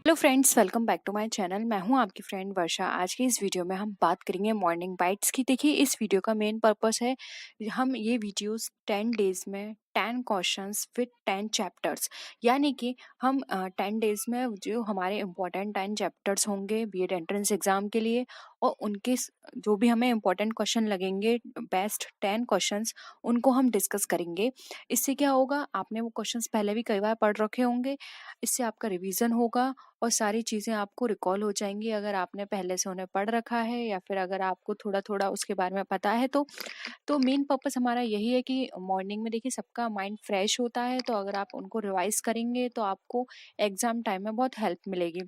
Hello friends, welcome back to my channel. मैं हूं आपकी फ्रेंड वर्षा। आज की इस वीडियो में हम बात करेंगे मॉर्निंग बाइट्स की। देखिए, इस वीडियो का मेन पर्पस है हम ये वीडियोस 10 डेज में 10 क्वेश्चंस विद 10 चैप्टर्स, यानी कि हम 10 डेज में जो हमारे इम्पोर्टेंट 10 चैप्टर्स होंगे बीएड एंट्रेंस एग्जाम के लिए, और उनके जो भी हमें इम्पोर्टेंट क्वेश्चन लगेंगे, बेस्ट 10 क्वेश्चंस, उनको हम डिस्कस करेंगे। इससे क्या होगा, आपने वो क्वेश्चंस पहले भी कई बार पढ़ रखे होंगे, इससे आपका रिवीजन होगा और सारी चीज़ें आपको रिकॉल हो जाएंगी अगर आपने पहले से उन्हें पढ़ रखा है, या फिर अगर आपको थोड़ा थोड़ा उसके बारे में पता है। तो मेन पर्पस हमारा यही है कि मॉर्निंग में देखिए सबका माइंड फ्रेश होता है, तो अगर आप उनको रिवाइज करेंगे तो आपको एग्जाम टाइम में बहुत हेल्प मिलेगी।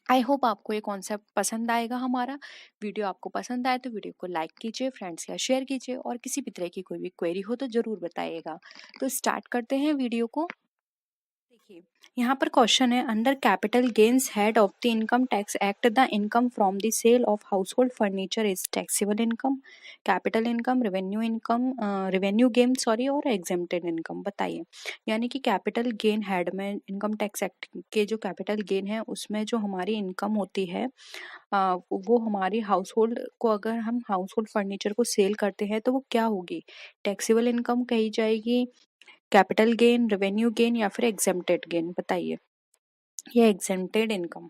आई होप आपको ये कॉन्सेप्ट पसंद आएगा। हमारा वीडियो आपको पसंद आए तो वीडियो को लाइक कीजिए, फ्रेंड्स या शेयर कीजिए, और किसी भी तरह की कोई भी क्वेरी हो तो ज़रूर बताइएगा। तो स्टार्ट करते हैं वीडियो को। देखिए, यहाँ पर क्वेश्चन है, under capital gains head of the income tax act the income from the sale of house hold furniture is taxable income, capital income, revenue revenue gain sorry, और एग्जेम्प्टेड इनकम। बताइए, यानी कि capital gain head में income tax act के जो capital gain है उसमें जो हमारी इनकम होती है, वो हमारी हाउस होल्ड को, अगर हम हाउस होल्ड फर्नीचर को सेल करते हैं तो वो क्या होगी, टैक्सेबल इनकम कही जाएगी, कैपिटल गेन, रेवेन्यू गेन, या फिर एग्जेम्प्टेड गेन। बताइए, ये एग्जेम्प्टेड इनकम।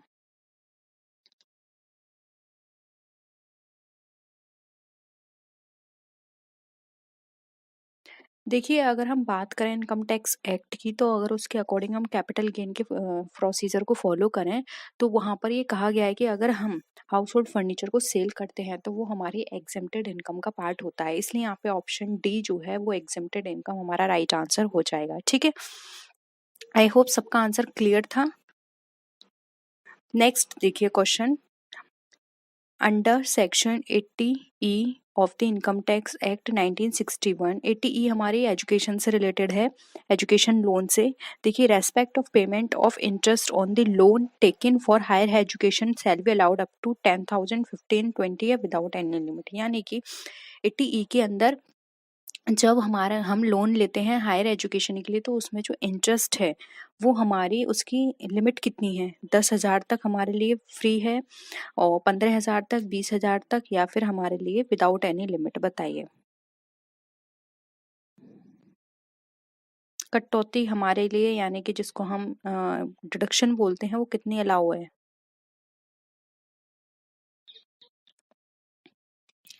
देखिए, अगर हम बात करें इनकम टैक्स एक्ट की, तो अगर उसके अकॉर्डिंग हम कैपिटल गेन के प्रोसीजर को फॉलो करें, तो वहाँ पर ये कहा गया है कि अगर हम हाउस होल्ड फर्नीचर को सेल करते हैं तो वो हमारी एग्जेम्प्टेड इनकम का पार्ट होता है। इसलिए यहाँ पे ऑप्शन डी जो है वो एग्जेम्प्टेड इनकम हमारा राइट आंसर हो जाएगा। ठीक है, आई होप सबका आंसर क्लियर था। नेक्स्ट देखिए question, under section 80E of the income tax act 1961, 80E हमारी एजुकेशन से रिलेटेड है, एजुकेशन लोन से। देखिए, respect of payment of interest on the loan taken for higher education shall be allowed up to 10,000, 15, 20 या without any limit. यानी कि 80E के अंदर जब हमारा हम लोन लेते हैं हायर एजुकेशन के लिए, तो उसमें जो इंटरेस्ट है वो हमारी, उसकी लिमिट कितनी है, 10,000 तक हमारे लिए फ्री है, और 15,000 तक, 20,000 तक, या फिर हमारे लिए विदाउट एनी लिमिट। बताइए, कटौती हमारे लिए, यानी कि जिसको हम डिडक्शन बोलते हैं, वो कितनी अलाउ है।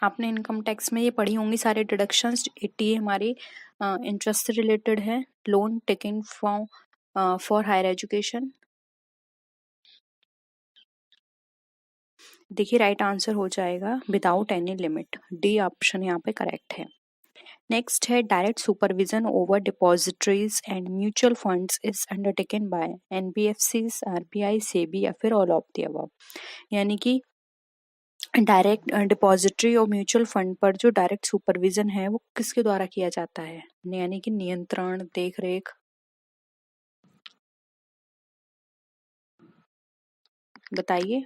आपने इनकम टैक्स में ये पढ़ी होंगी सारे डिडक्शंस। 80 हमारी इंटरेस्ट से रिलेटेड है, loan taken from for higher education. देखिए, राइट आंसर हो जाएगा without any limit, D option यहाँ पे करेक्ट है। नेक्स्ट है, direct supervision over depositories and mutual funds is undertaken by NBFCs, RBI, SEBI, या फिर ऑल ऑफ द अबव। यानी कि डायरेक्ट डिपॉजिटरी और म्यूचुअल फंड पर जो डायरेक्ट सुपरविजन है वो किसके द्वारा किया जाता है, यानी कि नियंत्रण, देख रेख। बताइए,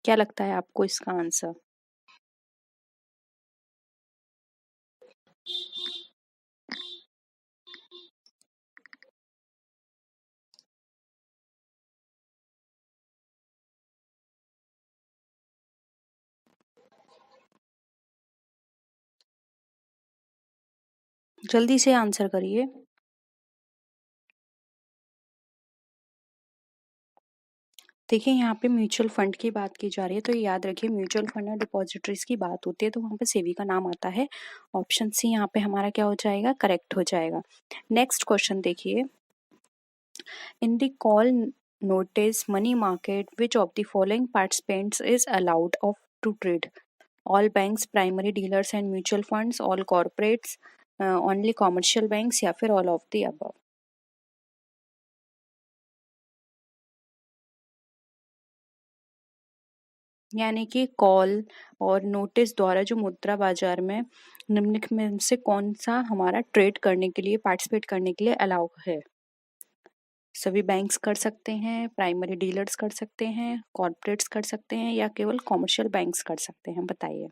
क्या लगता है आपको इसका आंसर। जल्दी से आंसर करिए। देखिए, यहाँ पे म्यूचुअल फंड की बात की जा रही है, तो ये याद रखिए, म्यूचुअल फंड और डिपॉजिटरीज की बात होती है तो वहाँ पे सेबी का नाम आता है। ऑप्शन सी यहाँ पे हमारा क्या हो जाएगा, करेक्ट हो जाएगा। नेक्स्ट क्वेश्चन देखिए, in the call notice money market which of the following participants is allowed of to trade, all banks, primary dealers and mutual funds, all corporates, only commercial banks, या फिर all of the above. यानी कि call और notice द्वारा जो मुद्रा बाजार में निम्नलिखित में से कौन सा हमारा ट्रेड करने के लिए, पार्टिसिपेट करने के लिए अलाउ है। सभी बैंक्स कर सकते हैं, प्राइमरी डीलर्स कर सकते हैं, कॉर्पोरेट्स कर सकते हैं, या केवल कॉमर्शियल बैंक्स कर सकते हैं। बताइए,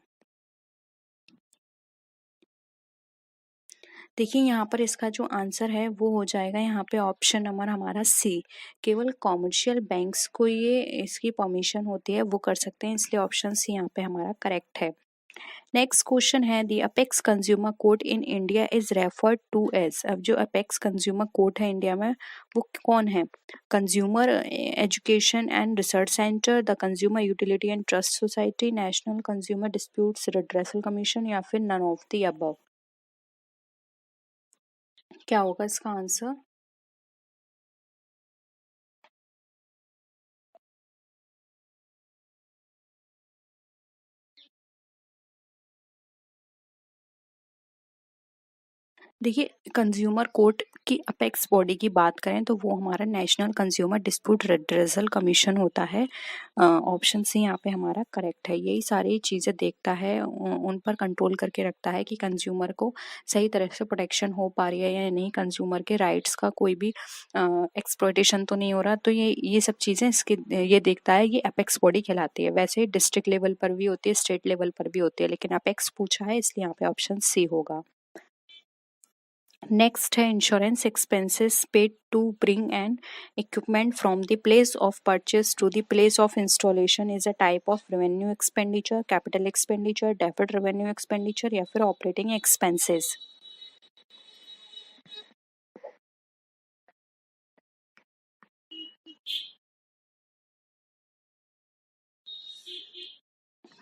देखिए यहाँ पर इसका जो आंसर है वो हो जाएगा यहाँ पे ऑप्शन नंबर हमारा सी। केवल कॉमर्शियल बैंक्स को ये इसकी परमिशन होती है, वो कर सकते हैं, इसलिए ऑप्शन सी यहाँ पे हमारा करेक्ट है। नेक्स्ट क्वेश्चन है the apex consumer court in India is referred to as. अब जो अपेक्स कंज्यूमर कोर्ट है इंडिया में वो कौन है? Consumer education and research centre, the consumer utility and trust society, national consumer disputes redressal commission, या फिर नन ऑफ द अबव। क्या होगा इसका आंसर? देखिए कंज्यूमर कोर्ट की अपेक्स बॉडी की बात करें तो वो हमारा national consumer dispute redressal commission होता है। ऑप्शन सी यहाँ पे हमारा करेक्ट है। यही सारी चीज़ें देखता है, उन पर कंट्रोल करके रखता है कि कंज्यूमर को सही तरह से प्रोटेक्शन हो पा रही है या नहीं, कंज्यूमर के राइट्स का कोई भी एक्सप्लॉयटेशन तो नहीं हो रहा। तो ये सब चीज़ें इसके ये देखता है, ये अपेक्स बॉडी कहलाती है। वैसे डिस्ट्रिक्ट लेवल पर भी होती है, स्टेट लेवल पर भी होती है, लेकिन अपेक्स पूछा है इसलिए यहाँ पे ऑप्शन सी होगा। नेक्स्ट है insurance expenses paid to bring an equipment from the place of purchase to the place of installation is a type of revenue expenditure, capital expenditure, debit revenue expenditure, या फिर operating expenses.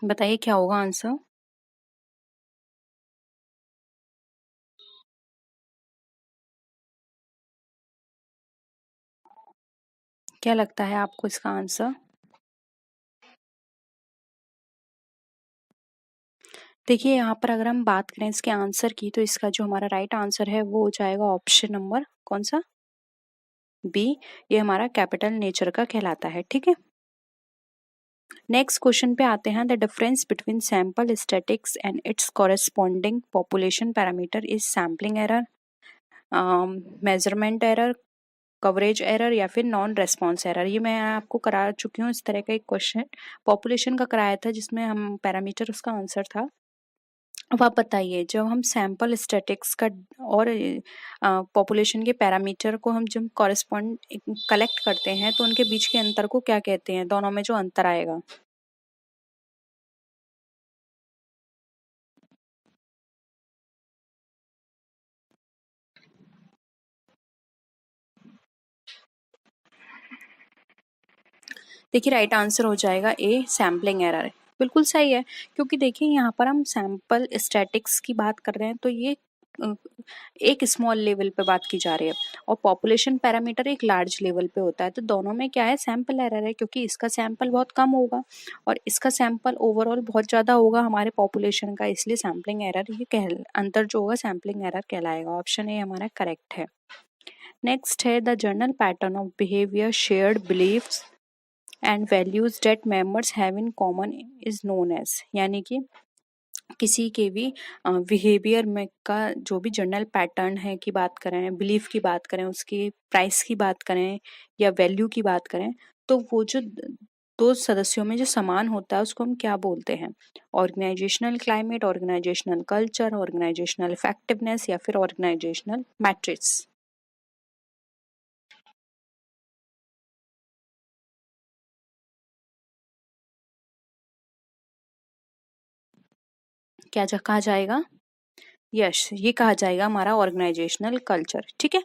बताइए क्या होगा answer? क्या लगता है आपको इसका आंसर? देखिए यहाँ पर अगर हम बात करें इसके आंसर की तो इसका जो हमारा राइट आंसर है वो हो जाएगा ऑप्शन नंबर कौन सा? बी। ये हमारा कैपिटल नेचर का कहलाता है। ठीक है, नेक्स्ट क्वेश्चन पे आते हैं। The difference between sample statics and it's corresponding population parameter is sampling error, measurement error, coverage error, या फिर नॉन रेस्पॉन्स एरर। ये मैं आपको करा चुकी हूँ इस तरह का एक क्वेश्चन, पॉपुलेशन का कराया था जिसमें हम पैरामीटर उसका आंसर था। अब आप बताइए जब हम सैंपल स्टैटिक्स का और पॉपुलेशन के पैरामीटर को हम जब कॉरेस्पॉन्ड कलेक्ट करते हैं तो उनके बीच के अंतर को क्या कहते हैं, दोनों में जो अंतर आएगा? देखिए राइट आंसर हो जाएगा ए, सैम्पलिंग एरर। बिल्कुल सही है, क्योंकि देखिए यहाँ पर हम सैंपल स्टैटिक्स की बात कर रहे हैं तो ये अ, एक स्मॉल लेवल पे बात की जा रही है, और पॉपुलेशन पैरामीटर एक लार्ज लेवल पे होता है। तो दोनों में क्या है, सैंपल एरर है, क्योंकि इसका सैंपल बहुत कम होगा और इसका सैंपल ओवरऑल बहुत ज़्यादा होगा हमारे पॉपुलेशन का, इसलिए सैम्पलिंग एरर ये कह अंतर जो होगा सैम्पलिंग एरर कहलाएगा। ऑप्शन ए हमारा करेक्ट है। नेक्स्ट है the general pattern of behaviour shared beliefs and values that members have in common is known as. यानी कि किसी के भी बिहेवियर में का जो भी जनरल पैटर्न है की बात करें, बिलीफ की बात करें, उसकी प्राइस की बात करें या वैल्यू की बात करें, तो वो जो दो सदस्यों में जो समान होता है उसको हम क्या बोलते हैं? Organisational climate, organisational culture, organisational effectiveness, या फिर ऑर्गेनाइजेशनल मैट्रिक्स। कहा जाएगा? यस, ये कहा जाएगा हमारा ऑर्गेनाइजेशनल कल्चर। ठीक है,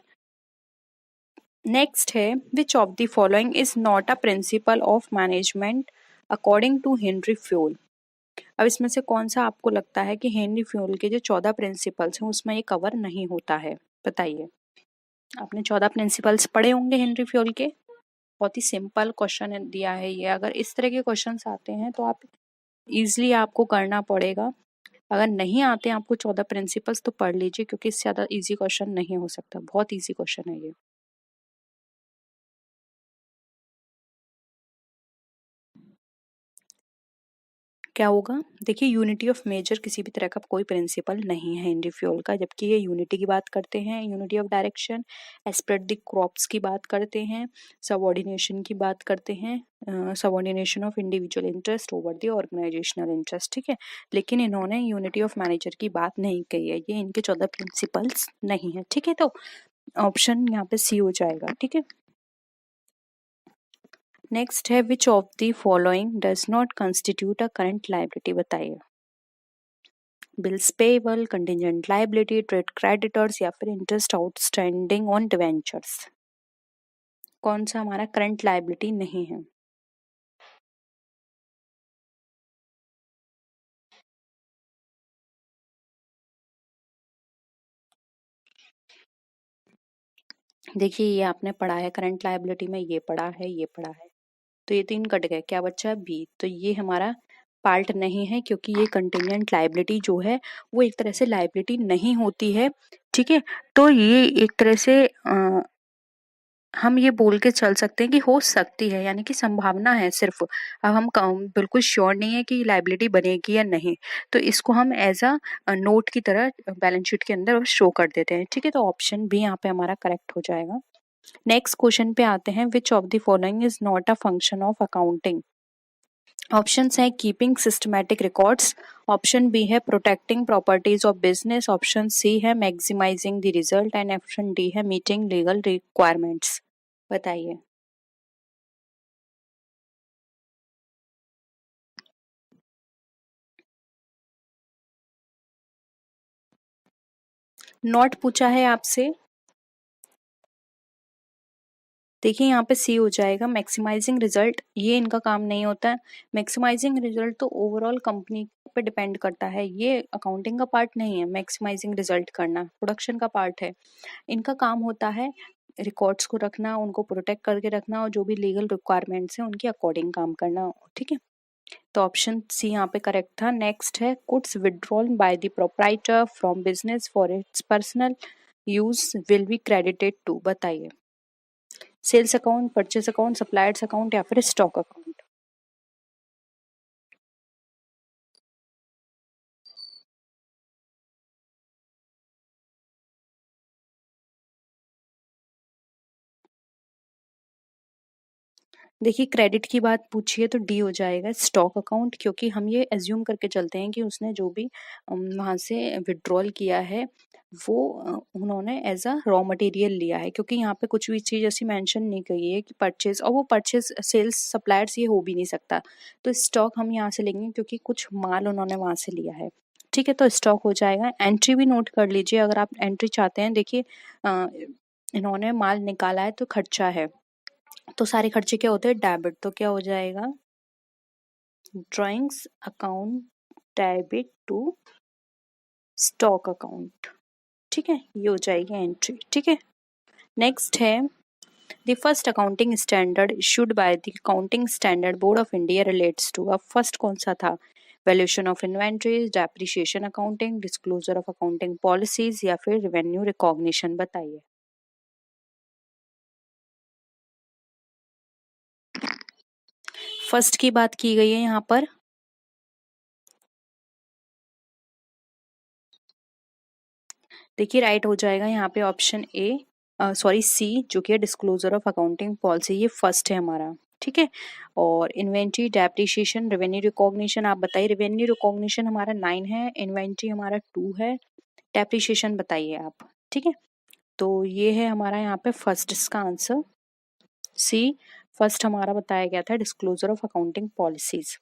नेक्स्ट है which of the following is not a principle of management according to Henri Fayol. अब इसमें से कौन सा आपको लगता है कि हेनरी फ्यूल के जो 14 प्रिंसिपल्स हैं उसमें ये कवर नहीं होता है? बताइए। आपने 14 प्रिंसिपल्स पढ़े होंगे हेनरी फ्यूल के। बहुत ही सिंपल क्वेश्चन दिया है ये, अगर इस तरह के क्वेश्चंस आते हैं तो आप इजिली आपको करना पड़ेगा। अगर नहीं आते हैं आपको 14 प्रिंसिपल्स तो पढ़ लीजिए, क्योंकि इससे ज़्यादा इजी क्वेश्चन नहीं हो सकता, बहुत इजी क्वेश्चन है ये। क्या होगा? देखिए, यूनिटी ऑफ मेजर किसी भी तरह का कोई प्रिंसिपल नहीं है हेनरी फ्योल का, जबकि ये यूनिटी की बात करते हैं, unity of direction, esprit de corps की बात करते हैं, सबऑर्डिनेशन की बात करते हैं, subordination of individual interest over the organisational interest, ठीक है। लेकिन इन्होंने यूनिटी ऑफ मैनेजर की बात नहीं कही है, ये इनके 14 प्रिंसिपल्स नहीं है, ठीक है। तो ऑप्शन यहाँ पे सी हो जाएगा, ठीक है। नेक्स्ट है, which of the following does not constitute a current liability, बताइए। Bills payable, contingent liability, trade creditors या फिर इंटरेस्ट आउटस्टैंडिंग ऑन डिवेंचर्स। कौन सा हमारा करंट लायबिलिटी नहीं है? देखिए, ये आपने पढ़ा है करंट लायबिलिटी में, ये पढ़ा है, ये पढ़ा है, तो ये तीन कट गए, क्या बचा? बी। तो ये हमारा पार्ट नहीं है, क्योंकि ये कंटिजेंट लायबिलिटी जो है वो एक तरह से लायबिलिटी नहीं होती है, ठीक है। तो ये एक तरह से हम ये बोल के चल सकते हैं कि हो सकती है, यानी कि संभावना है सिर्फ। अब हम बिल्कुल श्योर नहीं है कि लायबिलिटी बनेगी या नहीं, तो इसको हम एज अ नोट की तरह बैलेंस शीट के अंदर शो कर देते हैं, ठीक है। तो ऑप्शन बी यहाँ पे हमारा करेक्ट हो जाएगा। नेक्स्ट क्वेश्चन पे आते हैं, which of the following is not a function of accounting. Options है keeping systematic records, option B है protecting properties of business, option C है maximising the result and option D है meeting legal requirements. बताइए। Not पूछा है आपसे, देखिए यहाँ पे सी हो जाएगा। मैक्सिमाइजिंग रिजल्ट ये इनका काम नहीं होता है। मैक्सिमाइजिंग रिजल्ट तो ओवरऑल कंपनी पे डिपेंड करता है, ये अकाउंटिंग का पार्ट नहीं है। मैक्सिमाइजिंग रिजल्ट करना प्रोडक्शन का पार्ट है। इनका काम होता है रिकॉर्ड्स को रखना, उनको प्रोटेक्ट करके रखना, और जो भी लीगल रिक्वायरमेंट्स हैं उनके अकॉर्डिंग काम करना, ठीक है। तो ऑप्शन सी यहाँ पे करेक्ट था। नेक्स्ट है, goods withdrawn by the proprietor from business for its personal use will be credited to. बताइए। Sales account, purchase account, suppliers account या फिर स्टॉक अकाउंट। देखिए, क्रेडिट की बात पूछिए तो डी हो जाएगा, स्टॉक अकाउंट, क्योंकि हम ये एज्यूम करके चलते हैं कि उसने जो भी वहां से विड्रॉल किया है वो उन्होंने एज अ रॉ मटेरियल लिया है, क्योंकि यहाँ पे कुछ भी चीज ऐसी मेंशन नहीं कही है कि परचेज, और वो परचेज सेल्स सप्लायर्स ये हो भी नहीं सकता। तो स्टॉक हम यहाँ से लेंगे क्योंकि कुछ माल उन्होंने वहां से लिया है, ठीक है। तो स्टॉक हो जाएगा। एंट्री भी नोट कर लीजिए अगर आप एंट्री चाहते हैं। देखिए, अ, इन्होंने माल निकाला है तो खर्चा है, तो सारे खर्चे क्या होते हैं? डेबिट। तो क्या हो जाएगा? Drawings account debit to stock account, ठीक है। ये हो जाएगी एंट्री, ठीक है। नेक्स्ट है, the first accounting standard issued by the accounting standard board of India relates to. अब फर्स्ट कौन सा था? Valuation of inventories, depreciation accounting, disclosure of accounting policies या फिर रेवेन्यू रिकॉग्निशन। बताइए। फर्स्ट की बात की गई है यहाँ पर। देखिए, राइट हो जाएगा यहाँ पे ऑप्शन ए, सॉरी सी, जो कि है डिस्क्लोजर ऑफ अकाउंटिंग पॉलिसी, ये फर्स्ट है हमारा, ठीक है। और इन्वेंट्री, डेप्रिसिएशन, रेवेन्यू रिकॉग्निशन, आप बताइए। रेवेन्यू रिकॉग्निशन हमारा 9 है, इन्वेंट्री हमारा 2 है, डेप्रिसिएशन बताइए आप, ठीक है। तो ये है हमारा यहाँ पे फर्स्ट, इसका आंसर सी फर्स्ट हमारा बताया गया था, disclosure of accounting policies.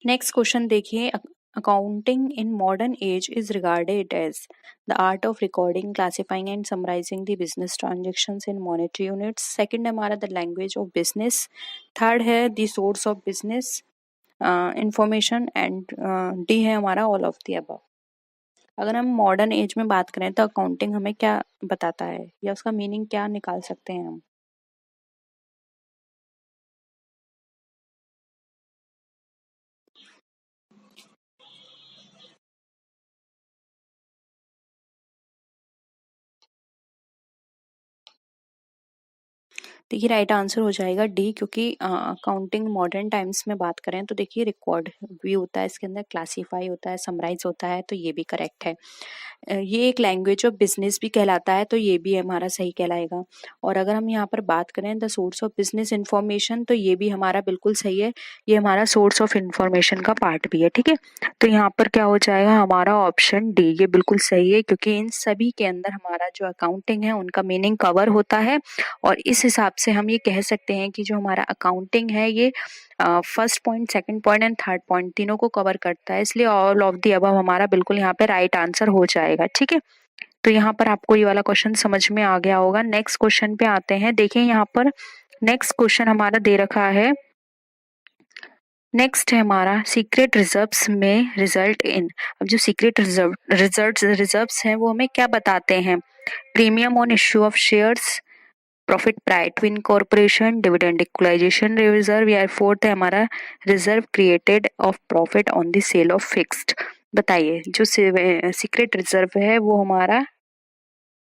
Next question देखिए, accounting in modern age is regarded as the art of recording, classifying and summarizing the business transactions in monetary units. Second है हमारा the language of business. Third है the source of business information and D है हमारा all of the above. अगर हम modern age में बात करें तो अकाउंटिंग हमें क्या बताता है, या उसका मीनिंग क्या निकाल सकते हैं हम? देखिए राइट आंसर हो जाएगा डी, क्योंकि अकाउंटिंग मॉडर्न टाइम्स में बात करें तो देखिए रिकॉर्ड भी होता है, इसके अंदर क्लासीफाई होता है, समराइज होता है, तो ये भी करेक्ट है। ये एक लैंग्वेज ऑफ बिजनेस भी कहलाता है, तो ये भी हमारा सही कहलाएगा। और अगर हम यहाँ पर बात करें the source of business information, तो ये भी हमारा बिल्कुल सही है, ये हमारा सोर्स ऑफ इंफॉर्मेशन का पार्ट भी है। ठीक है, तो यहाँ पर क्या हो जाएगा हमारा ऑप्शन डी, ये बिल्कुल सही है, क्योंकि इन सभी के अंदर हमारा जो अकाउंटिंग है उनका मीनिंग कवर होता है। और इस हिसाब से हम ये कह सकते हैं कि जो हमारा अकाउंटिंग है ये first point, second point and third point तीनों को कवर करता है, इसलिए ऑल ऑफ दी अबव हमारा बिल्कुल यहाँ पे राइट आंसर हो जाएगा। ठीक है, तो यहाँ पर आपको ये वाला क्वेश्चन समझ में आ गया होगा। नेक्स्ट क्वेश्चन पे आते हैं। देखिए यहाँ पर नेक्स्ट क्वेश्चन हमारा दे रखा है, नेक्स्ट है हमारा सीक्रेट रिजर्व्स में रिजल्ट इन। अब जो सीक्रेट रिजर्व्स हैं वो हमें क्या बताते हैं? Premium on issue of shares, profit prior to incorporation, dividend equalisation reserve, या फोर्थ है हमारा reserve created of profit on the sale of fixed. बताइए जो सीक्रेट रिजर्व है वो हमारा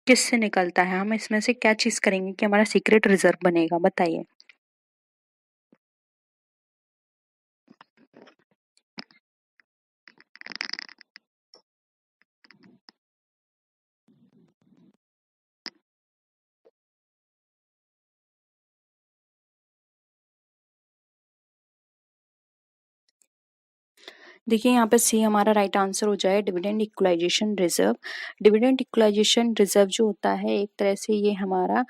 किससे निकलता है? हम इसमें से क्या चीज करेंगे कि हमारा सीक्रेट रिजर्व बनेगा? बताइए। देखिए यहाँ पे सी हमारा राइट आंसर हो जाए dividend equalisation reserve. Dividend equalisation reserve जो होता है एक तरह से ये हमारा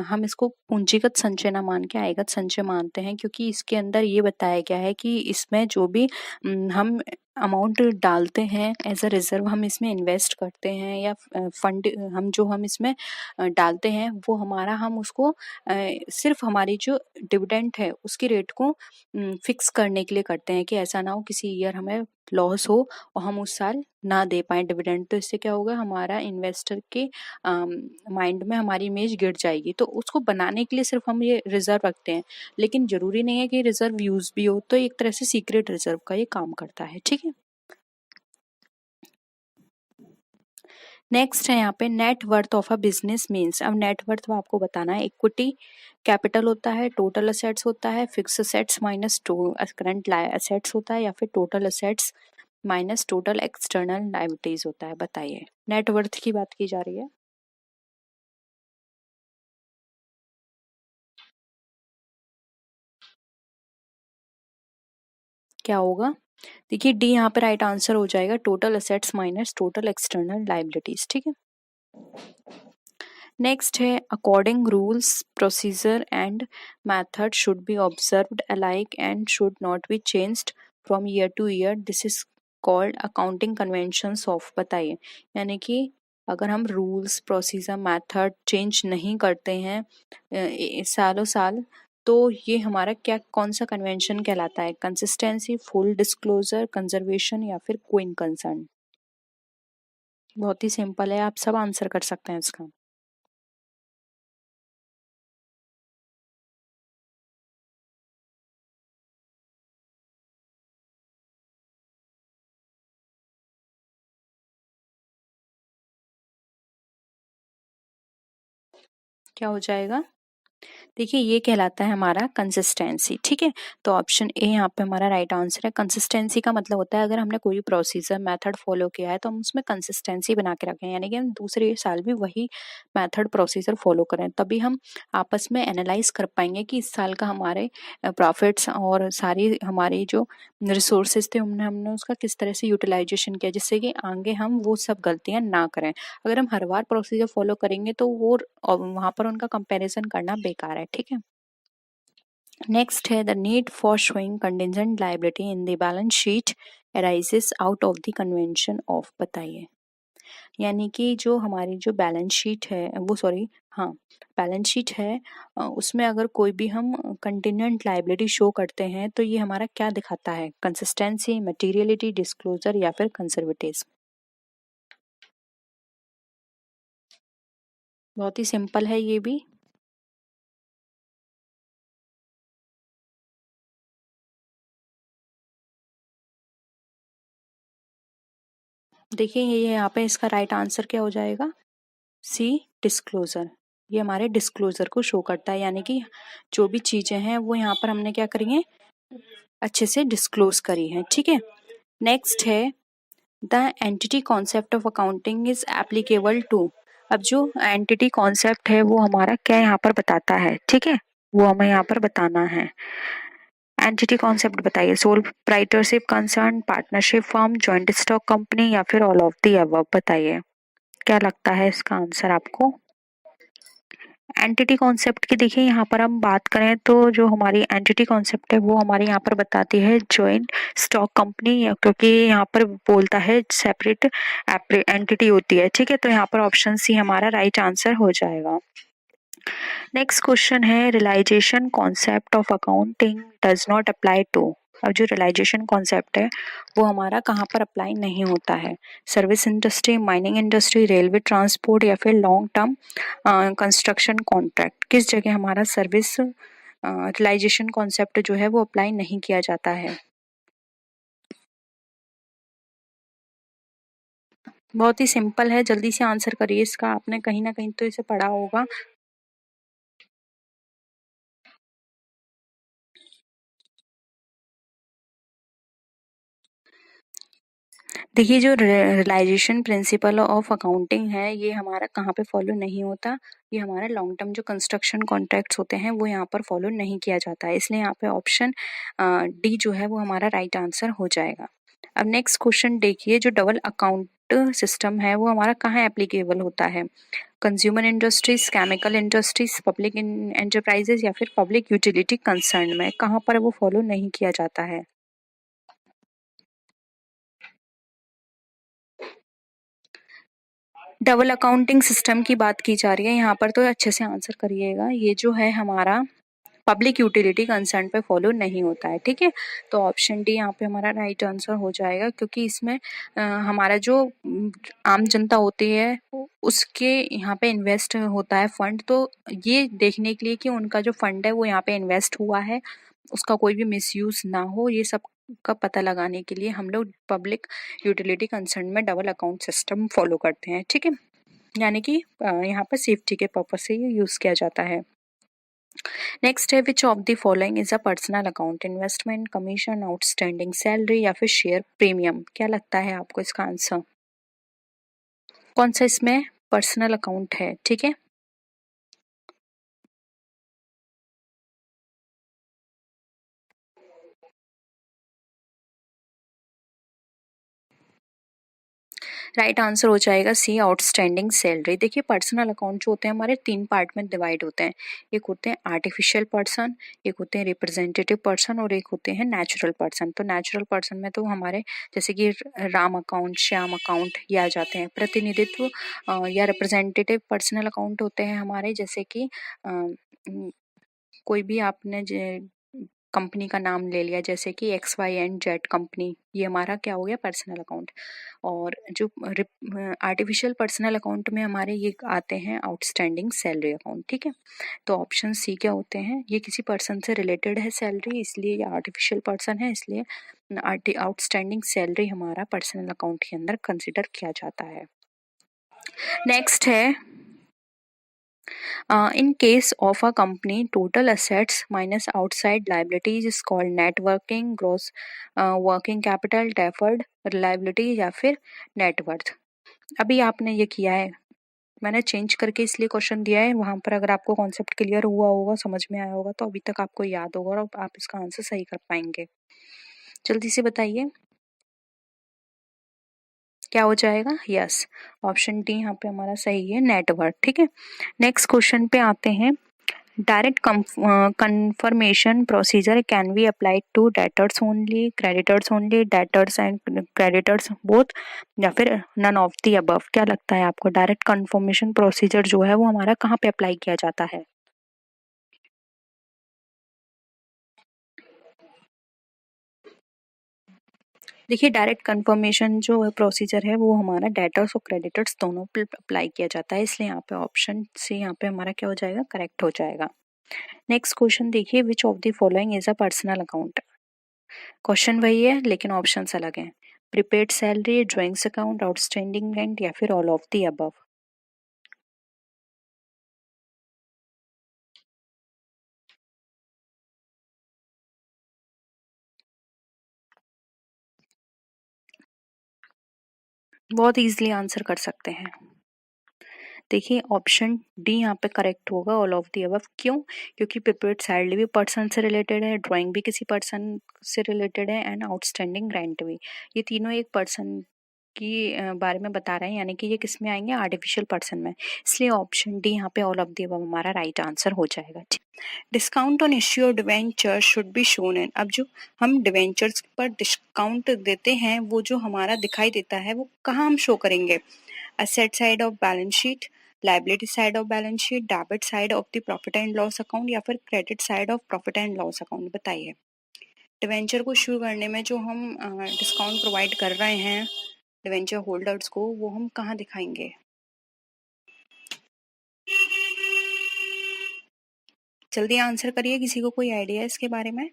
हम इसको पूंजीगत संचय ना मान के आयगत संचय मानते हैं, क्योंकि इसके अंदर ये बताया गया है कि इसमें जो भी हम अमाउंट डालते हैं एज अ रिजर्व, हम इसमें इन्वेस्ट करते हैं या फंड हम इसमें डालते हैं वो हमारा, हम उसको सिर्फ हमारी जो डिविडेंड है उसकी रेट को फिक्स करने के लिए करते हैं, कि ऐसा ना हो किसी ईयर हमें लॉस हो और हम उस साल ना दे पाए डिविडेंड, तो इससे क्या होगा हमारा इन्वेस्टर के माइंड में हमारी इमेज गिर जाएगी। तो उसको बनाने के लिए सिर्फ हम ये रिजर्व रखते हैं, लेकिन जरूरी नहीं है कि रिजर्व यूज भी हो, तो एक तरह से सीक्रेट रिजर्व का ये काम करता है। ठीक है, नेक्स्ट है यहाँ पे net worth of a business means. अब नेट वर्थ आपको बताना है, इक्विटी कैपिटल होता है, टोटल असेट्स होता है, fix assets minus current assets होता है, या फिर total assets minus total external liabilities होता है। बताइए, नेट वर्थ की बात की जा रही है। क्या होगा? देखिए डी यहाँ पे राइट आंसर हो जाएगा, total assets minus total external liabilities. ठीक है, नेक्स्ट है according rules procedure and method should be observed alike and should not be changed from year two year, this is called accounting conventions of. बताइए, यानी कि अगर हम rules procedure method change नहीं करते हैं सालों साल, तो ये हमारा क्या कौन सा कन्वेंशन कहलाता है? कंसिस्टेंसी, फुल डिस्क्लोजर, कंजर्वेशन, या फिर क्विन कंसर्न। बहुत ही सिंपल है, आप सब आंसर कर सकते हैं इसका। क्या हो जाएगा? देखिए ये कहलाता है हमारा कंसिस्टेंसी। ठीक है, तो ऑप्शन ए यहाँ पे हमारा राइट आंसर है। कंसिस्टेंसी का मतलब होता है अगर हमने कोई प्रोसीजर मेथड फॉलो किया है तो हम उसमें कंसिस्टेंसी बना के रखें, यानी कि हम दूसरे साल भी वही मेथड प्रोसीजर फॉलो करें, तभी हम आपस में एनालाइज कर पाएंगे कि इस साल का हमारे प्रॉफिट्स और सारी हमारी जो रिसोर्सेज थे हमने हमने उसका किस तरह से यूटिलाइजेशन किया, जिससे कि आगे हम वो सब गलतियां ना करें। अगर हम हर बार प्रोसीजर फॉलो करेंगे तो वो वहां पर उनका कंपैरिजन करना बेकार है। ठीक है, नेक्स्ट है the need for showing contingent liability in the balance sheet arises out of the convention of. बताइए, यानी कि जो हमारी जो बैलेंस शीट है वो सॉरी हाँ बैलेंस शीट है उसमें अगर कोई भी हम कंटिजेंट लायबिलिटी शो करते हैं तो ये हमारा क्या दिखाता है? कंसिस्टेंसी, मटेरियलिटी, डिस्क्लोजर, या फिर कंजर्वेटिज्म। बहुत ही सिंपल है ये भी। देखिए ये यहाँ पे इसका राइट आंसर क्या हो जाएगा? सी, डिस्क्लोजर। ये हमारे डिस्क्लोजर को शो करता है, यानी कि जो भी चीजें हैं वो यहाँ पर हमने क्या करी है, अच्छे से डिस्क्लोज करी है। ठीक है, नेक्स्ट है the entity concept of accounting is applicable to. अब जो एंटिटी कॉन्सेप्ट है वो हमारा क्या यहाँ पर बताता है, ठीक है, वो हमें यहाँ पर बताना है। एंटिटी कॉन्सेप्ट बताइए, sole proprietorship concern, partnership firm, joint stock company या फिर ऑल ऑफ द अबव। बताइए क्या लगता है इसका आंसर आपको। एंटिटी कॉन्सेप्ट की देखिए यहाँ पर हम बात करें तो जो हमारी एंटिटी कॉन्सेप्ट है वो हमारे यहाँ पर बताती है जॉइंट स्टॉक कंपनी, क्योंकि यहाँ पर बोलता है सेपरेट एंटिटी होती है। ठीक है, तो यहाँ पर ऑप्शन सी हमारा राइट आंसर हो जाएगा। नेक्स्ट क्वेश्चन है realisation concept of accounting does not apply to. अब जो रियलाइजेशन कॉन्सेप्ट है वो हमारा कहाँ पर अप्लाई नहीं होता है, service industry, mining industry, railway transport या फिर लॉन्ग टर्म कंस्ट्रक्शन कॉन्ट्रैक्ट। किस जगह हमारा सर्विस रियलाइजेशन कॉन्सेप्ट जो है वो अप्लाई नहीं किया जाता है। बहुत ही सिंपल है, जल्दी से आंसर करिए इसका, आपने कहीं ना कहीं तो इसे पढ़ा होगा। देखिए जो रियलाइजेशन प्रिंसिपल ऑफ अकाउंटिंग है ये हमारा कहाँ पे फॉलो नहीं होता, ये हमारा लॉन्ग टर्म जो कंस्ट्रक्शन कॉन्ट्रैक्ट्स होते हैं वो यहाँ पर फॉलो नहीं किया जाता है, इसलिए यहाँ पे ऑप्शन डी जो है वो हमारा राइट आंसर हो जाएगा। अब नेक्स्ट क्वेश्चन देखिए, जो डबल अकाउंट सिस्टम है वो हमारा कहाँ एप्लीकेबल होता है, consumer industries, chemical industries, public enterprises या फिर पब्लिक यूटिलिटी कंसर्न में, कहाँ पर वो फॉलो नहीं किया जाता है। डबल अकाउंटिंग सिस्टम की बात की जा रही है यहाँ पर, तो अच्छे से आंसर करिएगा। ये जो है हमारा पब्लिक यूटिलिटी कंसर्न पे फॉलो नहीं होता है। ठीक है, तो ऑप्शन डी यहाँ पे हमारा राइट आंसर हो जाएगा, क्योंकि इसमें हमारा जो आम जनता होती है उसके यहाँ पे इन्वेस्ट होता है फंड, तो ये देखने के लिए कि उनका जो फंड है वो यहाँ पे इन्वेस्ट हुआ है, उसका कोई भी मिसयूज ना हो, ये सब का पता लगाने के लिए हम लोग पब्लिक यूटिलिटी कंसर्न में डबल अकाउंट सिस्टम फॉलो करते हैं। ठीक है, यानी कि यहाँ पर सेफ्टी के पर्पज से ये यूज किया जाता है। नेक्स्ट है which of the following is a personal account, investment, commission, outstanding salary या फिर शेयर प्रीमियम। क्या लगता है आपको इसका आंसर, कौन सा इसमें पर्सनल अकाउंट है। ठीक है, राइट आंसर हो जाएगा सी, आउटस्टैंडिंग सैलरी। देखिए पर्सनल अकाउंट जो होते हैं हमारे तीन पार्ट में डिवाइड होते हैं, एक होते हैं आर्टिफिशियल पर्सन, एक होते हैं रिप्रेजेंटेटिव पर्सन और एक होते हैं नेचुरल पर्सन। तो नेचुरल पर्सन में तो हमारे जैसे कि राम अकाउंट, श्याम अकाउंट ये आ जाते हैं। प्रतिनिधित्व या रिप्रेजेंटेटिव पर्सनल अकाउंट होते हैं हमारे, जैसे कि कोई भी आपने कंपनी का नाम ले लिया, जैसे कि XYZ कंपनी, ये हमारा क्या हो गया पर्सनल अकाउंट। और जो आर्टिफिशियल पर्सनल अकाउंट में हमारे ये आते हैं आउटस्टैंडिंग सैलरी अकाउंट। ठीक है, तो ऑप्शन सी क्या होते हैं, ये किसी पर्सन से रिलेटेड है सैलरी, इसलिए ये आर्टिफिशियल पर्सन है, इसलिए आउटस्टैंडिंग सैलरी हमारा पर्सनल अकाउंट के अंदर कंसिडर किया जाता है। नेक्स्ट है in case of a company, total assets minus outside liabilities is called net working, gross working capital, deferred liability या फिर net worth। अभी आपने ये किया है, मैंने चेंज करके इसलिए क्वेश्चन दिया है, वहां पर अगर आपको कॉन्सेप्ट क्लियर हुआ होगा, समझ में आया होगा, तो अभी तक आपको याद होगा और आप इसका आंसर सही कर पाएंगे। जल्दी से बताइए क्या हो जाएगा। यस, ऑप्शन डी यहाँ पे हमारा सही है, नेटवर्क। ठीक है, नेक्स्ट क्वेश्चन पे आते हैं। Direct confirmation procedure can be applied to debtors only, creditors only, debtors and creditors both या फिर none of the above। क्या लगता है आपको डायरेक्ट कंफर्मेशन प्रोसीजर जो है वो हमारा कहाँ पे अप्लाई किया जाता है। देखिए डायरेक्ट कंफर्मेशन जो प्रोसीजर है वो हमारा डेटर्स और क्रेडिटर्स दोनों पे अप्लाई किया जाता है, इसलिए यहाँ पे ऑप्शन सी यहाँ पे हमारा क्या हो जाएगा, करेक्ट हो जाएगा। नेक्स्ट क्वेश्चन देखिए, which of the following is a personal account. Question वही है लेकिन ऑप्शंस अलग हैं, prepaid salary, drawings account, outstanding rent या फिर ऑल ऑफ द अबव। बहुत ईजिली आंसर कर सकते हैं। देखिए ऑप्शन डी यहाँ पे करेक्ट होगा, ऑल ऑफ दी अबव। क्यों? क्योंकि प्रिपेयर्ड सैलरी भी पर्सन से रिलेटेड है, ड्राइंग भी किसी पर्सन से रिलेटेड है, एंड आउटस्टैंडिंग रेंट भी। ये तीनों एक पर्सन की बारे में बता रहे हैं, यानी कि ये किस में आएंगे? आर्टिफिशियल पर्सन में। इसलिए ऑप्शन डी यहाँ पे ऑल ऑफ दी अबव हमारा राइट आंसर हो जाएगा। Discount on issue of debenture should be shown in. अब जो हम डिवेंचर्स पर डिस्काउंट देते हैं वो जो हमारा दिखाई देता है वो कहाँ हम शो करेंगे? Asset side of balance sheet, liability side of balance sheet, debit side of the profit and loss account, या फिर credit side of profit and loss account? बताइए। डिवेंचर को इशू करने में जो हम डिस्काउंट प्रोवाइड कर रहे हैं डिवेंचर होल्डर्स को, वो हम कहाँ दिखाएंगे? जल्दी आंसर करिए, किसी को कोई आइडिया है इसके बारे में?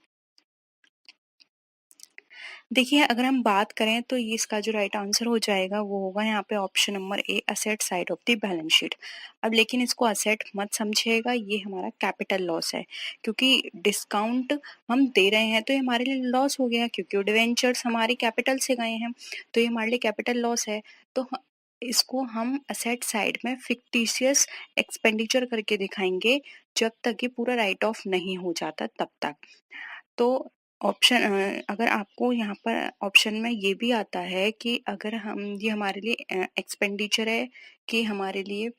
देखिए अगर हम बात करें तो ये इसका जो राइट आंसर हो जाएगा वो होगा यहाँ पे option number A, asset side of the balance sheet. अब लेकिन इसको असेट मत समझिएगा, ये हमारा कैपिटल लॉस है, क्योंकि डिस्काउंट हम दे रहे हैं तो ये हमारे लिए लॉस हो गया, क्योंकि डिवेंचर्स हमारी कैपिटल से गए हैं, तो ये हमारे लिए कैपिटल लॉस है। तो इसको हम असेट साइड में फिक्टिशियस एक्सपेंडिचर करके दिखाएंगे जब तक ये पूरा राइट ऑफ नहीं हो जाता तब तक। तो ऑप्शन अगर आपको यहाँ पर ऑप्शन में ये भी आता है कि अगर हम ये हमारे लिए एक्सपेंडिचर है कि हमारे लिए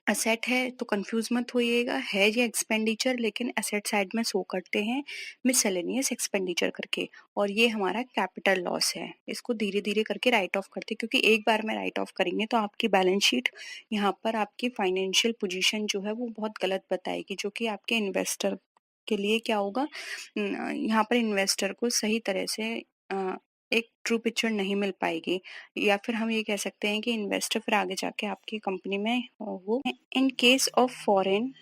असेट है, तो कंफ्यूज मत होइएगा, है ये एक्सपेंडिचर लेकिन एसेट साइड में शो करते हैं मिसलेनियस एक्सपेंडिचर करके, और ये हमारा कैपिटल लॉस है। इसको धीरे धीरे करके राइट ऑफ करते हैं, क्योंकि एक बार में राइट ऑफ करेंगे तो आपकी बैलेंस शीट यहाँ पर आपकी फाइनेंशियल पोजीशन जो है वो बहुत गलत बताएगी, जो कि आपके इन्वेस्टर के लिए क्या होगा, यहाँ पर इन्वेस्टर को सही तरह से एक ट्रू पिक्चर नहीं मिल पाएगी, या फिर हम ये कह सकते हैं कि इन्वेस्टर फिर आगे जाके आपकी कंपनी में वो। In case of foreign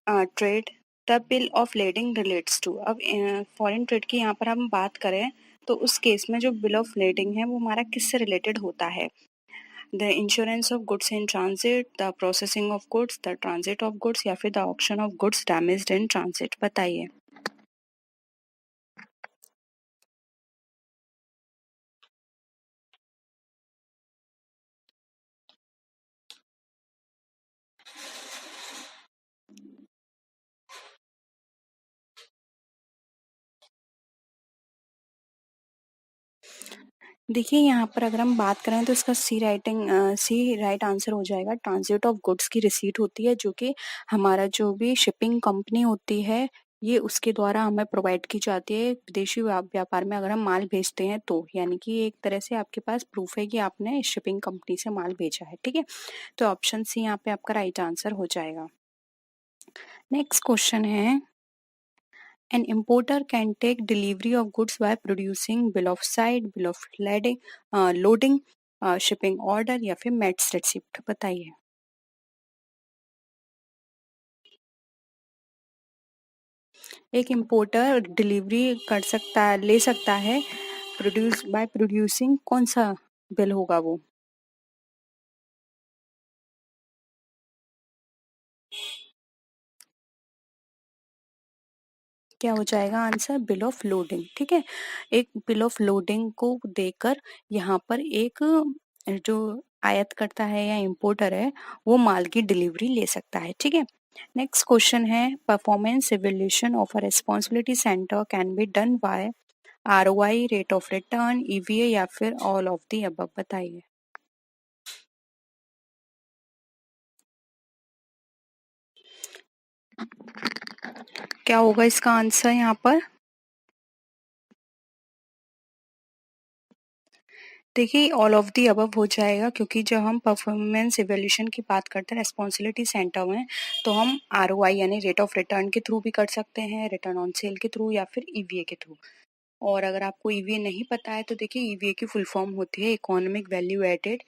trade the bill of lading relates to. अब फॉरेन ट्रेड की यहाँ पर हम बात करें तो उस केस में जो बिल ऑफ लेडिंग है वो हमारा किससे रिलेटेड होता है? The insurance of goods in transit, the processing of goods, the transit of goods, या फिर the auction of goods damaged in transit? बताइए। देखिए यहाँ पर अगर हम बात करें तो इसका सी राइट आंसर हो जाएगा। ट्रांजिट ऑफ गुड्स की रिसीट होती है जो कि हमारा जो भी शिपिंग कंपनी होती है ये उसके द्वारा हमें प्रोवाइड की जाती है विदेशी व्यापार में अगर हम माल भेजते हैं तो, यानी कि एक तरह से आपके पास प्रूफ है कि आपने शिपिंग कंपनी से माल भेजा है। ठीक है, तो ऑप्शन सी यहाँ पे आपका राइट आंसर हो जाएगा। नेक्स्ट क्वेश्चन है, an importer can take delivery of goods by producing bill of sale, bill of loading, shipping order, या फिर मेट्स रिसिप्ट? बताइए। एक इंपोर्टर डिलीवरी कर सकता है, ले सकता है प्रोड्यूसिंग कौन सा बिल होगा वो? क्या हो जाएगा आंसर? Bill of loading. ठीक है, एक बिल ऑफ लोडिंग को देकर यहाँ पर एक जो आयात करता है या इंपोर्टर है वो माल की डिलीवरी ले सकता है। ठीक है, नेक्स्ट क्वेश्चन है, performance evaluation of a responsibility centre can be done by ROI, rate of return, EVA, या फिर ऑल ऑफ द अबव? बताइए। क्या होगा इसका आंसर यहाँ पर? देखिए ऑल ऑफ दी अबव हो जाएगा, क्योंकि जब हम परफॉर्मेंस इवैल्यूएशन की बात करते हैं रिस्पांसिबिलिटी सेंटर में तो हम आरओआई यानी रेट ऑफ रिटर्न के थ्रू भी कर सकते हैं, रिटर्न ऑन सेल के थ्रू, या फिर ईवीए के थ्रू। और अगर आपको ईवीए नहीं पता है तो देखिए ईवीए की फुल फॉर्म होती है इकोनॉमिक वैल्यू एडेड।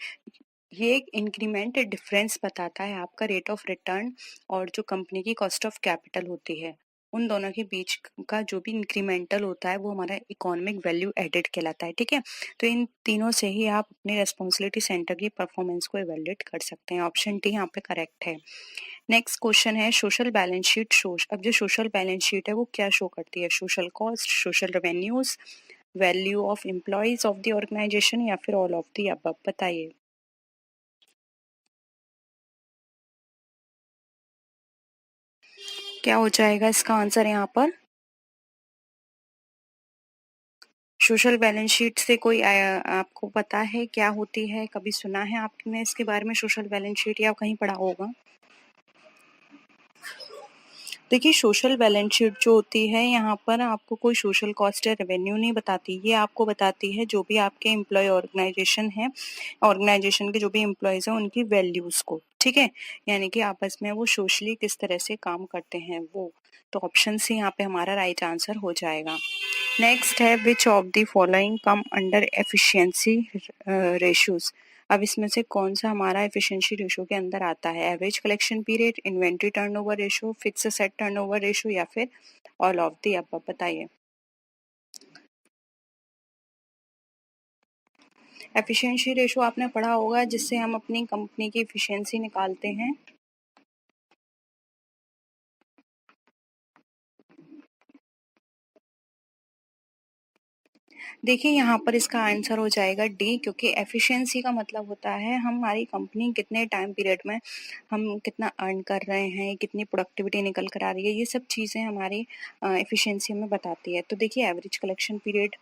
ये एक इंक्रीमेंट डिफरेंस बताता है आपका रेट ऑफ रिटर्न और जो कंपनी की कॉस्ट ऑफ कैपिटल होती है उन दोनों के बीच का जो भी इंक्रीमेंटल होता है वो हमारा इकोनॉमिक वैल्यू एडेड कहलाता है। ठीक है, तो इन तीनों से ही आप अपने रेस्पॉन्सिबिलिटी सेंटर की परफॉर्मेंस को इवेल्युएट कर सकते हैं। ऑप्शन डी यहाँ पे करेक्ट है। नेक्स्ट क्वेश्चन है, सोशल बैलेंस शीट शोज। अब जो सोशल बैलेंस शीट है वो क्या शो करती है? Social cost, social revenues, value of employees of the organisation, या फिर ऑल ऑफ द अबव? बताइए। क्या हो जाएगा इसका आंसर यहाँ पर? सोशल बैलेंस शीट से कोई आपको पता है क्या होती है? कभी सुना है आपने इसके बारे में सोशल बैलेंस शीट, या कहीं पढ़ा होगा? देखिए, सोशल बैलेंस शीट जो होती है, यहाँ पर आपको कोई सोशल कॉस्ट या रेवेन्यू नहीं बताती। ये आपको बताती है जो भी आपके एम्प्लॉय ऑर्गेनाइजेशन है, ऑर्गेनाइजेशन के जो भी एम्प्लॉयज हैं उनकी वैल्यूज को, ठीक है, यानी कि आपस में वो सोशली किस तरह से काम करते हैं वो। तो ऑप्शन सी यहाँ पे हमारा राइट आंसर हो जाएगा। नेक्स्ट है, which of the following come under efficiency ratios. अब इसमें से कौन सा हमारा एफिशिएंसी रेशो के अंदर आता है? Average collection period, inventory turnover ratio, fix set turnover ratio, या फिर ऑल ऑफ द अबव? बताइए। एफिशिएंसी रेशो आपने पढ़ा होगा, जिससे हम अपनी कंपनी की एफिशिएंसी निकालते हैं। देखिए, यहाँ पर इसका आंसर हो जाएगा डी, क्योंकि एफिशिएंसी का मतलब होता है हमारी कंपनी कितने टाइम पीरियड में हम कितना अर्न कर रहे हैं, कितनी प्रोडक्टिविटी निकल कर आ रही है, ये सब चीज़ें हमारी एफिशिएंसी हमें बताती है। तो देखिए, average collection period,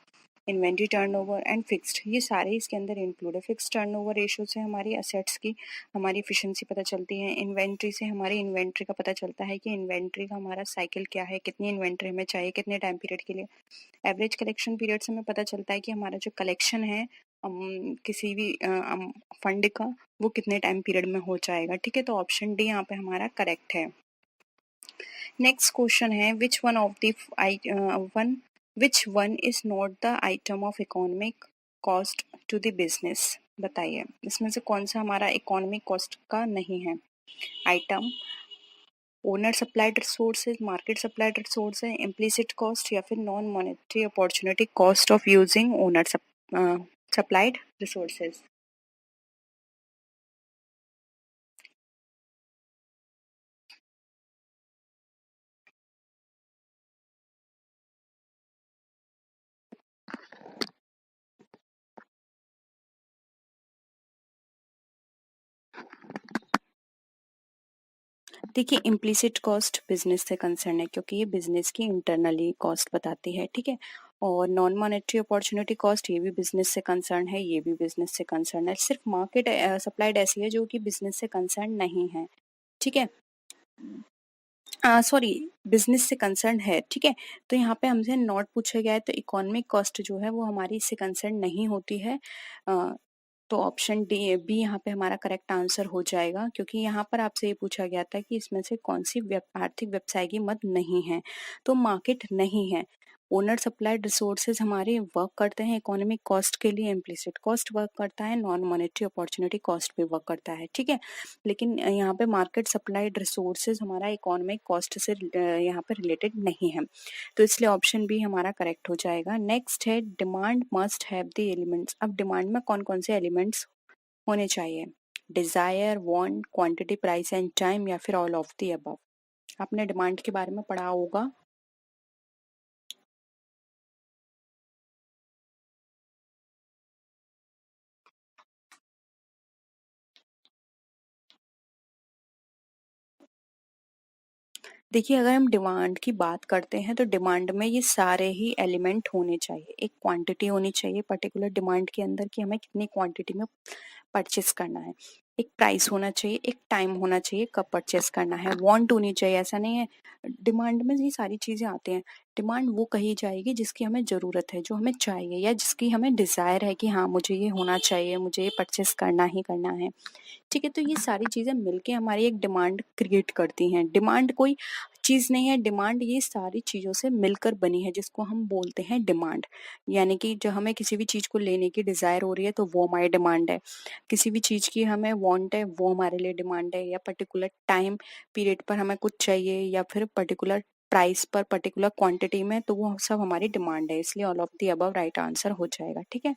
inventory turnover and fixed, ये सारे इसके अंदर इंक्लूड है। फिक्स टर्नओवर रेशो से हमारी असेट्स की हमारी एफिशिएंसी पता चलती है। इन्वेंट्री से हमारी इन्वेंट्री का पता चलता है कि इन्वेंट्री का हमारा साइकिल क्या है, कितनी इन्वेंट्री हमें चाहिए, कितने टाइम पीरियड के लिए। एवरेज कलेक्शन पीरियड से हमें पता चलता है कि हमारा जो कलेक्शन है किसी भी फंड का, वो कितने टाइम पीरियड में हो जाएगा, ठीक है। तो ऑप्शन डी यहाँ पे हमारा करेक्ट है। नेक्स्ट क्वेश्चन है, which one of the which one is not the item of economic cost to the business? बताइए, इसमें से कौन सा हमारा इकोनॉमिक कॉस्ट का नहीं है item? Owner supplied resources, market supplied resource है, इम्प्लिसिट कॉस्ट, या फिर non monetary opportunity cost of using owner supplied resources? देखिए, इम्प्लिसिट कॉस्ट बिजनेस से कंसर्न है, क्योंकि ये बिजनेस की इंटरनली कॉस्ट बताती है, ठीक है। और नॉन मॉनेटरी अपॉर्चुनिटी कॉस्ट, ये भी बिजनेस से कंसर्न है, ये भी बिजनेस से कंसर्न है। सिर्फ मार्केट सप्लाइड ऐसी है जो कि बिजनेस से कंसर्न नहीं है, ठीक है। सॉरी, बिजनेस से कंसर्न है, ठीक है। तो यहाँ पे हमसे नॉट पूछा गया है, तो इकोनॉमिक कॉस्ट जो है वो हमारी इससे कंसर्न नहीं होती है। तो ऑप्शन डी बी यहाँ पे हमारा करेक्ट आंसर हो जाएगा, क्योंकि यहाँ पर आपसे ये पूछा गया था कि इसमें से कौन सी आर्थिक व्यवसाय की मद नहीं है, तो मार्केट नहीं है। ओनर सप्लाइड रिसोर्सेज हमारे वर्क करते हैं इकोनॉमिक कॉस्ट के लिए, इम्प्लिसिट कॉस्ट वर्क करता है, नॉन मॉनेटरी अपॉर्चुनिटी कॉस्ट भी वर्क करता है, ठीक है। लेकिन यहाँ पे मार्केट सप्लाइड रिसोर्सेज हमारा इकोनॉमिक कॉस्ट से यहाँ पे रिलेटेड नहीं है, तो इसलिए ऑप्शन बी हमारा करेक्ट हो जाएगा। नेक्स्ट है, demand must have the elements. अब डिमांड में कौन कौन से एलिमेंट्स होने चाहिए? Desire, want, quantity, price and time, या फिर ऑल ऑफ द अबव? आपने डिमांड के बारे में पढ़ा होगा। देखिए, अगर हम डिमांड की बात करते हैं तो डिमांड में ये सारे ही एलिमेंट होने चाहिए। एक क्वांटिटी होनी चाहिए पर्टिकुलर डिमांड के अंदर कि हमें कितनी क्वांटिटी में परचेस करना है। एक प्राइस होना चाहिए, एक टाइम होना चाहिए कब परचेस करना है, वांट होनी चाहिए। ऐसा नहीं है डिमांड में ये सारी चीजें आती हैं। डिमांड वो कही जाएगी जिसकी हमें जरूरत है, जो हमें चाहिए, या जिसकी हमें डिजायर है कि हाँ मुझे ये होना चाहिए, मुझे ये परचेस करना ही करना है, ठीक है। तो ये सारी चीजें मिलके हमारी एक डिमांड क्रिएट करती हैं। डिमांड कोई चीज नहीं है, डिमांड ये सारी चीजों से मिलकर बनी है, जिसको हम बोलते हैं डिमांड। यानी कि जो हमें किसी भी चीज को लेने की डिजायर हो रही है तो वो हमारी डिमांड है, किसी भी चीज की हमें वांट है वो हमारे लिए डिमांड है, या पर्टिकुलर टाइम पीरियड पर हमें कुछ चाहिए, या फिर पर्टिकुलर प्राइस पर पर्टिकुलर क्वांटिटी में, तो वो सब हमारी डिमांड है। इसलिए all of the above right answer हो जाएगा, ठीक है।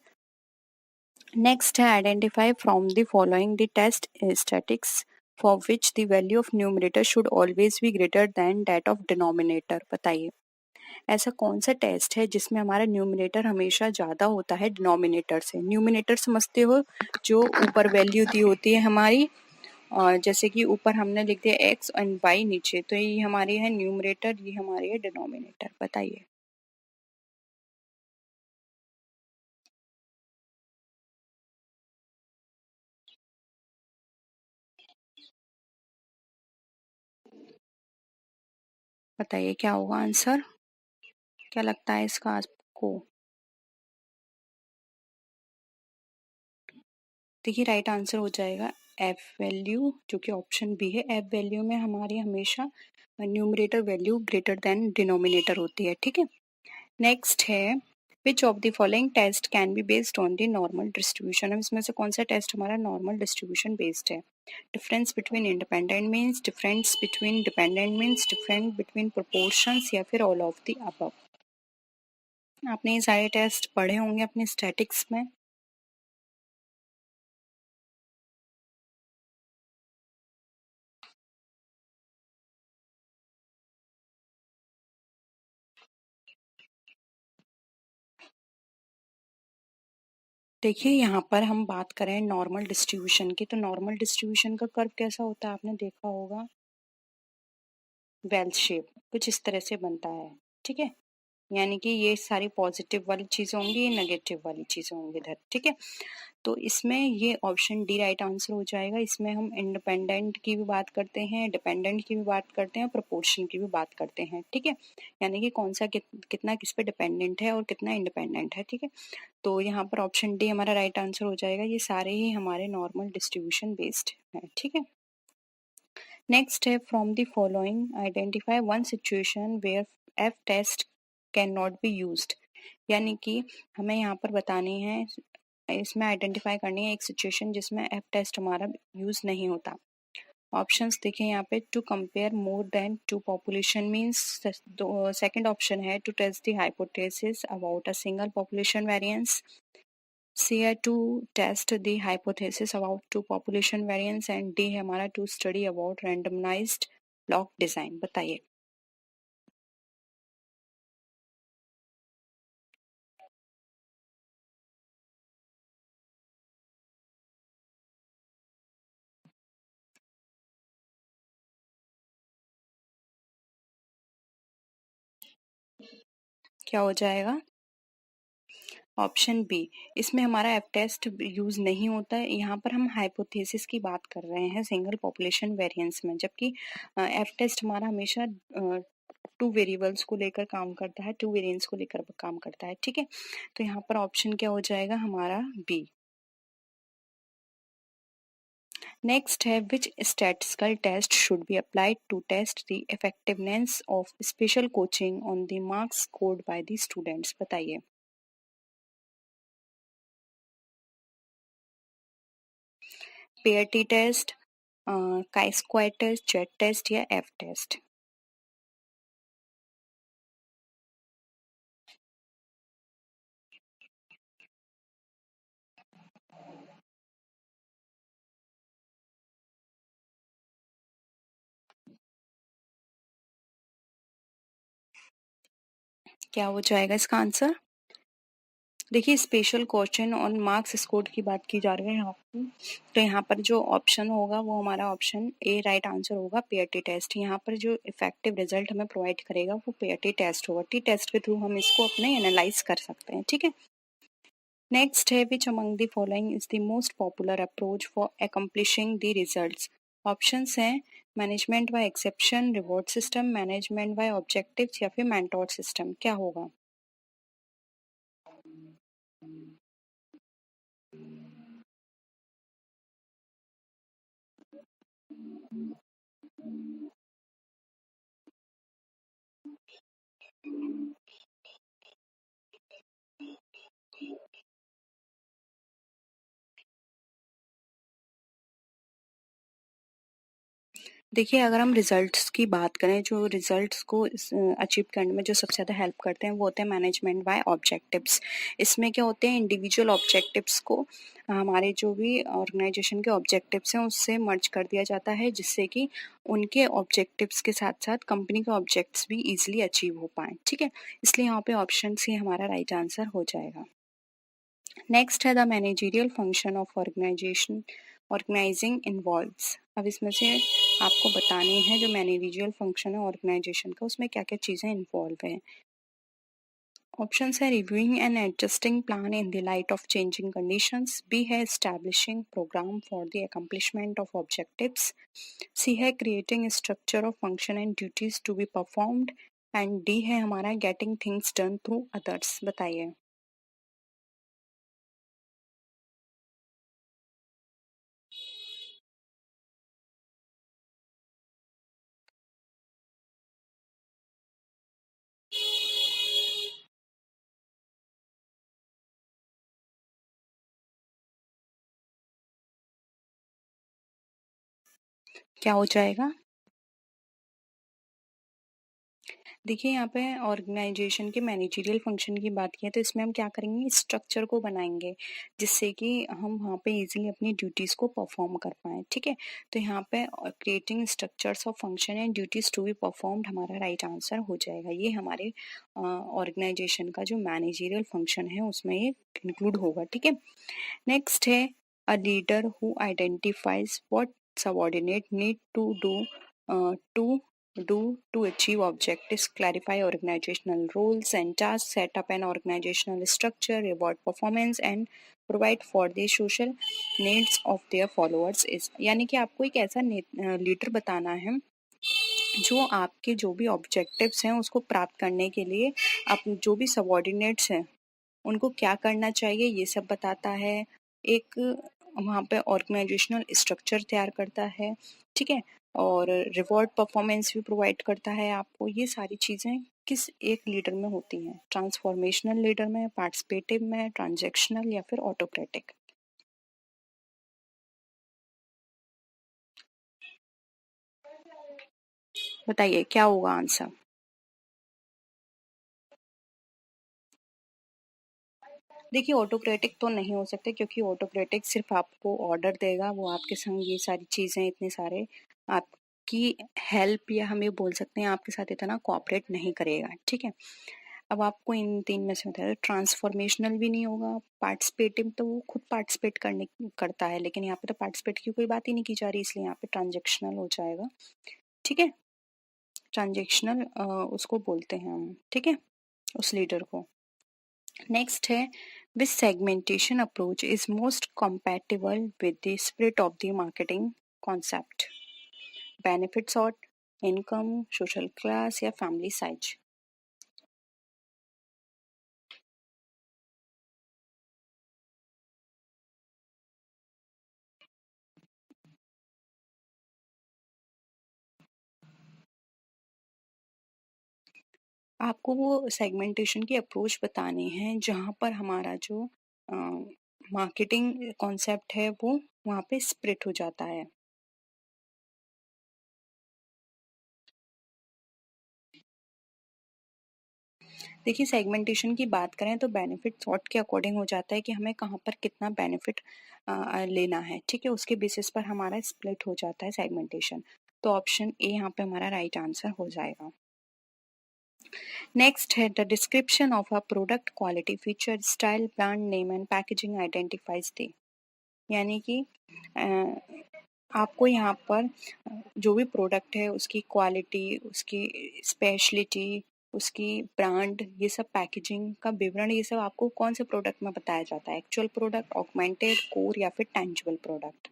नेक्स्ट है, identify from the following the test statistics for which the value of numerator should always be greater than that of denominator. बताइए, ऐसा कौन सा टेस्ट है जिसमें हमारा न्यूमरेटर हमेशा ज्यादा होता है डिनोमिनेटर से? न्यूमरेटर समझते हो, जो ऊपर वैल्यू दी होती है हमारी और जैसे कि ऊपर हमने लिख दिया एक्स एंड वाई नीचे, तो ये हमारी है न्यूमरेटर, ये हमारी है डिनोमिनेटर। बताइए। बताइए क्या होगा आंसर, क्या लगता है इसका आपको। देखिए राइट आंसर हो जाएगा एफ वैल्यू, जो कि ऑप्शन बी है। एफ वैल्यू में हमारी हमेशा numerator value greater than denominator होती है, ठीक है। नेक्स्ट है which of the following test can be based on the normal distribution. अब इसमें से कौन सा टेस्ट हमारा नॉर्मल डिस्ट्रीब्यूशन बेस्ड है। Difference between independent means, difference between dependent means, difference between proportions, या फिर ऑल ऑफ द अबव। आपने ये सारे टेस्ट पढ़े होंगे अपने स्टैटिक्स में। देखिए यहाँ पर हम बात करें नॉर्मल डिस्ट्रीब्यूशन की, तो नॉर्मल डिस्ट्रीब्यूशन का कर्व कैसा होता है आपने देखा होगा, वेल शेप कुछ इस तरह से बनता है, ठीक है। यानी कि ये सारी पॉजिटिव वाली चीजें होंगी, ये नेगेटिव वाली चीजें होंगी इधर, ठीक है। तो इसमें ये ऑप्शन डी राइट आंसर हो जाएगा। इसमें हम इंडिपेंडेंट की भी बात करते हैं, डिपेंडेंट की भी बात करते हैं, प्रोपोर्शन की भी बात करते हैं, ठीक है। यानी कि कौन सा कितना किस पे डिपेंडेंट है और कितना इंडिपेंडेंट है, ठीक है। तो यहाँ पर ऑप्शन डी हमारा राइट आंसर हो जाएगा। ये सारे ही हमारे नॉर्मल डिस्ट्रीब्यूशन बेस्ड है, ठीक है। नेक्स्ट है from the following identify one situation where F test can not be used. यानी कि हमें यहाँ पर बतानी है, इसमें आइडेंटिफाई करनी है एक सिचुएशन जिसमें एफ टेस्ट हमारा यूज नहीं होता। ऑप्शंस देखें यहाँ पे, to compare more than two population means, second option है to test the hypothesis about a single population variance, C है to test the hypothesis about two population variance, and D है हमारा to study about randomised block design. बताइए। क्या हो जाएगा, option B. इसमें हमारा एफ टेस्ट यूज नहीं होता है, यहाँ पर हम हाइपोथेसिस की बात कर रहे हैं सिंगल पॉपुलेशन वेरिएंस में, जबकि एफ टेस्ट हमारा हमेशा टू वेरिएबल्स को लेकर काम करता है, टू वेरिएंस को लेकर काम करता है, ठीक है। तो यहाँ पर ऑप्शन क्या हो जाएगा हमारा बी। नेक्स्ट है which statistical test should be applied to test the effectiveness of special coaching on the marks scored by the students. बताइए। Pair T test, chi square test, Z test, या एफ टेस्ट। क्या हो जाएगा इसका answer. देखिए special question on marks score की बात की जा रही है यहाँ पर, तो यहाँ पर जो ऑप्शन होगा वो हमारा ऑप्शन ए राइट आंसर होगा, पेयर टी टेस्ट। यहाँ पर जो इफेक्टिव रिजल्ट हमें प्रोवाइड करेगा वो पेयर टी टेस्ट होगा। टी टेस्ट के थ्रू हम इसको अपने एनालाइज कर सकते हैं, ठीक है। नेक्स्ट है which among the following is the most popular approach for accomplishing the results. Options हैं management by exception, reward system, management by objectives, या फिर मेंटोर सिस्टम। क्या होगा। देखिए अगर हम रिजल्ट्स की बात करें, जो रिजल्ट्स को अचीव करने में जो सबसे ज़्यादा हेल्प करते हैं वो होते हैं मैनेजमेंट बाय ऑब्जेक्टिव्स। इसमें क्या होते हैं, इंडिविजुअल ऑब्जेक्टिव्स को हमारे जो भी ऑर्गेनाइजेशन के ऑब्जेक्टिव्स हैं उससे मर्ज कर दिया जाता है, जिससे कि उनके ऑब्जेक्टिव्स के साथ साथ कंपनी के ऑब्जेक्ट्स भी ईजिली अचीव हो पाएँ, ठीक है। इसलिए यहाँ पे ऑप्शन सी हमारा राइट आंसर हो जाएगा। नेक्स्ट है the managerial function of organising involves. अब इसमें से आपको बतानी है जो मैनेजरियल फंक्शन है ऑर्गेनाइजेशन का, उसमें क्या क्या चीज़ें इन्वॉल्व हैं। ऑप्शंस है reviewing and adjusting plan in the light of changing conditions, B है establishing programme for the accomplishment of objectives, C है creating structure of function and duties to be performed, and D है हमारा getting things done through others. बताइए। क्या हो जाएगा? देखिए यहाँ पे ऑर्गेनाइजेशन के मैनेजरियल फंक्शन की बात की है तो इसमें हम क्या करेंगे, स्ट्रक्चर को बनाएंगे जिससे कि हम वहाँ पे इजीली अपनी ड्यूटीज़ को परफॉर्म कर पाएँ। ठीक है, तो यहाँ पे creating structures of function and duties to be performed हमारा राइट आंसर हो जाएगा। ये हमारे ऑर्गेनाइजेशन का जो मैनेजरियल फंक्शन है उसमें ये इंक्लूड होगा। ठीक है, नेक्स्ट है a leader who identifies what subordinate need to do to achieve objectives, clarify organizational roles and tasks, set up an organizational structure, reward performance and provide for the social needs of their followers is। यानी कि आपको एक ऐसा leader बताना है जो आपके जो भी ऑब्जेक्टिव्स हैं उसको प्राप्त करने के लिए आप जो भी सबॉर्डिनेट्स हैं उनको क्या करना चाहिए ये सब बताता है। एक वहाँ पे ऑर्गेनाइजेशनल स्ट्रक्चर तैयार करता है। ठीक है, और रिवॉर्ड परफॉर्मेंस भी प्रोवाइड करता है आपको। ये सारी चीज़ें किस एक लीडर में होती हैं, ट्रांसफॉर्मेशनल लीडर में, पार्टिसिपेटिव में, ट्रांजैक्शनल या फिर ऑटोक्रेटिक। बताइए क्या होगा आंसर। देखिए ऑटोक्रेटिक तो नहीं हो सकते क्योंकि ऑटोक्रेटिक सिर्फ आपको ऑर्डर देगा, वो आपके संग ये सारी चीज़ें इतने सारे आपकी हेल्प या हम ये बोल सकते हैं आपके साथ इतना कोऑपरेट नहीं करेगा। ठीक है, अब आपको इन तीन में से बताया, ट्रांसफॉर्मेशनल भी नहीं होगा। पार्टिसिपेटिव तो वो खुद पार्टिसिपेट करने करता है, लेकिन यहाँ पे तो पार्टिसिपेट की कोई बात ही नहीं की जा रही, इसलिए यहाँ पे ट्रांजेक्शनल हो जाएगा। ठीक है, ट्रांजेक्शनल उसको बोलते हैं हम। ठीक है, उस लीडर को। नेक्स्ट है which segmentation approach is most compatible with the spirit of the marketing concept, benefit sort, income, social class या family size। आपको वो सेगमेंटेशन की अप्रोच बतानी है जहाँ पर हमारा जो मार्केटिंग कॉन्सेप्ट है वो वहाँ पे स्प्लिट हो जाता है। देखिए सेगमेंटेशन की बात करें तो बेनिफिट सॉर्ट के अकॉर्डिंग हो जाता है कि हमें कहाँ पर कितना बेनिफिट लेना है। ठीक है, उसके बेसिस पर हमारा स्प्लिट हो जाता है सेगमेंटेशन। तो ऑप्शन ए यहाँ पे हमारा राइट आंसर हो जाएगा। नेक्स्ट है the description of a product quality feature style brand name and packaging identifies the. यानी कि अ, आपको यहाँ पर जो भी प्रोडक्ट है उसकी क्वालिटी, उसकी स्पेशलिटी, उसकी ब्रांड, ये सब पैकेजिंग का विवरण, ये सब आपको कौन से प्रोडक्ट में बताया जाता है, एक्चुअल प्रोडक्ट, ऑगमेंटेड, कोर या फिर टेंजिबल प्रोडक्ट।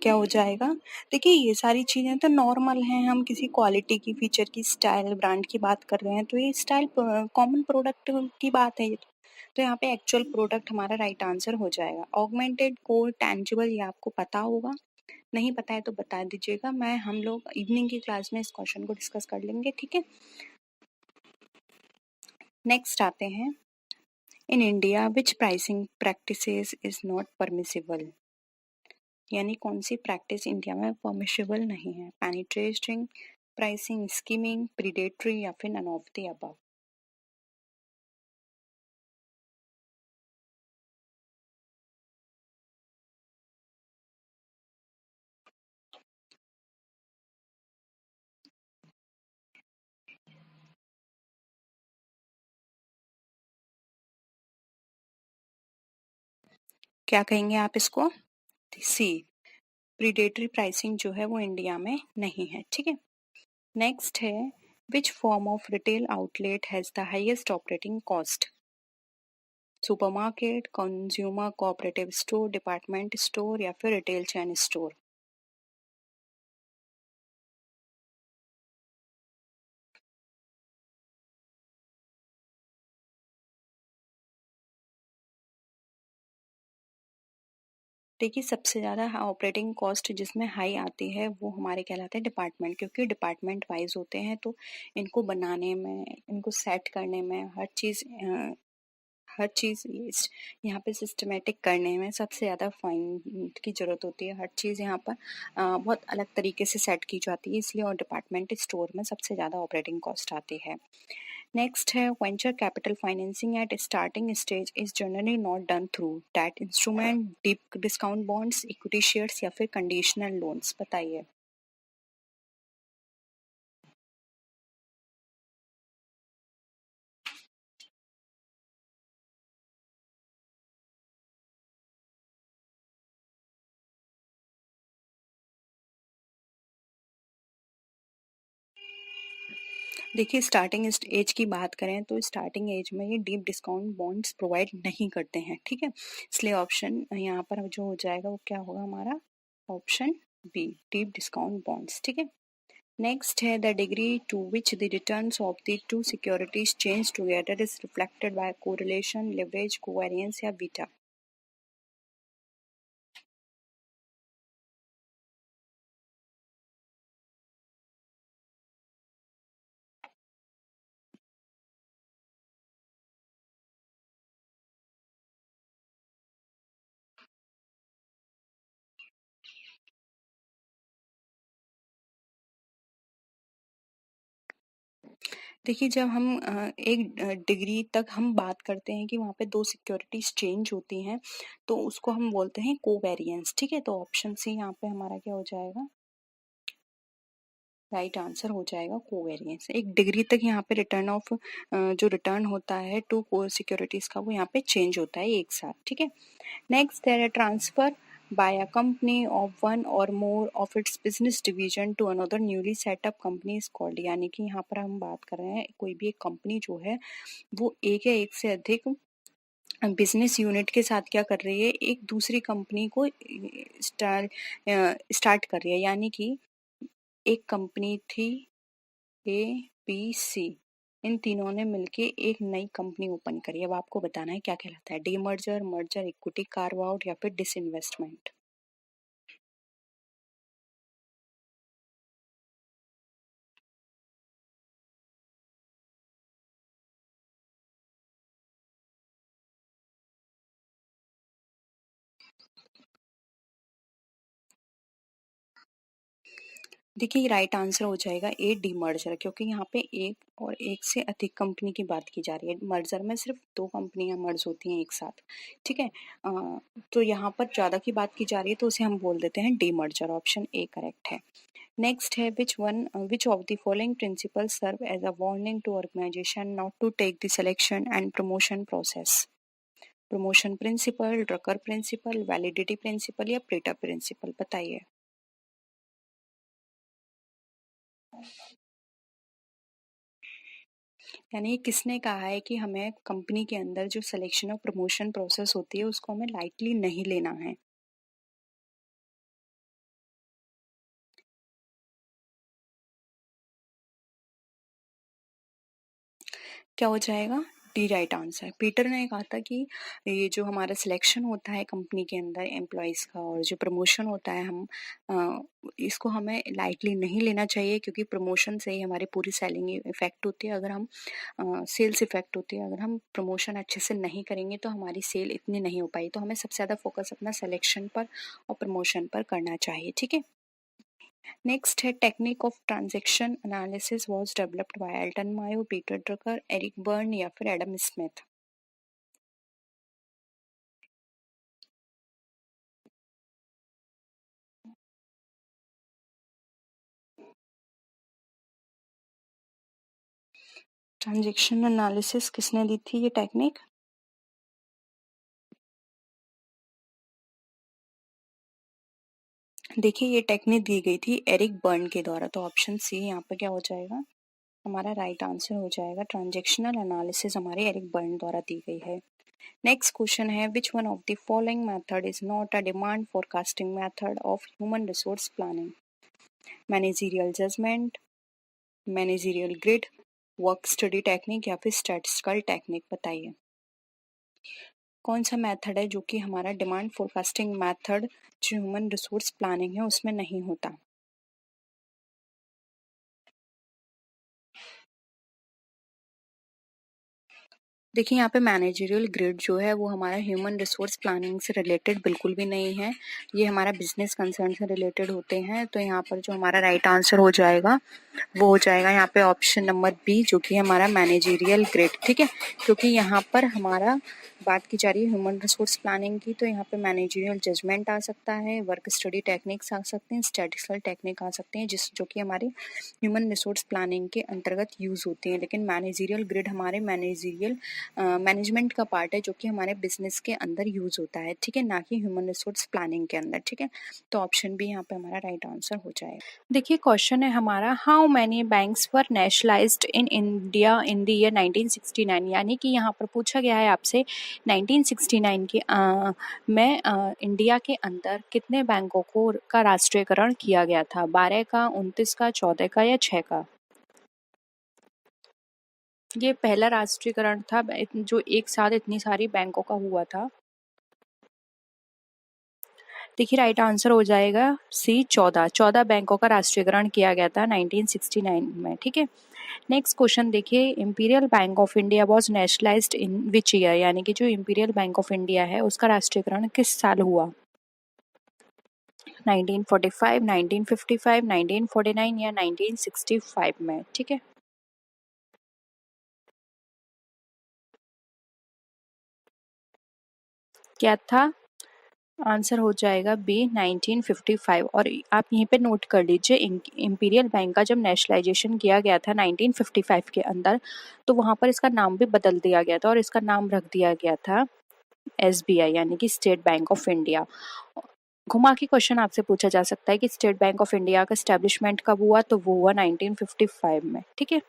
क्या हो जाएगा? देखिए ये सारी चीज़ें तो नॉर्मल हैं, हम किसी क्वालिटी की, फीचर की, स्टाइल, ब्रांड की बात कर रहे हैं तो ये स्टाइल कॉमन प्रोडक्ट की बात है ये तो। तो यहाँ पे एक्चुअल प्रोडक्ट हमारा राइट आंसर हो जाएगा। ऑगमेंटेड, कोर, टेंजिबल ये आपको पता होगा, नहीं पता है तो बता दीजिएगा, मैं हम लोग इवनिंग की क्लास में इस क्वेश्चन को डिस्कस कर लेंगे। ठीक है, नेक्स्ट आते हैं in India which pricing practices is not permissible. यानी कौन सी प्रैक्टिस इंडिया में परमिशिबल नहीं है, पेनिट्रेटिंग, प्राइसिंग, स्कीमिंग, प्रीडेटरी या फिर नन ऑफ द अबव। क्या कहेंगे आप इसको? सी, प्रीडेटरी प्राइसिंग जो है वो इंडिया में नहीं है, ठीक है। नेक्स्ट है, which form of retail outlet has the highest operating cost? Supermarket, consumer cooperative store, department store या फिर रिटेल चेन स्टोर? देखिए, सबसे ज़्यादा ऑपरेटिंग कॉस्ट जिसमें हाई आती है वो हमारे कहलाते हैं डिपार्टमेंट, क्योंकि डिपार्टमेंट वाइज होते हैं तो इनको बनाने में, इनको सेट करने में, हर चीज़ यहाँ पे सिस्टमेटिक करने में सबसे ज़्यादा फाइन की ज़रूरत होती है। हर चीज़ यहाँ पर बहुत अलग तरीके से सेट की जाती है, इसलिए और डिपार्टमेंट स्टोर में सबसे ज़्यादा ऑपरेटिंग कॉस्ट आती है। नेक्स्ट है, venture capital financing at starting stage is generally not done through debt instrument, deep discount bonds, equity shares या फिर कंडीशनल लोन्स? बताइए। देखिए, स्टार्टिंग एज की बात करें तो स्टार्टिंग एज में ये डीप डिस्काउंट बॉन्ड्स प्रोवाइड नहीं करते हैं, ठीक है। इसलिए ऑप्शन यहाँ पर जो हो जाएगा वो क्या होगा हमारा? Option B, deep discount bonds, ठीक है। नेक्स्ट है, the degree to which the returns of the two securities change together is reflected by correlation, leverage, covariance या बीटा? देखिए, जब हम एक डिग्री तक हम बात करते हैं कि वहाँ पे 2 सिक्योरिटीज़ चेंज होती हैं, तो उसको हम बोलते हैं कोवेरिएंस, ठीक है? तो ऑप्शन सी यहाँ पे हमारा क्या हो जाएगा? राइट आंसर हो जाएगा कोवेरिएंस। एक डिग्री तक यहाँ पे जो रिटर्न होता है 2 कोर सिक्योरिटीज़ का, वो यहाँ पे चेंज होता है एक साथ, ठीक है? नेक्स्ट है, transfer by a company of one or more of its business division to another newly set up company is called। यानी कि यहाँ पर हम बात कर रहे हैं कोई भी एक कंपनी जो है वो एक या एक से अधिक बिजनेस यूनिट के साथ क्या कर रही है, एक दूसरी कंपनी को स्टार्ट कर रही है। यानी कि एक कंपनी थी ए, बी, सी, इन तीनों ने मिलके एक नई कंपनी ओपन करी। अब आपको बताना है क्या कहलाता है, demerger, merger, equity carve out या फिर डिसइन्वेस्टमेंट? देखिए, राइट आंसर हो जाएगा ए, डीमर्जर, क्योंकि यहाँ पे एक और एक से अधिक कंपनी की बात की जा रही है। मर्जर में सिर्फ 2 कंपनियां मर्ज होती हैं एक साथ, ठीक है। तो यहाँ पर ज़्यादा की बात की जा रही है तो उसे हम बोल देते हैं डीमर्जर। ऑप्शन ए करेक्ट है। नेक्स्ट है, which of the following principle serve as a warning to organisation not to take the selection and promotion process? Promotion principle, Drucker principle, validity principle या प्रेटा प्रिंसिपल? बताइए। यानी किसने कहा है कि हमें कंपनी के अंदर जो सिलेक्शन और प्रमोशन प्रोसेस होती है उसको हमें लाइटली नहीं लेना है? क्या हो जाएगा? D right answer. पीटर ने कहा था कि ये जो हमारा सिलेक्शन होता है कंपनी के अंदर एम्प्लॉयज़ का और जो प्रमोशन होता है इसको हमें लाइटली नहीं लेना चाहिए, क्योंकि प्रमोशन से ही हमारी पूरी सेलिंग इफ़ेक्ट होती है। अगर हम सेल्स इफ़ेक्ट होती है, अगर हम प्रमोशन अच्छे से नहीं करेंगे तो हमारी सेल इतनी नहीं हो पाई। तो हमें सबसे ज़्यादा फोकस अपना सिलेक्शन पर और प्रमोशन पर करना चाहिए, ठीक है। नेक्स्ट है, technique of transaction analysis was developed by Elton Mayo, Peter Drucker, Eric Berne या फिर एडम स्मिथ? ट्रांजैक्शन एनालिसिस किसने दी थी ये टेक्निक? देखिए ये टेक्निक दी गई थी एरिक बर्न के द्वारा, तो ऑप्शन सी यहाँ पे क्या हो जाएगा, हमारा राइट आंसर हो जाएगा। ट्रांजैक्शनल एनालिसिस हमारे एरिक बर्न द्वारा दी गई है। नेक्स्ट क्वेश्चन है, which one of the following method is not a demand forecasting method of human resource planning? Managerial judgement, managerial grid, work study technique या फिर स्टैटिस्टिकल टेक्निक, बताइए कौन सा मेथड है जो कि हमारा डिमांड फोरकास्टिंग मेथड जो ह्यूमन रिसोर्स प्लानिंग है उसमें नहीं होता। देखिए यहाँ पे मैनेजरियल ग्रिड जो है वो हमारा ह्यूमन रिसोर्स प्लानिंग से रिलेटेड बिल्कुल भी नहीं है, ये हमारा बिजनेस कंसर्न से रिलेटेड होते हैं। तो यहाँ पर जो हमारा राइट आंसर हो जाएगा वो हो जाएगा यहाँ पे ऑप्शन नंबर बी, जो कि हमारा मैनेजरियल ग्रिड। ठीक है, क्योंकि यहाँ पर हमारा बात की जा रही है ह्यूमन रिसोर्स प्लानिंग की, तो यहाँ पे मैनेजरियल जजमेंट आ सकता है, वर्क स्टडी टेक्निक्स आ सकते हैं, स्टैटिस्टिकल टेक्निक आ सकते हैं, जो कि हमारे ह्यूमन रिसोर्स प्लानिंग के अंतर्गत यूज होती हैं। लेकिन मैनेजरियल ग्रिड हमारे मैनेजरियल मैनेजमेंट का पार्ट है जो कि हमारे बिजनेस के अंदर यूज होता है। ठीक है, ना कि ह्यूमन रिसोर्स प्लानिंग के अंदर। ठीक है, तो ऑप्शन बी यहाँ पे हमारा राइट आंसर हो जाएगा। देखिए क्वेश्चन है हमारा, how many banks were nationalised in India in the year 1969, यानी कि यहाँ पर पूछा गया है आपसे 1969 के में इंडिया के अंदर कितने बैंकों को का राष्ट्रीयकरण किया गया था? 12 का, 29 का, 14 का या 6 का? ये पहला राष्ट्रीयकरण था जो एक साथ इतनी सारी बैंकों का हुआ था। देखिए राइट आंसर हो जाएगा सी 14। 14 बैंकों का राष्ट्रीयकरण किया गया था 1969 में। ठीक है, नेक्स्ट क्वेश्चन देखिए, imperial bank of India was nationalised in which year, यानी कि जो इंपीरियल बैंक ऑफ इंडिया है उसका राष्ट्रीयकरण किस साल हुआ? 1945, 1955, 1949 या 1965 में। ठीक है, क्या था आंसर? हो जाएगा बी 1955। और आप यहीं पे नोट कर लीजिए, इंपीरियल बैंक का जब नेशनलाइजेशन किया गया था 1955 के अंदर, तो वहाँ पर इसका नाम भी बदल दिया गया था और इसका नाम रख दिया गया था एसबीआई, यानी कि स्टेट बैंक ऑफ इंडिया। घुमा के क्वेश्चन आपसे पूछा जा सकता है कि स्टेट बैंक ऑफ इंडिया का स्टैब्लिशमेंट कब हुआ, तो वो हुआ 1955 में। ठीक है,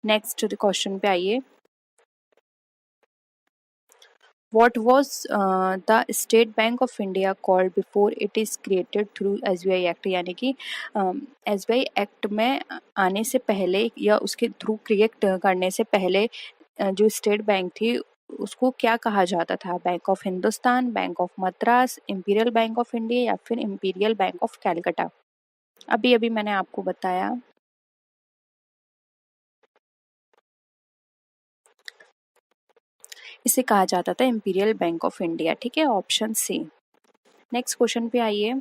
नेक्स्ट क्वेश्चन पे आइए, What was the State Bank of India called before it is created through SBI Act, यानी कि SBI एक्ट में आने से पहले या उसके थ्रू क्रिएट करने से पहले जो स्टेट बैंक थी उसको क्या कहा जाता था? Bank of Hindustan, bank of Madras, imperial bank of India या फिर इंपीरियल बैंक ऑफ कैलकाटा? अभी अभी मैंने आपको बताया। इसे कहा जाता था इंपीरियल बैंक ऑफ इंडिया। ठीक है, ऑप्शन सी। नेक्स्ट क्वेश्चन पे आइए,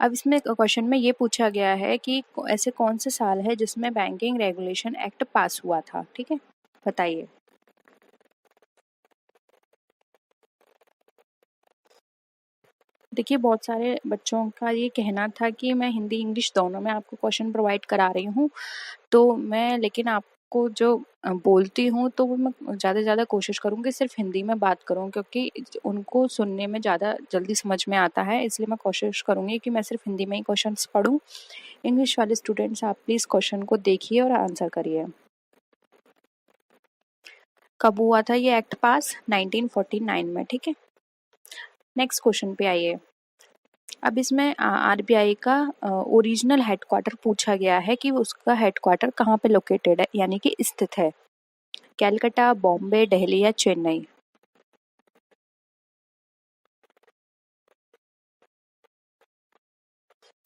अब इसमें क्वेश्चन में ये पूछा गया है कि ऐसे कौन से साल है जिसमें बैंकिंग रेगुलेशन एक्ट पास हुआ था? ठीक है, बताइए। देखिए बहुत सारे बच्चों का ये कहना था कि मैं हिंदी इंग्लिश दोनों में आपको क्वेश्चन प्रोवाइड करा रही हूँ, तो मैं लेकिन आपको जो बोलती हूँ तो वो मैं ज़्यादा से ज़्यादा कोशिश करूँगी सिर्फ हिंदी में बात करूँ, क्योंकि उनको सुनने में ज़्यादा जल्दी समझ में आता है, इसलिए मैं कोशिश करूँगी कि मैं सिर्फ हिंदी में ही क्वेश्चंस पढूं। इंग्लिश वाले स्टूडेंट्स आप प्लीज़ क्वेश्चन को देखिए और आंसर करिए। कब हुआ था ये एक्ट पास? 1949 में। ठीक है, नेक्स्ट क्वेश्चन पे आइए, अब इसमें आरबीआई का ओरिजिनल हेडक्वार्टर पूछा गया है कि उसका हेडक्वार्टर कहाँ पे लोकेटेड है, यानी कि स्थित है? कैलकाटा, बॉम्बे, दिल्ली या चेन्नई?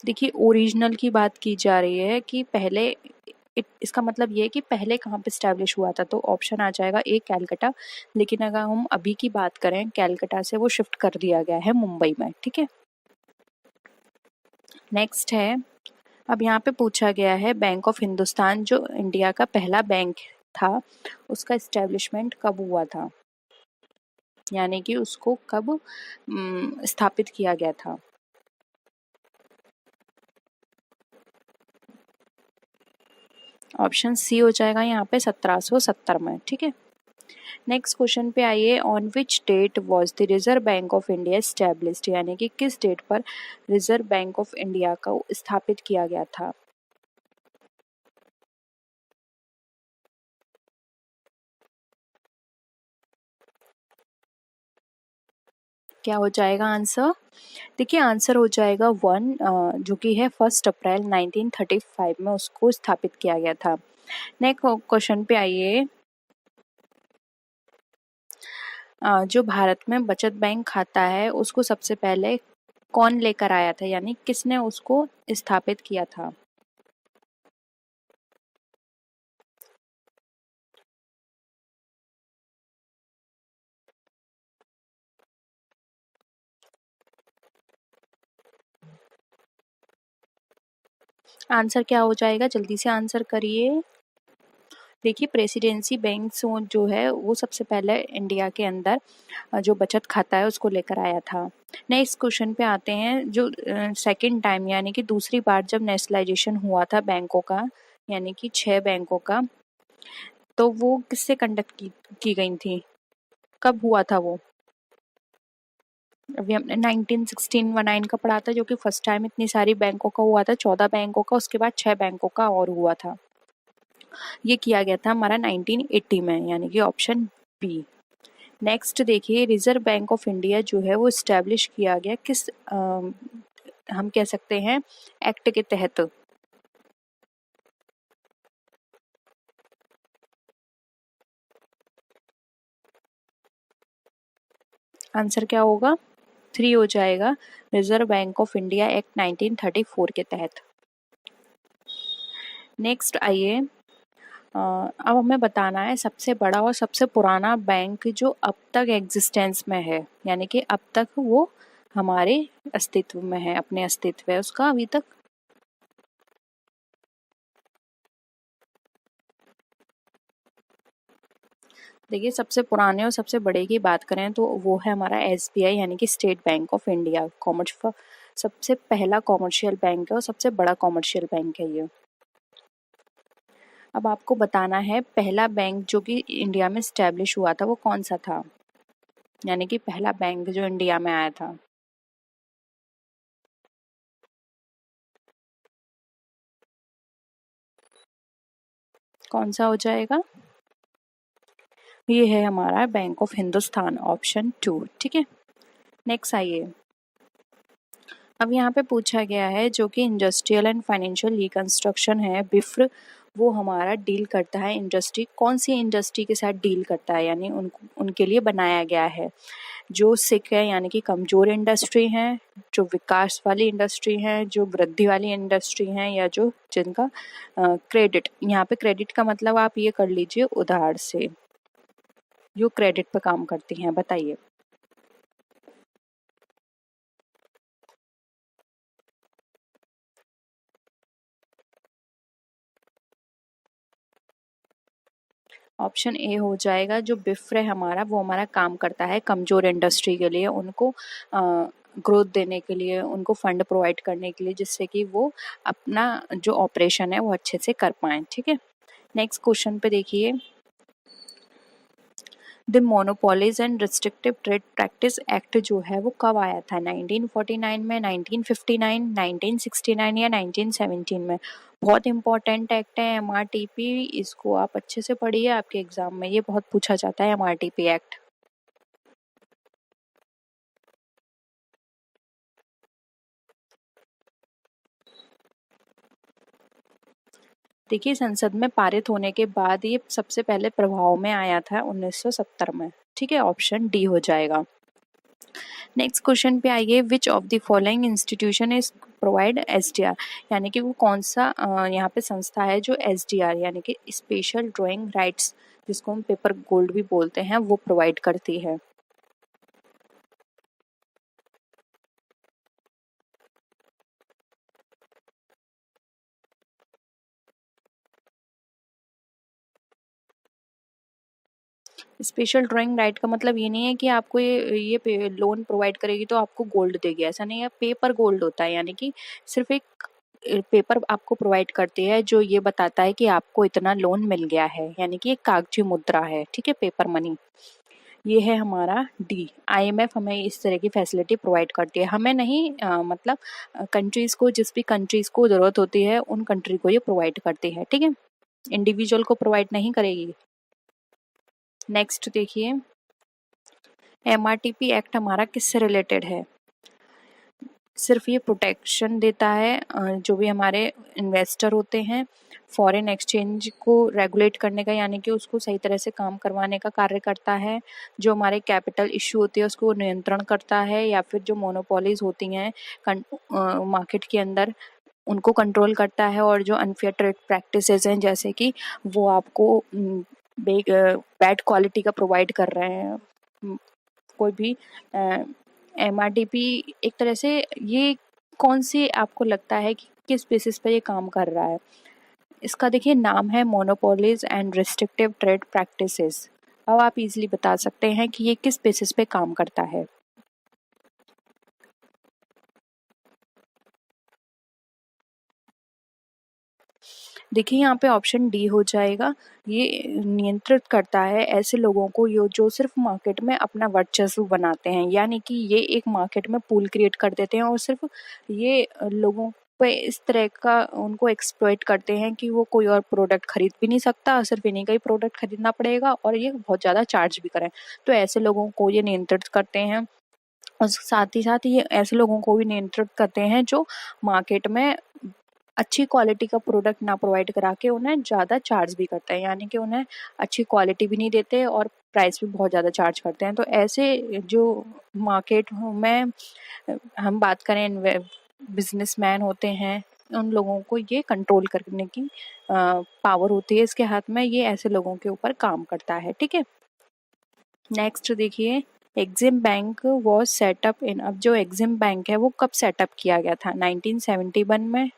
देखिए ओरिजिनल की बात की जा रही है कि पहले इसका मतलब ये है कि पहले कहाँ पे स्टैब्लिश हुआ था, तो ऑप्शन आ जाएगा ए कैलकाटा। लेकिन अगर हम अभी की बात करें, कैलकाटा से वो शिफ्ट कर दिया गया है मुंबई में। ठीक है, नेक्स्ट है, अब यहाँ पे पूछा गया है बैंक ऑफ हिंदुस्तान जो इंडिया का पहला बैंक था उसका इस्टेब्लिशमेंट कब हुआ था, यानी कि उसको कब स्थापित किया गया था? ऑप्शन सी हो जाएगा यहाँ पे 1770 में। ठीक है, नेक्स्ट क्वेश्चन पे आइए, on which date was the Reserve Bank of India established, यानी कि किस डेट पर रिजर्व बैंक ऑफ इंडिया को स्थापित किया गया था। क्या हो जाएगा आंसर? देखिए आंसर हो जाएगा 1, जो कि है 1 अप्रैल 1935 में उसको स्थापित किया गया था। नेक्स्ट क्वेश्चन पे आइए, जो भारत में बचत बैंक खाता है उसको सबसे पहले कौन लेकर आया था, यानी किसने उसको स्थापित किया था। आंसर क्या हो जाएगा, जल्दी से आंसर करिए। देखिए प्रेसिडेंसी बैंक जो है वो सबसे पहले इंडिया के अंदर जो बचत खाता है उसको लेकर आया था। नेक्स्ट क्वेश्चन पे आते हैं, जो सेकंड टाइम यानी कि दूसरी बार जब नेशनलाइजेशन हुआ था बैंकों का, यानी कि 6 बैंकों का, तो वो किससे कंडक्ट की गई थी, कब हुआ था वो? अभी हमने 1916-19 का पढ़ा था, जो कि फर्स्ट टाइम इतनी सारी बैंकों का हुआ था, 14 बैंकों का, उसके बाद 6 बैंकों का और हुआ था। ये किया गया था हमारा 1980 में, यानी कि ऑप्शन बी। नेक्स्ट देखिए, रिजर्व बैंक ऑफ इंडिया जो है वो स्टैब्लिश किया गया किस हम कह सकते हैं एक्ट के तहत। आंसर क्या होगा? 3 हो जाएगा, reserve Bank of India act 1934 के तहत। नेक्स्ट आइए, अब हमें बताना है सबसे बड़ा और सबसे पुराना बैंक जो अब तक एग्जिस्टेंस में है, यानी कि अब तक वो हमारे अस्तित्व में है, अपने अस्तित्व है उसका अभी तक। देखिए सबसे पुराने और सबसे बड़े की बात करें तो वो है हमारा एसबीआई, यानी कि state bank of India. Commerce सबसे पहला कॉमर्शियल बैंक है और सबसे बड़ा कॉमर्शियल बैंक है ये। अब आपको बताना है पहला बैंक जो कि इंडिया में स्टैब्लिश हुआ था वो कौन सा था, यानी कि पहला बैंक जो इंडिया में आया था। कौन सा हो जाएगा? ये है हमारा बैंक ऑफ हिंदुस्तान, ऑप्शन 2। ठीक है, नेक्स्ट आइए। अब यहाँ पे पूछा गया है जो कि इंडस्ट्रियल एंड फाइनेंशियल रिकंस्ट्रक्शन है, बिफ्र, वो हमारा डील करता है इंडस्ट्री, कौन सी इंडस्ट्री के साथ डील करता है, यानी उनके लिए बनाया गया है। जो सिक है यानी कि कमजोर इंडस्ट्री हैं, जो विकास वाली इंडस्ट्री हैं, जो वृद्धि वाली इंडस्ट्री हैं, या जो जिनका क्रेडिट, यहाँ पे क्रेडिट का मतलब आप ये कर लीजिए उधार से, जो क्रेडिट पे काम करती हैं, बताइए। ऑप्शन ए हो जाएगा, जो बिफ्र है हमारा वो हमारा काम करता है कमजोर इंडस्ट्री के लिए, उनको ग्रोथ देने के लिए, उनको फंड प्रोवाइड करने के लिए, जिससे कि वो अपना जो ऑपरेशन है वो अच्छे से कर पाएं। ठीक है, नेक्स्ट क्वेश्चन पे देखिए, the monopolies and restrictive trade practice act जो है वो कब आया था, 1949 में, 1959, 1969 या 1917 में? बहुत इंपॉर्टेंट एक्ट है एमआरटीपी, इसको आप अच्छे से पढ़िए, आपके एग्जाम में ये बहुत पूछा जाता है एमआरटीपी एक्ट। देखिए संसद में पारित होने के बाद ये सबसे पहले प्रभाव में आया था 1970 में। ठीक है, ऑप्शन डी हो जाएगा। नेक्स्ट क्वेश्चन पे आइए, विच of the following institution is provide SDR, यानी कि वो कौन सा यहाँ पे संस्था है जो एसडीआर यानी कि स्पेशल ड्राइंग राइट्स, जिसको हम पेपर गोल्ड भी बोलते हैं, वो प्रोवाइड करती है। स्पेशल ड्राइंग राइट का मतलब ये नहीं है कि आपको ये लोन प्रोवाइड करेगी तो आपको गोल्ड देगी, ऐसा नहीं है, पेपर गोल्ड होता है, यानी कि सिर्फ एक पेपर आपको प्रोवाइड करती है जो ये बताता है कि आपको इतना लोन मिल गया है, यानी कि एक कागजी मुद्रा है, ठीक है, पेपर मनी। ये है हमारा डी। आईएमएफ हमें इस तरह की फैसिलिटी प्रोवाइड करती है, हमें नहीं, मतलब कंट्रीज को, जिस भी कंट्रीज को जरूरत होती है उन कंट्री को ये प्रोवाइड करती है, ठीक है, इंडिविजुअल को प्रोवाइड नहीं करेगी। नेक्स्ट देखिए, एमआरटीपी एक्ट हमारा किससे रिलेटेड है? सिर्फ ये प्रोटेक्शन देता है जो भी हमारे इन्वेस्टर होते हैं, फॉरेन एक्सचेंज को रेगुलेट करने का, यानी कि उसको सही तरह से काम करवाने का कार्य करता है। जो हमारे कैपिटल इशू होती है उसको नियंत्रण करता है, या फिर जो मोनोपोलीज होती हैं मार्केट के अंदर उनको कंट्रोल करता है। और जो अनफेयर ट्रेड प्रैक्टिसेस हैं, जैसे कि वो आपको बैड क्वालिटी का प्रोवाइड कर रहे हैं, कोई भी एमआरटीपी एक तरह से, ये कौन सी आपको लगता है कि किस बेसिस पे ये काम कर रहा है? इसका देखिए नाम है monopolies and restrictive trade practices. अब आप इजीली बता सकते हैं कि ये किस बेसिस पे काम करता है। देखिए यहाँ पे ऑप्शन डी हो जाएगा। ये नियंत्रित करता है ऐसे लोगों को जो सिर्फ मार्केट में अपना वर्चस्व बनाते हैं, यानी कि ये एक मार्केट में पूल क्रिएट कर देते हैं और सिर्फ ये लोगों पे इस तरह का उनको एक्सप्लॉइट करते हैं कि वो कोई और प्रोडक्ट खरीद भी नहीं सकता, सिर्फ इन्हीं का ही प्रोडक्ट खरीदना पड़ेगा और ये बहुत ज़्यादा चार्ज भी करें। तो ऐसे लोगों को ये नियंत्रित करते हैं। और साथ ही ये ऐसे लोगों को भी नियंत्रित करते हैं जो मार्केट में अच्छी क्वालिटी का प्रोडक्ट ना प्रोवाइड करा के उन्हें ज़्यादा चार्ज भी करते हैं, यानी कि उन्हें अच्छी क्वालिटी भी नहीं देते और प्राइस भी बहुत ज़्यादा चार्ज करते हैं। तो ऐसे जो मार्केट में हम बात करें बिजनेसमैन होते हैं, उन लोगों को ये कंट्रोल करने की पावर होती है इसके हाथ में, ये ऐसे लोगों के ऊपर काम करता है, ठीक है। नेक्स्ट देखिए, एग्जिम बैंक वॉज सेटअप इन। अब जो एग्जिम बैंक है वो कब सेटअप किया गया था? 1971 में,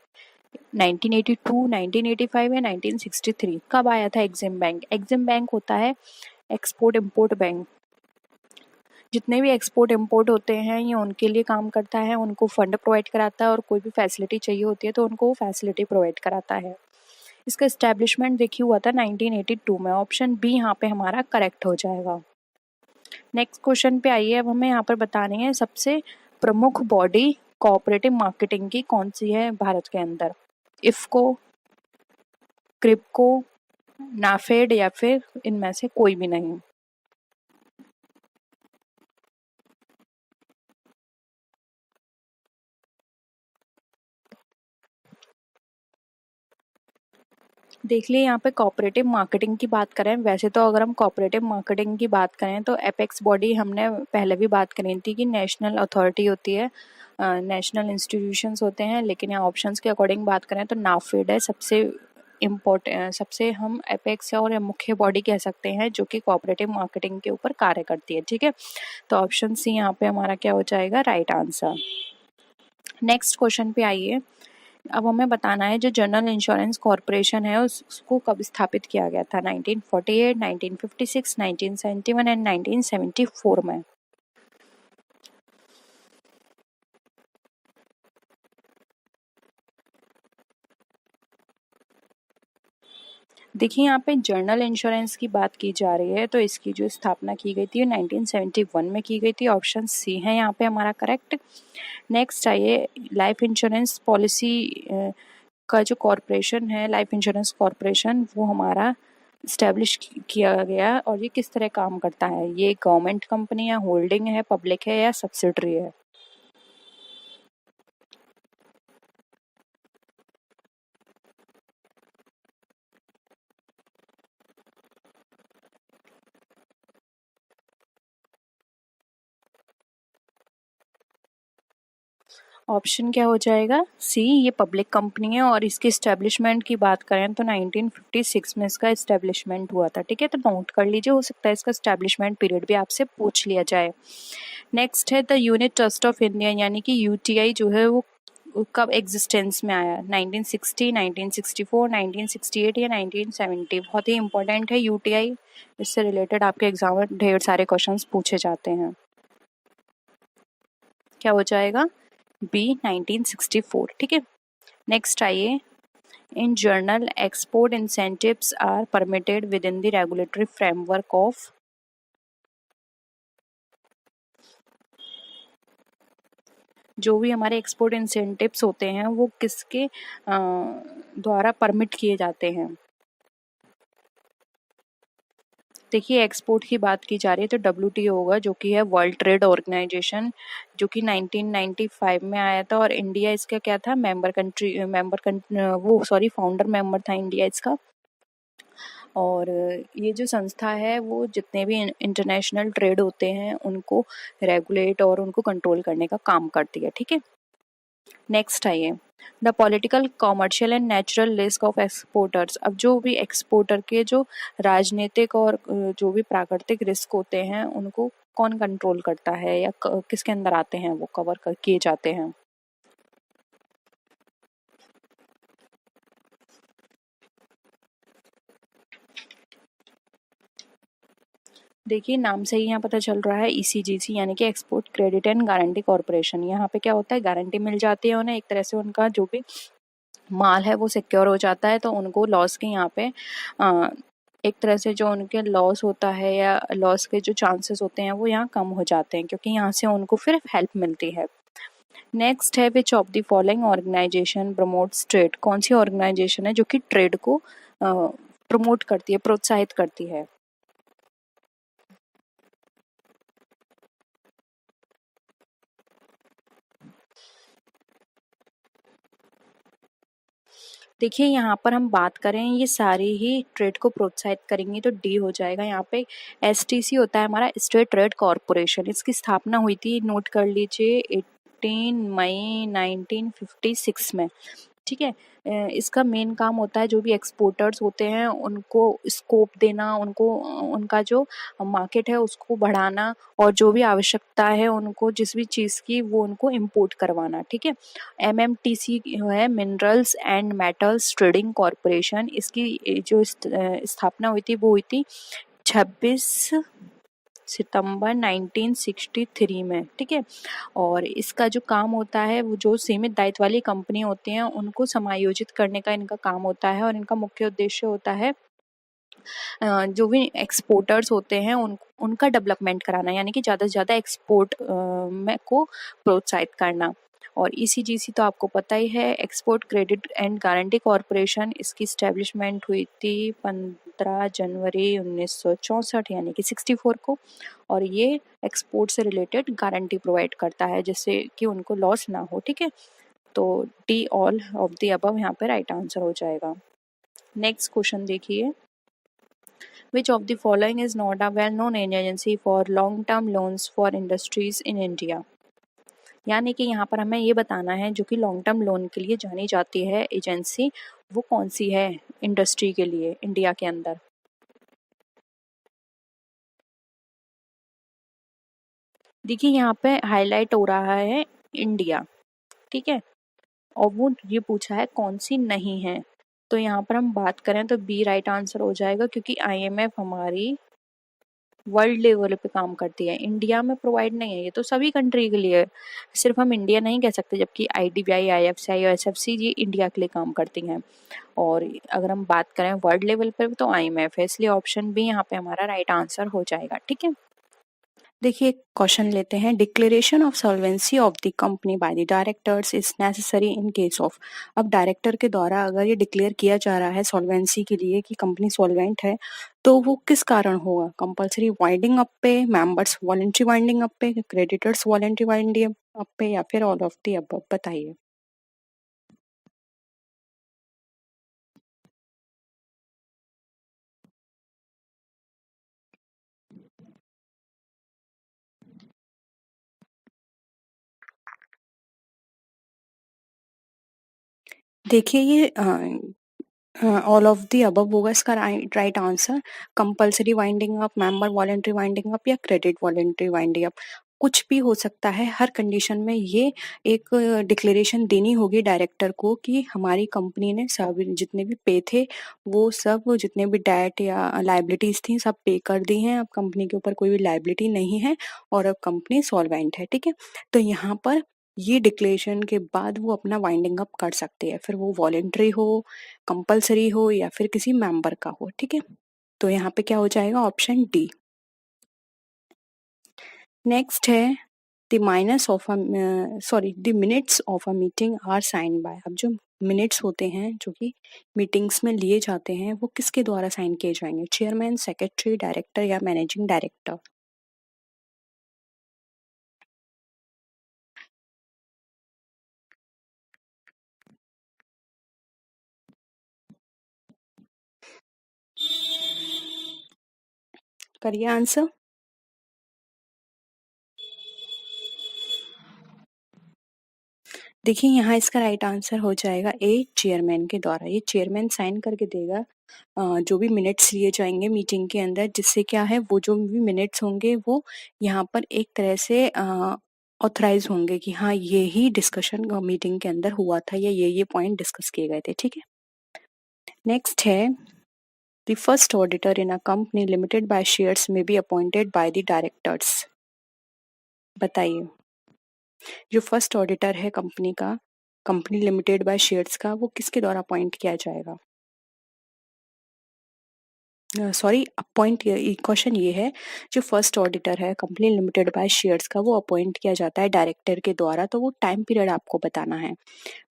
1982, 1985 या 1963? कब आया था एग्जिम बैंक? एग्जिम बैंक होता है एक्सपोर्ट इम्पोर्ट बैंक। जितने भी एक्सपोर्ट इम्पोर्ट होते हैं ये उनके लिए काम करता है, उनको फंड प्रोवाइड कराता है और कोई भी फैसिलिटी चाहिए होती है तो उनको वो फैसिलिटी प्रोवाइड कराता है। इसका इस्टेब्लिशमेंट देखिए हुआ था 1982 में। ऑप्शन बी यहाँ पे हमारा करेक्ट हो जाएगा। नेक्स्ट क्वेश्चन पे आइए। अब हमें यहाँ पर बतानी है सबसे प्रमुख बॉडी कोऑपरेटिव मार्केटिंग की कौन सी है भारत के अंदर? इफ्को, क्रिप्को, नाफेड या फिर इनमें से कोई भी नहीं? देख लिए यहाँ पे कोऑपरेटिव मार्केटिंग की बात करें, वैसे तो अगर हम कोऑपरेटिव मार्केटिंग की बात करें तो एपेक्स बॉडी हमने पहले भी बात करी थी कि नेशनल अथॉरिटी होती है, नेशनल इंस्टीट्यूशंस होते हैं। लेकिन यहाँ ऑप्शंस के अकॉर्डिंग बात करें तो नाफेड है सबसे इम्पोर्टेंट, सबसे हम एपेक्स और मुख्य बॉडी कह सकते हैं जो कि कोऑपरेटिव मार्केटिंग के ऊपर कार्य करती है, ठीक है। तो ऑप्शन सी यहाँ पे हमारा क्या हो जाएगा? Right answer. नेक्स्ट क्वेश्चन पे आइए। अब हमें बताना है जो जनरल इंश्योरेंस कॉरपोरेशन है उसको कब स्थापित किया गया था? 1948, 1956, 1971 एंड 1974 में? देखिए यहाँ पे जर्नल इंश्योरेंस की बात की जा रही है, तो इसकी जो स्थापना की गई थी 1971 में की गई थी। ऑप्शन सी है यहाँ पे हमारा करेक्ट। नेक्स्ट आइए, लाइफ इंश्योरेंस पॉलिसी का जो कॉरपोरेशन है, लाइफ इंश्योरेंस कॉरपोरेशन, वो हमारा इस्टेब्लिश किया गया और ये किस तरह काम करता है? ये गवर्नमेंट कंपनी है, होल्डिंग है, पब्लिक है या सब्सिडरी है? ऑप्शन क्या हो जाएगा? सी, ये पब्लिक कंपनी है और इसके इस्टेब्लिशमेंट की बात करें तो 1956 में इसका इस्टेब्लिशमेंट हुआ था, ठीक है। तो नोट कर लीजिए, हो सकता है इसका इस्टेब्लिशमेंट पीरियड भी आपसे पूछ लिया जाए। नेक्स्ट है the unit trust of India, यानी कि यूटीआई जो है वो कब एग्जिस्टेंस में आया? 1960, 1964, 1968 या 1970? बहुत ही इंपॉर्टेंट है यूटीआई, इससे रिलेटेड आपके एग्जाम में ढेर सारे क्वेश्चंस पूछे जाते हैं। क्या हो जाएगा? बी, 1964, ठीक है। नेक्स्ट आइए, in general export incentives are permitted within the regulatory framework of. जो भी हमारे एक्सपोर्ट इंसेंटिव्स होते हैं वो किसके द्वारा परमिट किए जाते हैं। देखिए, एक्सपोर्ट की बात की जा रही है तो WTO होगा, जो कि है वर्ल्ड ट्रेड ऑर्गेनाइजेशन, जो कि 1995 में आया था, और इंडिया इसका क्या था, फाउंडर मेंबर था इंडिया इसका। और ये जो संस्था है वो जितने भी इंटरनेशनल ट्रेड होते हैं उनको रेगुलेट और उनको कंट्रोल करने का काम करती है। ठीक है, नेक्स्ट आइए, the political, commercial and natural risk of exporters. अब जो भी एक्सपोर्टर के जो राजनीतिक और जो भी प्राकृतिक रिस्क होते हैं उनको कौन कंट्रोल करता है या किसके अंदर आते हैं, वो कवर किए जाते हैं। देखिए, नाम से ही यहाँ पता चल रहा है, ECGC यानी कि export credit and guarantee corporation. यहाँ पे क्या होता है, गारंटी मिल जाती है उन्हें, एक तरह से उनका जो भी माल है वो सिक्योर हो जाता है, तो उनको लॉस के यहाँ पे एक तरह से जो उनके लॉस होता है या लॉस के जो चांसेस होते हैं वो यहाँ कम हो जाते हैं, क्योंकि यहाँ से उनको फिर हेल्प मिलती है। नेक्स्ट है, which of the following organisation promotes trade. कौन सी ऑर्गेनाइजेशन है जो कि ट्रेड को प्रमोट करती है, प्रोत्साहित करती है। देखिए, यहाँ पर हम बात करें, ये सारी ही ट्रेड को प्रोत्साहित करेंगी तो डी हो जाएगा। यहाँ पे STC होता है हमारा, स्टेट ट्रेड कॉरपोरेशन। इसकी स्थापना हुई थी, नोट कर लीजिए, 18 मई 1956 में। ठीक है, इसका मेन काम होता है जो भी एक्सपोर्टर्स होते हैं उनको स्कोप देना, उनको उनका जो मार्केट है उसको बढ़ाना, और जो भी आवश्यकता है उनको जिस भी चीज़ की वो उनको इंपोर्ट करवाना। ठीक है, MMTC है, minerals and metals trading corporation. इसकी जो स्थापना हुई थी वो हुई थी 26 सितंबर 1963 में। ठीक है, और इसका जो काम होता है वो जो सीमित दायित्व वाली कंपनी होती हैं उनको समायोजित करने का इनका काम होता है, और इनका मुख्य उद्देश्य होता है जो भी एक्सपोर्टर्स होते हैं उनका डेवलपमेंट कराना, यानी कि ज़्यादा से ज़्यादा एक्सपोर्ट में को प्रोत्साहित करना। और ECGC तो आपको पता ही है, export credit and guarantee corporation. इसकी स्टैब्लिशमेंट हुई थी 15 जनवरी 1964 यानी कि 64 को, और ये एक्सपोर्ट से रिलेटेड गारंटी प्रोवाइड करता है जिससे कि उनको लॉस ना हो। ठीक है, तो D all of the above यहाँ पे राइट आंसर हो जाएगा। नेक्स्ट क्वेश्चन देखिए, Which of the following is not a well-known agency for long-term loans for industries in India? यानी कि यहाँ पर हमें ये बताना है जो कि लॉन्ग टर्म लोन के लिए जानी जाती है एजेंसी, वो कौन सी है इंडस्ट्री के लिए इंडिया के अंदर। देखिए, यहाँ पे हाईलाइट हो रहा है इंडिया। ठीक है, और वो ये पूछा है कौन सी नहीं है, तो यहाँ पर हम बात करें तो बी राइट आंसर हो जाएगा, क्योंकि IMF हमारी वर्ल्ड लेवल पे काम करती है, इंडिया में प्रोवाइड नहीं है। ये तो सभी कंट्री के लिए है, सिर्फ हम इंडिया नहीं कह सकते, जबकि IDBI, IFCI और SFC ये इंडिया के लिए काम करती हैं। और अगर हम बात करें वर्ल्ड लेवल पर तो IMF है, इसलिए ऑप्शन बी यहाँ पे हमारा राइट आंसर हो जाएगा। ठीक है, देखिए क्वेश्चन लेते हैं, declaration of solvency of the company by the directors is necessary in case of. अब डायरेक्टर के द्वारा अगर ये डिक्लेयर किया जा रहा है सॉल्वेंसी के लिए कि कंपनी सॉल्वेंट है, तो वो किस कारण होगा, कंपलसरी वाइंडिंग अप पे, मेंबर्स वॉलंटरी वाइंडिंग अप पे, क्रेडिटर्स वॉलंटरी वाइंडिंग अप पे, या फिर ऑल ऑफ द अबव, बताइए। देखिए, ये ऑल ऑफ द अबव होगा इसका right answer. Compulsory winding up, member voluntary winding up, या क्रेडिट वॉलंटरी वाइंडिंग अप, कुछ भी हो सकता है। हर कंडीशन में ये एक डिक्लेरेशन देनी होगी डायरेक्टर को कि हमारी कंपनी ने सब जितने भी पे थे वो सब, जितने भी डेट या लाइबिलिटीज थी सब पे कर दी हैं, अब कंपनी के ऊपर कोई भी लाइबिलिटी नहीं है और अब कंपनी सॉल्वेंट है। ठीक है, तो यहाँ पर ये डिक्लेरेशन के बाद वो अपना वाइंडिंग अप कर सकती है, फिर वो वॉलेंटरी हो, कंपल्सरी हो या फिर किसी मेंबर का हो। ठीक है, तो यहाँ पे क्या हो जाएगा, ऑप्शन डी। नेक्स्ट है the minus of sorry the minutes of a meeting are sign by. अब जो मिनट्स होते हैं जो कि मीटिंग्स में लिए जाते हैं वो किसके द्वारा साइन किए जाएंगे, चेयरमैन, सेक्रेटरी, डायरेक्टर या मैनेजिंग डायरेक्टर। करिए आंसर। देखिए यहाँ इसका राइट आंसर हो जाएगा ए, चेयरमैन के द्वारा। ये चेयरमैन साइन करके देगा जो भी मिनट्स लिए जाएंगे मीटिंग के अंदर, जिससे क्या है वो जो भी मिनट्स होंगे वो यहाँ पर एक तरह से ऑथराइज होंगे कि हाँ ये ही डिस्कशन मीटिंग के अंदर हुआ था या ये पॉइंट डिस्कस किए गए थे। ठीक है, नेक्स्ट है the first auditor in a company limited by shares may be appointed by the directors. बताइए, जो फर्स्ट ऑडिटर है कंपनी का, कंपनी लिमिटेड बाय शेयर्स का, वो किसके द्वारा अपॉइंट किया जाएगा। सॉरी, अपॉइंट, क्वेश्चन ये है जो फर्स्ट ऑडिटर है कंपनी लिमिटेड बाय शेयर्स का वो अपॉइंट किया जाता है डायरेक्टर के द्वारा, तो वो टाइम पीरियड आपको बताना है।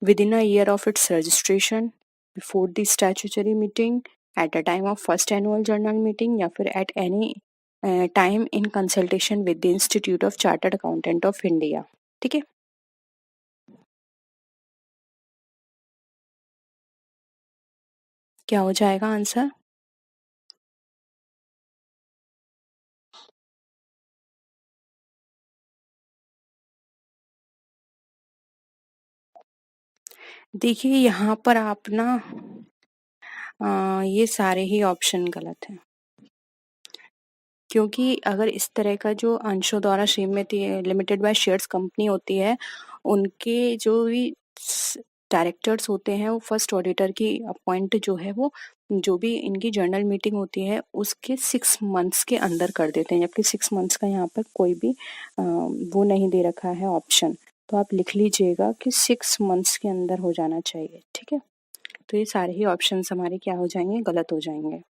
With in a year of its registration, before the statutory meeting, at the time of first annual general meeting या फिर at any time in consultation with the institute of chartered accountant of India. ठीक है, क्या हो जाएगा answer. देखिए यहाँ पर आप ना ये सारे ही ऑप्शन गलत हैं, क्योंकि अगर इस तरह का जो अंशों द्वारा Shrimati limited by shares company होती है, उनके जो भी डायरेक्टर्स होते हैं वो फर्स्ट ऑडिटर की अपॉइंट जो है वो जो भी इनकी जर्नल मीटिंग होती है उसके 6 मंथ्स के अंदर कर देते हैं, जबकि 6 मंथ्स का यहाँ पर कोई भी वो नहीं दे रखा है ऑप्शन। तो आप लिख लीजिएगा कि 6 मंथ्स के अंदर हो जाना चाहिए। ठीक है, तो ये सारे ही ऑप्शंस हमारे क्या हो जाएंगे, गलत हो जाएंगे।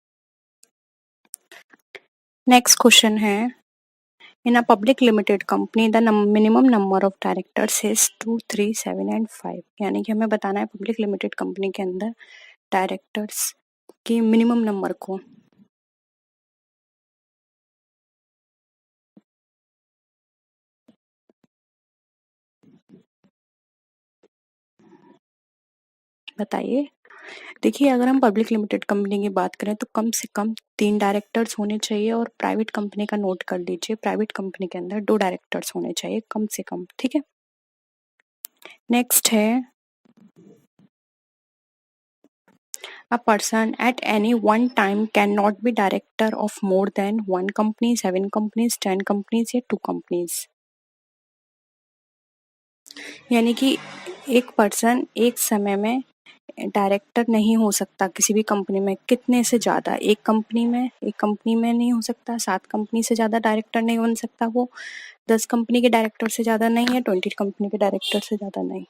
नेक्स्ट क्वेश्चन है in a public limited company the minimum number of directors is 2, 3, 7 and 5। यानी कि हमें बताना है पब्लिक लिमिटेड कंपनी के अंदर डायरेक्टर्स की मिनिमम नंबर को। बताइए। देखिए अगर हम पब्लिक लिमिटेड कंपनी की बात करें तो कम से कम 3 डायरेक्टर्स होने चाहिए, और प्राइवेट कंपनी का नोट कर लीजिए, प्राइवेट कंपनी के अंदर 2 डायरेक्टर्स होने चाहिए कम से कम। ठीक है, नेक्स्ट है a person at any one time cannot be director of more than 1 company, 7 companies, 10 companies या 2 companies। यानी कि एक पर्सन एक समय में डायरेक्टर नहीं हो सकता किसी भी कंपनी में। कितने से ज्यादा, एक कंपनी में नहीं हो सकता, 7 कंपनी से ज्यादा डायरेक्टर नहीं बन सकता वो, 10 कंपनी के डायरेक्टर से ज्यादा नहीं है, 20 कंपनी के डायरेक्टर से ज्यादा नहीं।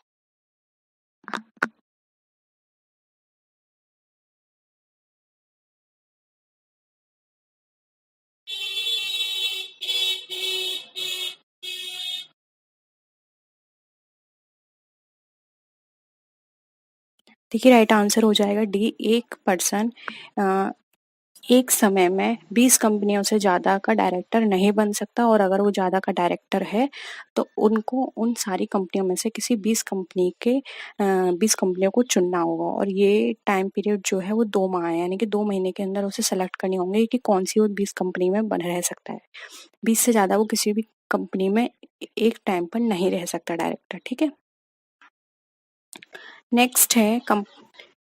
देखिए राइट आंसर हो जाएगा डी, एक पर्सन एक समय में 20 कंपनियों से ज़्यादा का डायरेक्टर नहीं बन सकता, और अगर वो ज़्यादा का डायरेक्टर है तो उनको उन सारी कंपनियों में से किसी 20 कंपनियों को चुनना होगा, और ये टाइम पीरियड जो है वो 2 माह है, यानी कि 2 महीने के अंदर उसे सेलेक्ट करनी होंगे कि कौन सी वो 20 कंपनी में बन रह सकता है। 20 से ज़्यादा वो किसी भी कंपनी में एक टाइम पर नहीं रह सकता डायरेक्टर। ठीक है, नेक्स्ट है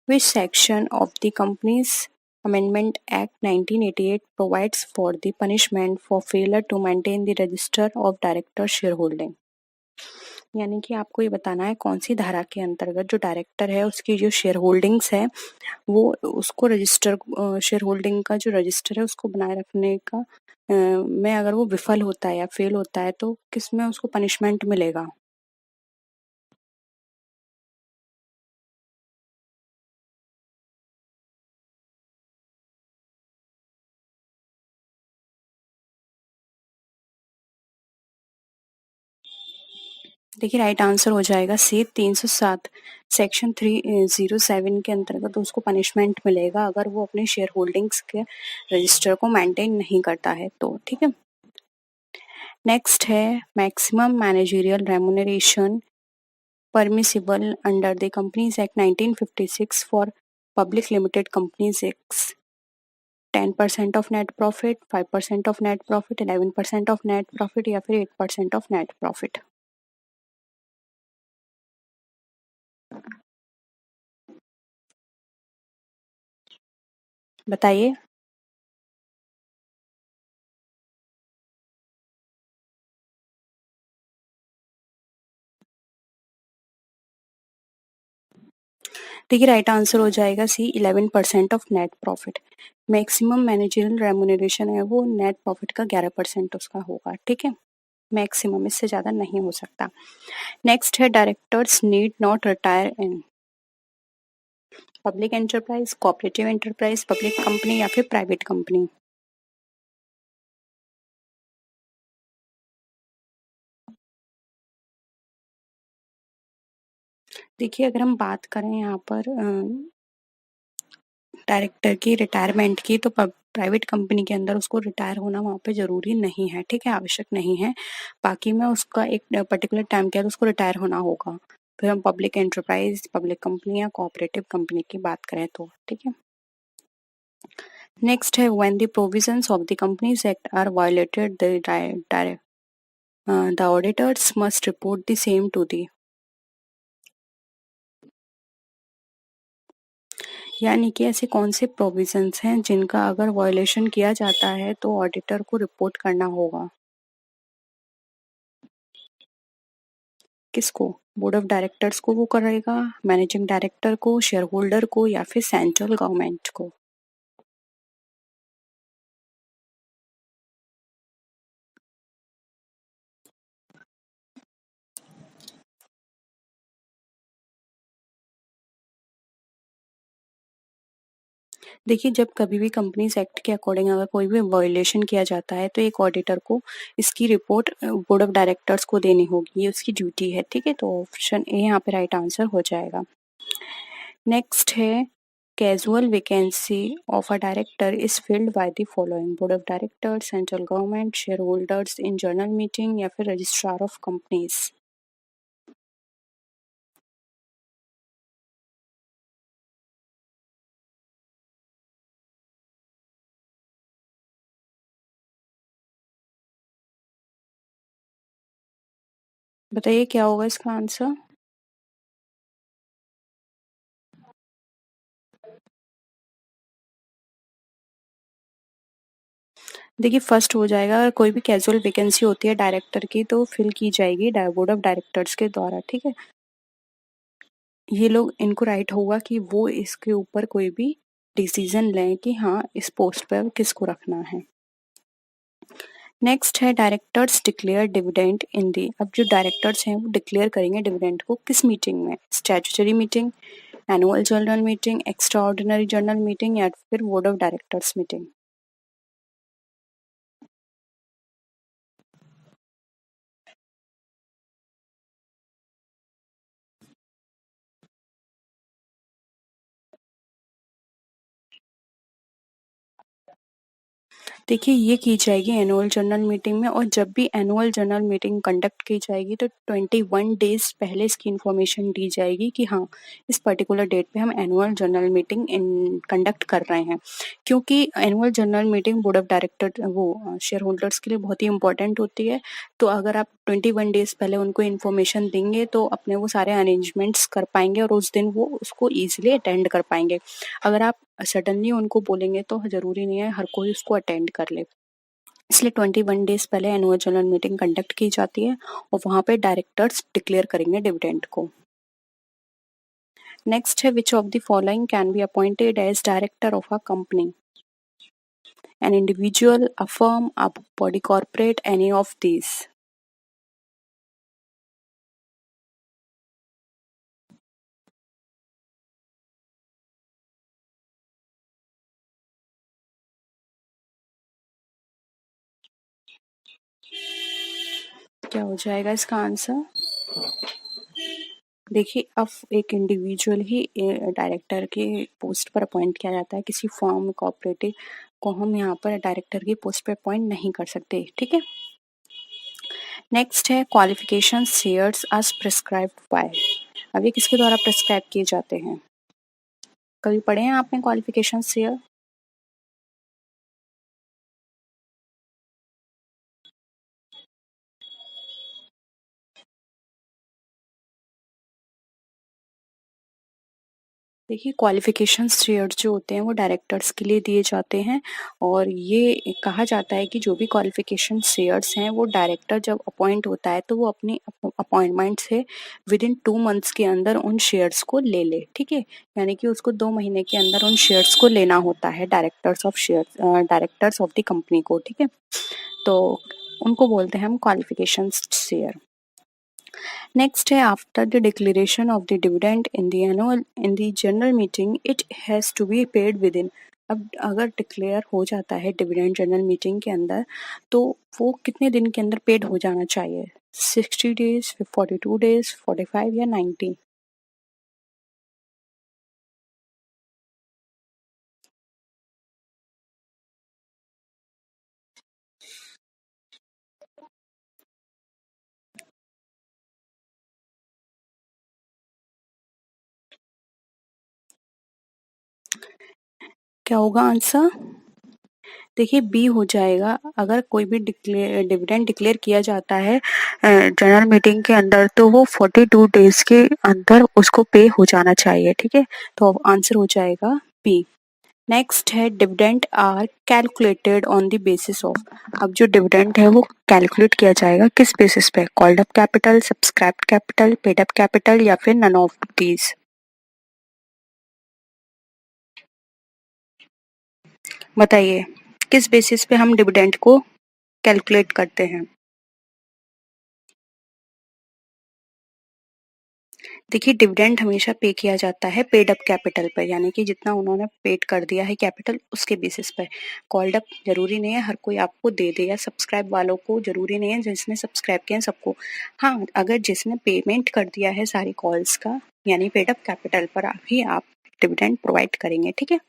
which section of the Companies Amendment Act 1988 provides for the punishment for failure to maintain the register of director shareholding। यानी कि आपको ये बताना है कौन सी धारा के अंतर्गत जो डायरेक्टर है उसकी जो शेयर होल्डिंग्स है वो उसको रजिस्टर, शेयर होल्डिंग का जो रजिस्टर है उसको बनाए रखने का में अगर वो विफल होता है या फेल होता है तो किस में उसको पनिशमेंट मिलेगा। देखिए राइट आंसर हो जाएगा सी 307 सेक्शन 307 के अंतर्गत उसको पनिशमेंट मिलेगा अगर वो अपने शेयर होल्डिंग्स के रजिस्टर को मेंटेन नहीं करता है तो। ठीक है, नेक्स्ट है maximum managerial remuneration permissible under the Companies Act 1956 for public limited companies is 10% of net profit, 5% of net profit, 11% of net profit या फिर 8% of net profit। बताइए। देखिए राइट आंसर हो जाएगा सी 11% of net profit. Maximum managerial remuneration है वो net profit का 11% उसका होगा। ठीक है, मैक्सिमम, इससे ज़्यादा नहीं हो सकता। नेक्स्ट है directors need not retire in public enterprise, cooperative enterprise, public company या फिर प्राइवेट कंपनी। देखिए अगर हम बात करें यहाँ पर डायरेक्टर की रिटायरमेंट की तो प्राइवेट कंपनी के अंदर उसको रिटायर होना वहाँ पे ज़रूरी नहीं है। ठीक है, आवश्यक नहीं है। बाकी में उसका एक पर्टिकुलर टाइम के बाद उसको रिटायर होना होगा। फिर हम पब्लिक एंटरप्राइज, पब्लिक कंपनी या कोऑपरेटिव कंपनी की बात करें तो। ठीक है, नेक्स्ट है when the provisions of the companies act are violated the auditors must report the same to the. यानी कि ऐसे कौन से प्रोविजंस हैं जिनका अगर वायलेशन किया जाता है तो ऑडिटर को रिपोर्ट करना होगा। किसको? बोर्ड ऑफ डायरेक्टर्स को वो करेगा, मैनेजिंग डायरेक्टर को, शेयर होल्डर को या फिर सेंट्रल गवर्नमेंट को। देखिए जब कभी भी कंपनीज एक्ट के अकॉर्डिंग अगर कोई भी वायलेशन किया जाता है तो एक ऑडिटर को इसकी रिपोर्ट बोर्ड ऑफ डायरेक्टर्स को देनी होगी, ये उसकी ड्यूटी है। ठीक है, तो ऑप्शन ए यहाँ पे राइट आंसर हो जाएगा। नेक्स्ट है casual vacancy of a director is filled by the following board of director, central government, share holders in general meeting या फिर रजिस्ट्रार ऑफ कंपनीज। बताइए क्या होगा इसका आंसर। देखिए फर्स्ट हो जाएगा, अगर कोई भी कैजुअल वैकेंसी होती है डायरेक्टर की तो फिल की जाएगी बोर्ड ऑफ डायरेक्टर्स के द्वारा। ठीक है, ये लोग इनको राइट होगा कि वो इसके ऊपर कोई भी डिसीजन लें कि हाँ इस पोस्ट पर किसको रखना है। नेक्स्ट है डायरेक्टर्स डिक्लेयर डिविडेंड इन दी। अब जो डायरेक्टर्स हैं वो डिक्लेयर करेंगे डिविडेंड को किस मीटिंग में? Statutory meeting, annual general meeting, extra ordinary general meeting या फिर बोर्ड ऑफ डायरेक्टर्स मीटिंग। देखिए ये की जाएगी एनुअल जनरल मीटिंग में, और जब भी एनुअल जनरल मीटिंग कंडक्ट की जाएगी तो 21 डेज पहले इसकी इन्फॉर्मेशन दी जाएगी कि हाँ इस पर्टिकुलर डेट पे हम एनुअल जनरल मीटिंग कंडक्ट कर रहे हैं। क्योंकि annual general meeting board of director वो शेयर होल्डर्स के लिए बहुत ही इंपॉर्टेंट होती है। तो अगर आप 21 डेज पहले उनको इन्फॉर्मेशन देंगे तो अपने वो सारे अरेंजमेंट्स कर पाएंगे और उस दिन वो उसको ईजिली अटेंड कर पाएंगे। अगर आप सडनली उनको बोलेंगे तो ज़रूरी नहीं है हर कोई उसको अटेंड कर ले। इसलिए 21 डेज पहले एनुअल जनरल मीटिंग कंडक्ट की जाती है और वहाँ पे डायरेक्टर्स डिक्लेयर करेंगे डिविडेंड को। नेक्स्ट है which of the following can be appointed as director of a company? An individual, a firm, a body corporate, any of these. क्या हो जाएगा इसका आंसर? देखिए, अब एक इंडिविजुअल ही डायरेक्टर के पोस्ट पर अपॉइंट किया जाता है। किसी फर्म कोऑपरेटिव को हम यहाँ पर डायरेक्टर की पोस्ट पे अपॉइंट नहीं कर सकते, ठीक है। नेक्स्ट है qualification shares as prescribed by. अब ये किसके द्वारा प्रिस्क्राइब किए जाते हैं? कभी पढ़े हैं आपने क्वालिफिकेशन शेयर? देखिए, क्वालिफिकेशन शेयर्स जो होते हैं वो डायरेक्टर्स के लिए दिए जाते हैं और ये कहा जाता है कि जो भी क्वालिफिकेशन शेयर्स हैं वो डायरेक्टर जब अपॉइंट होता है तो वो अपनी अपॉइंटमेंट से विद इन 2 मंथ्स के अंदर उन शेयर्स को ले ले, ठीक है। यानी कि उसको 2 महीने के अंदर उन शेयर्स को लेना होता है डायरेक्टर्स ऑफ द कंपनी को, ठीक है। तो उनको बोलते हैं हम क्वालिफिकेशन शेयर। नेक्स्ट है after the declaration of the dividend in the general meeting it has to be paid within. अब अगर डिक्लेयर हो जाता है डिविडेंड जनरल मीटिंग के अंदर तो वो कितने दिन के अंदर पेड हो जाना चाहिए? 60 डेज, 42 डेज, 45 या 90? क्या होगा आंसर? देखिए, बी हो जाएगा। अगर कोई भी डिविडेंड डिक्लेयर किया जाता है जनरल मीटिंग के अंदर तो वो 42 डेज के अंदर उसको पे हो जाना चाहिए, ठीक है। तो आंसर हो जाएगा बी। नेक्स्ट है dividend are calculated on the basis of. अब जो डिविडेंड है वो कैलकुलेट किया जाएगा किस बेसिस पे? Called up capital, subscribed capital, paid up capital या फिर नन ऑफ दीज? बताइए, किस बेसिस पे हम डिविडेंड को कैलकुलेट करते हैं? देखिए, डिविडेंड हमेशा पे किया जाता है पेड अप कैपिटल पर, यानी कि जितना उन्होंने पेड कर दिया है कैपिटल उसके बेसिस पर। कॉल्ड अप जरूरी नहीं है हर कोई आपको दे दे, या सब्सक्राइब वालों को जरूरी नहीं है जिसने सब्सक्राइब किया है सबको। हाँ, अगर जिसने पेमेंट कर दिया है सारी कॉल्स का यानी पेड अप कैपिटल पर भी आप डिविडेंड प्रोवाइड करेंगे, ठीक है।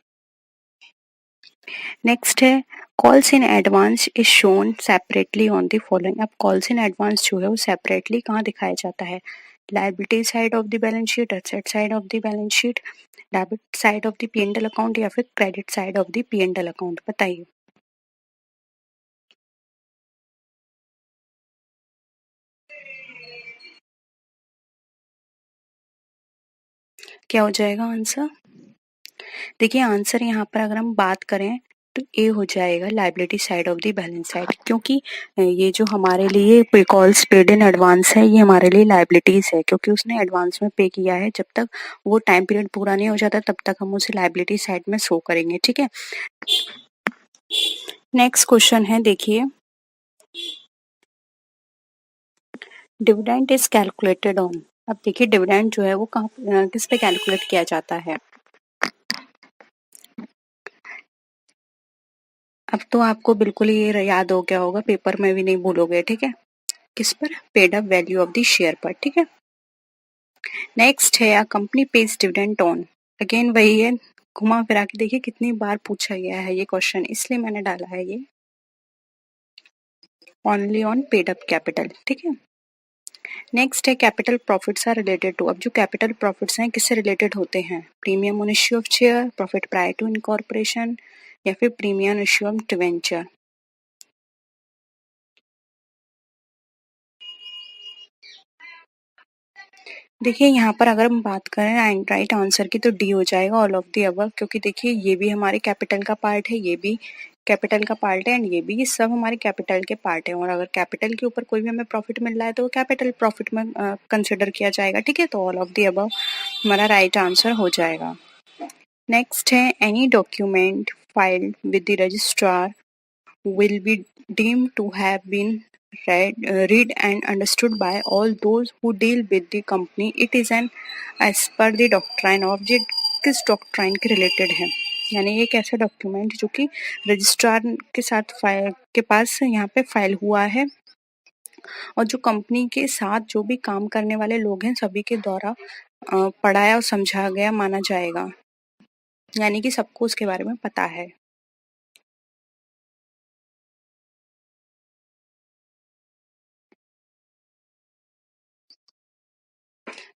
नेक्स्ट है calls in advance is shown separately on the following. अब कॉल्स इन एडवांस जो है वो सेपरेटली कहाँ दिखाया जाता है? Liability side of the balance sheet, asset side of the balance sheet, debit side of the P and L account या फिर credit side of the P and L account? बताइए। क्या हो जाएगा आंसर? देखिए, आंसर यहाँ पर अगर हम बात करें तो ए हो जाएगा, liability side of the balance side. क्योंकि ये जो हमारे लिए पे कॉल्स पेड इन एडवांस है ये हमारे लिए लायबिलिटीज है, क्योंकि उसने एडवांस में पे किया है। जब तक वो टाइम पीरियड पूरा नहीं हो जाता तब तक हम उसे लायबिलिटी साइड में शो करेंगे, ठीक है। नेक्स्ट क्वेश्चन है, देखिए, डिविडेंड इज कैलकुलेटेड ऑन। अब देखिए, डिविडेंड जो है वो कहाँ किस पे कैलकुलेट किया जाता है? अब तो आपको बिल्कुल ये याद हो गया होगा, पेपर में भी नहीं भूलोगे, ठीक है। किस पर? Paid up value of the share पर, ठीक है। नेक्स्ट है, company page dividend on. Again वही है, घुमा फिरा के देखिए कितनी बार पूछा गया है ये क्वेश्चन, इसलिए मैंने डाला है ये only on paid up capital, ठीक है। नेक्स्ट है capital profits are related to. अब जो कैपिटल प्रॉफिट्स हैं किससे रिलेटेड होते हैं? Premium on issue of share, profit prior to incorporation या फिर प्रीमियम इश्यू ऑफ डिवेंचर? देखिए, यहाँ पर अगर हम बात करें राइट आंसर की तो डी हो जाएगा, ऑल ऑफ दी अबव। क्योंकि देखिए ये भी हमारे कैपिटल का पार्ट है, ये भी कैपिटल का पार्ट है एंड ये भी, ये सब हमारे कैपिटल के पार्ट है। और अगर कैपिटल के ऊपर कोई भी हमें प्रॉफिट मिल रहा है तो वो कैपिटल प्रॉफिट में कंसिडर किया जाएगा, ठीक है। तो ऑल ऑफ दी अबव हमारा राइट आंसर हो जाएगा। नेक्स्ट है any document filed with the registrar will be deemed to have been read and understood by all those who deal with the company. It is an as per the doctrine of ये किस doctrine के related है? यानी एक ऐसा document जो कि registrar के साथ फाइल के पास यहाँ पे फाइल हुआ है और जो कंपनी के साथ जो भी काम करने वाले लोग हैं सभी के द्वारा पढ़ाया और समझाया गया माना जाएगा, यानी कि सबको उसके बारे में पता है।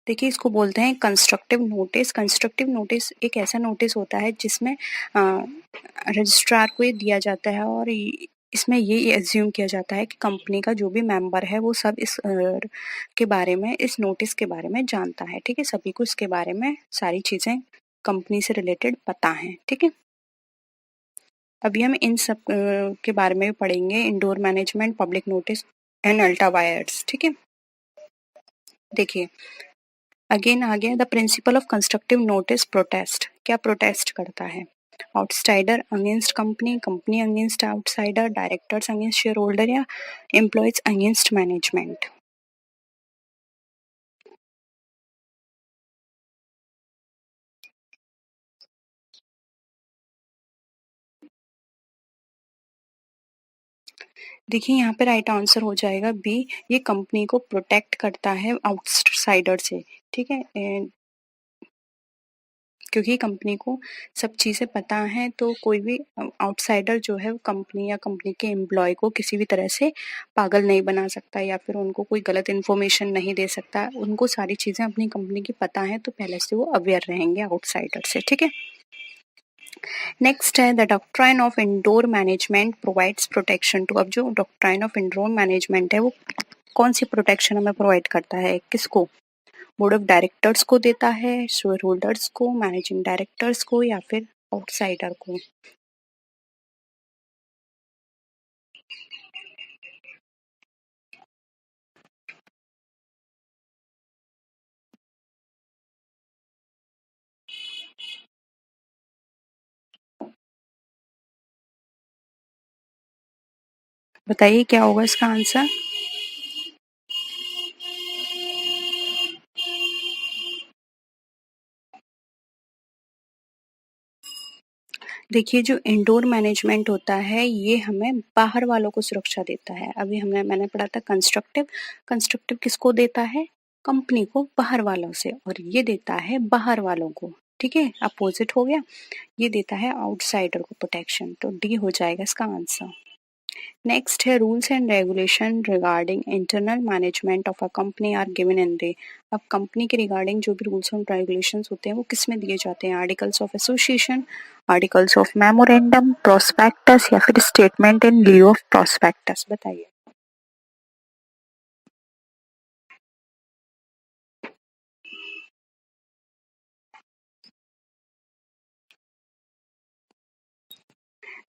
देखिए, इसको बोलते हैं कंस्ट्रक्टिव नोटिस। कंस्ट्रक्टिव नोटिस एक ऐसा नोटिस होता है जिसमें रजिस्ट्रार को ये दिया जाता है और इसमें ये एज्यूम किया जाता है कि कंपनी का जो भी मेंबर है वो सब इस के बारे में, इस नोटिस के बारे में जानता है। ठीक है, सभी को इसके बारे में सारी चीजें कंपनी से रिलेटेड पता है। ठीक है, अभी हम इन सब के बारे में पढ़ेंगे, indoor management, public notice and ultra vires. ठीक है, देखिए अगेन आ गया the principle of constructive notice protest. क्या प्रोटेस्ट करता है? Outsider against company, company against outsider, directors against share holder या एम्प्लॉयज अगेंस्ट मैनेजमेंट। देखिए यहाँ पे राइट आंसर हो जाएगा बी, ये कंपनी को प्रोटेक्ट करता है आउटसाइडर से। ठीक है, क्योंकि कंपनी को सब चीज़ें पता हैं तो कोई भी आउटसाइडर जो है कंपनी या कंपनी के एम्प्लॉय को किसी भी तरह से पागल नहीं बना सकता या फिर उनको कोई गलत इन्फॉर्मेशन नहीं दे सकता। उनको सारी चीज़ें अपनी कंपनी की पता है तो पहले से वो अवेयर रहेंगे आउटसाइडर से। ठीक है, नेक्स्ट है the doctrine of indoor management provides protection to. अब जो डॉक्ट्राइन ऑफ इंडोर मैनेजमेंट है वो कौन सी प्रोटेक्शन हमें प्रोवाइड करता है? किसको? बोर्ड ऑफ डायरेक्टर्स को देता है, शेयर होल्डर्स को, मैनेजिंग डायरेक्टर्स को या फिर आउटसाइडर को? बताइए क्या होगा इसका आंसर? देखिए जो इंडोर मैनेजमेंट होता है ये हमें बाहर वालों को सुरक्षा देता है। अभी मैंने पढ़ा था कंस्ट्रक्टिव। कंस्ट्रक्टिव किसको देता है? कंपनी को बाहर वालों से, और ये देता है बाहर वालों को। ठीक है, अपोजिट हो गया। ये देता है आउटसाइडर को प्रोटेक्शन, तो डी हो जाएगा इसका आंसर। नेक्स्ट है rules and regulation regarding internal management of a company are given in the. अब कंपनी के रिगार्डिंग जो भी रूल्स एंड रेगुलेशंस होते हैं वो किस में दिए जाते हैं? Articles of association, articles of memorandum, prospectus या फिर statement in lieu of prospectus. बताइए।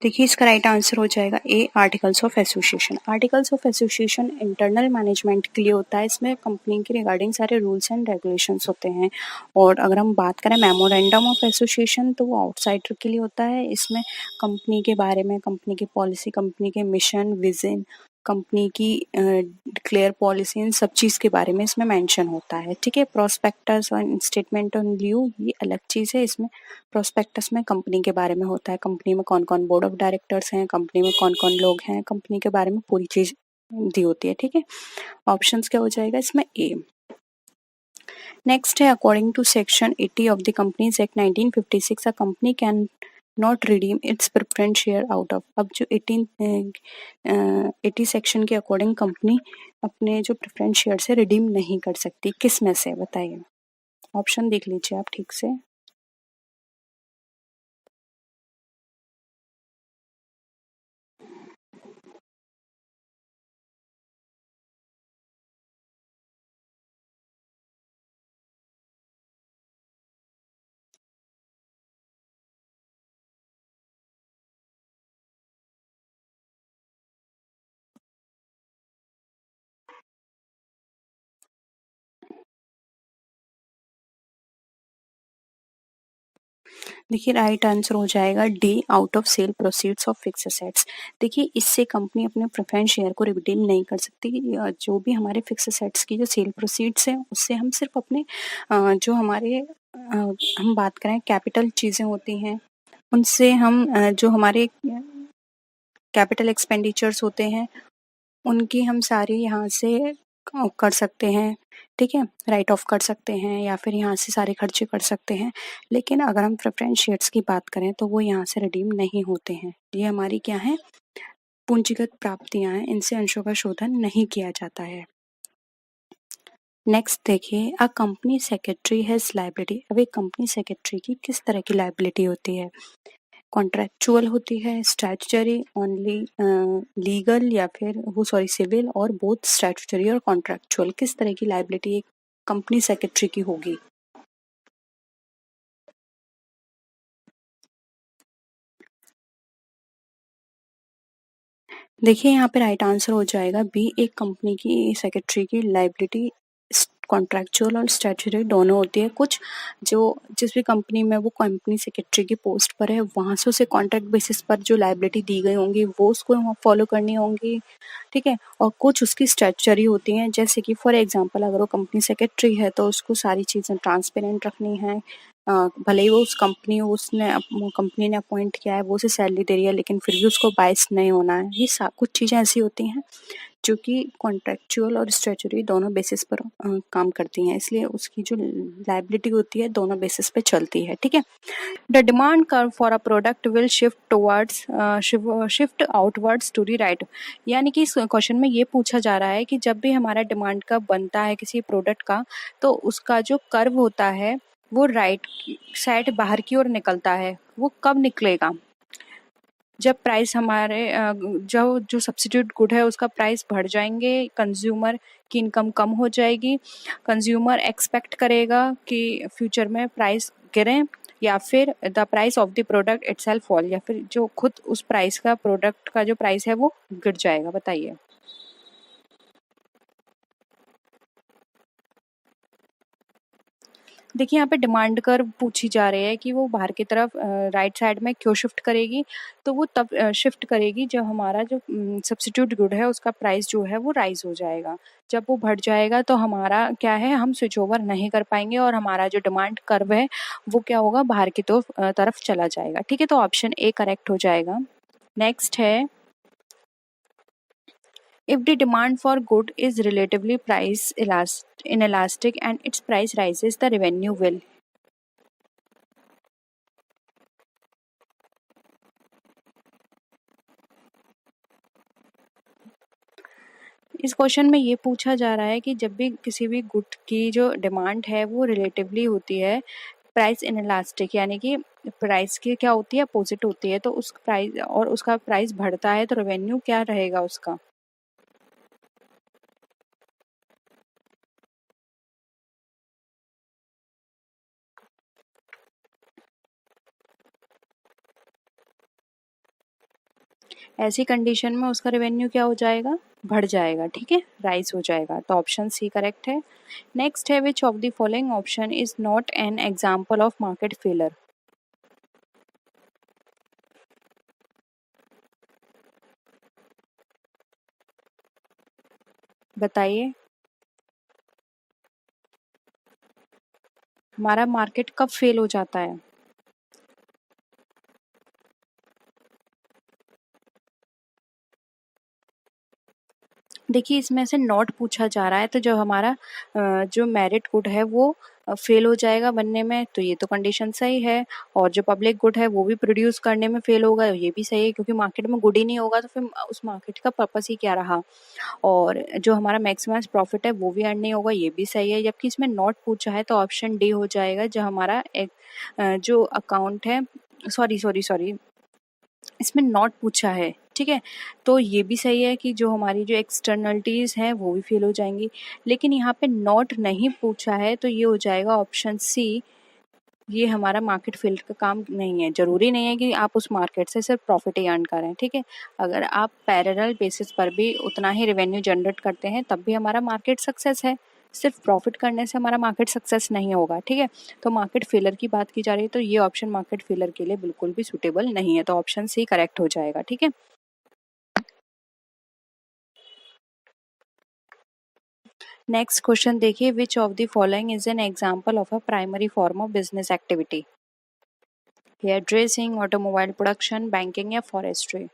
देखिए इसका राइट आंसर हो जाएगा A, articles of association. Articles of association internal management के लिए होता है। इसमें कंपनी के रिगार्डिंग सारे रूल्स एंड रेगुलेशंस होते हैं। और अगर हम बात करें मेमोरेंडम ऑफ एसोसिएशन तो वो आउटसाइडर के लिए होता है। इसमें कंपनी के बारे में, कंपनी की पॉलिसी, कंपनी के मिशन, विजन, कंपनी की क्लियर पॉलिसी, इन सब चीज़ के बारे में इसमें मेंशन होता है। ठीक है, प्रोस्पेक्टस और स्टेटमेंट ऑन लिeu ये अलग चीज़ है। इसमें प्रोस्पेक्टस में कंपनी के बारे में होता है, कंपनी में कौन कौन बोर्ड ऑफ डायरेक्टर्स हैं, कंपनी में कौन कौन लोग हैं, कंपनी के बारे में पूरी चीज दी होती है। ठीक है, ऑप्शंस क्या हो जाएगा इसमें? ए। नेक्स्ट है according to section 80 of the companies act 1956 a company can not redeem its preference share out of. अब जो 80 सेक्शन के अकॉर्डिंग कंपनी अपने जो प्रेफरेंस शेयर से रिडीम नहीं कर सकती, किस में से? बताइए, ऑप्शन देख लीजिए आप ठीक से। देखिए राइट आंसर हो जाएगा D, out of sale proceeds of fix assets. देखिए इससे कंपनी अपने प्रेफरेंस शेयर को रिडीम नहीं कर सकती। जो भी हमारे फिक्स असेट्स की जो सेल प्रोसीड्स हैं उससे हम सिर्फ अपने जो हमारे हम बात करें कैपिटल चीज़ें होती हैं उनसे हम जो हमारे कैपिटल एक्सपेंडिचर्स होते हैं उनकी हम सारी यहाँ से कर सकते हैं, ठीक है, राइट ऑफ कर सकते हैं या फिर यहाँ से सारे खर्चे कर सकते हैं। लेकिन अगर हम प्रेफरेंस शेयर्स की बात करें तो वो यहाँ से रिडीम नहीं होते हैं। ये हमारी क्या है, पूंजीगत प्राप्तियां हैं, इनसे अंशों का शोधन नहीं किया जाता है। नेक्स्ट देखिए, a company secretary has liability. अब एक कंपनी सेक्रेटरी की किस तरह की लायबिलिटी होती है, कॉन्ट्रेक्चुअल होती है, स्टैट्यूटरी, ओनली लीगल या फिर वो सॉरी सिविल, और बोथ स्टैट्यूटरी और कॉन्ट्रेक्चुअल। किस तरह की लायबिलिटी एक कंपनी सेक्रेटरी की होगी? देखिए यहाँ पे राइट आंसर हो जाएगा बी, एक कंपनी की सेक्रेटरी की लायबिलिटी कॉन्ट्रैक्चुअल और स्टैट्यूटरी दोनों होती है। कुछ जो जिस भी कंपनी में वो कंपनी सेक्रेटरी की पोस्ट पर है वहाँ से उसे कॉन्ट्रैक्ट बेसिस पर जो लायबिलिटी दी गई होंगी वो उसको वहाँ फॉलो करनी होंगी, ठीक है। और कुछ उसकी स्टैट्यूटरी होती हैं, जैसे कि फॉर एग्जांपल अगर वो कंपनी सेक्रेटरी है तो उसको सारी चीज़ें ट्रांसपेरेंट रखनी है। भले ही वो उस कंपनी ने अपॉइंट किया है, वो उसे सैलरी दे रही है, लेकिन फिर भी उसको बायस नहीं होना है। ये कुछ चीज़ें ऐसी होती हैं जो कि कॉन्ट्रेक्चुअल और स्टैट्यूटरी दोनों बेसिस पर काम करती हैं, इसलिए उसकी जो लायबिलिटी होती है दोनों बेसिस पे चलती है, ठीक है। The demand curve for a product will shift outwards to the right. यानी कि इस क्वेश्चन में ये पूछा जा रहा है कि जब भी हमारा डिमांड कर्व बनता है किसी प्रोडक्ट का, तो उसका जो कर्व होता है वो राइट साइड बाहर की ओर निकलता है। वो कब निकलेगा? जब प्राइस हमारे जो जो सब्सिट्यूट गुड है उसका प्राइस बढ़ जाएंगे, कंज्यूमर की इनकम कम हो जाएगी, कंज्यूमर एक्सपेक्ट करेगा कि फ्यूचर में प्राइस गिरे, या फिर the price of the product itself fall, या फिर जो खुद उस प्राइस का प्रोडक्ट का जो प्राइस है वो गिर जाएगा। बताइए। देखिए यहाँ पे डिमांड कर्व पूछी जा रही है कि वो बाहर की तरफ राइट साइड में क्यों शिफ्ट करेगी। तो वो तब शिफ्ट करेगी जब हमारा जो सब्स्टिट्यूट गुड है उसका प्राइस जो है वो राइज हो जाएगा। जब वो बढ़ जाएगा तो हमारा क्या है, हम स्विच ओवर नहीं कर पाएंगे और हमारा जो डिमांड कर्व है वो क्या होगा, बाहर की तरफ चला जाएगा, ठीक है। तो ऑप्शन ए करेक्ट हो जाएगा। नेक्स्ट है, if the demand for good is relatively inelastic and its price rises, the revenue will। इस क्वेश्चन में ये पूछा जा रहा है कि जब भी किसी भी गुड की जो डिमांड है वो रिलेटिवली होती है प्राइस इनलास्टिक, यानी कि प्राइस की क्या होती है, अपोजिट होती है, तो उस प्राइस और उसका प्राइस बढ़ता है तो रेवेन्यू क्या रहेगा उसका? ऐसी कंडीशन में उसका रेवेन्यू क्या हो जाएगा, बढ़ जाएगा, ठीक है, राइज हो जाएगा। तो ऑप्शन सी करेक्ट है। नेक्स्ट है, which of the following option is not an example of market failure. बताइए, हमारा मार्केट कब फेल हो जाता है? देखिए इसमें से नॉट पूछा जा रहा है, तो जो हमारा जो मेरिट गुड है वो फेल हो जाएगा बनने में, तो ये तो कंडीशन सही है। और जो पब्लिक गुड है वो भी प्रोड्यूस करने में फेल होगा, ये भी सही है, क्योंकि मार्केट में गुड ही नहीं होगा तो फिर उस मार्केट का पर्पस ही क्या रहा। और जो हमारा मैक्सिमाइज प्रॉफिट है वो भी अर्न नहीं होगा, ये भी सही है। जबकि इसमें नॉट पूछा है तो ऑप्शन डी हो जाएगा, जो हमारा एक जो अकाउंट है, सॉरी सॉरी सॉरी, इसमें नॉट पूछा है, ठीक है। तो ये भी सही है कि जो हमारी जो एक्सटर्नलिटीज़ हैं वो भी फेल हो जाएंगी। लेकिन यहाँ पे नॉट नहीं पूछा है तो ये हो जाएगा ऑप्शन सी, ये हमारा मार्केट फील्ड का काम नहीं है। ज़रूरी नहीं है कि आप उस मार्केट से सिर्फ प्रॉफिट ही अर्न करें, ठीक है। अगर आप पैरेलल बेसिस पर भी उतना ही रेवेन्यू जनरेट करते हैं तब भी हमारा मार्केट सक्सेस है। सिर्फ प्रॉफिट करने से हमारा मार्केट सक्सेस नहीं होगा, ठीक है। तो मार्केट फेलर की बात की जा रही है तो ये ऑप्शन मार्केट फेलर के लिए बिल्कुल भी सूटेबल नहीं है, तो ऑप्शन सी करेक्ट हो जाएगा, ठीक है। नेक्स्ट क्वेश्चन देखिए, which of the following is an example of a primary form of business activity? Hair dressing, automobile production, banking या फॉरेस्ट्री।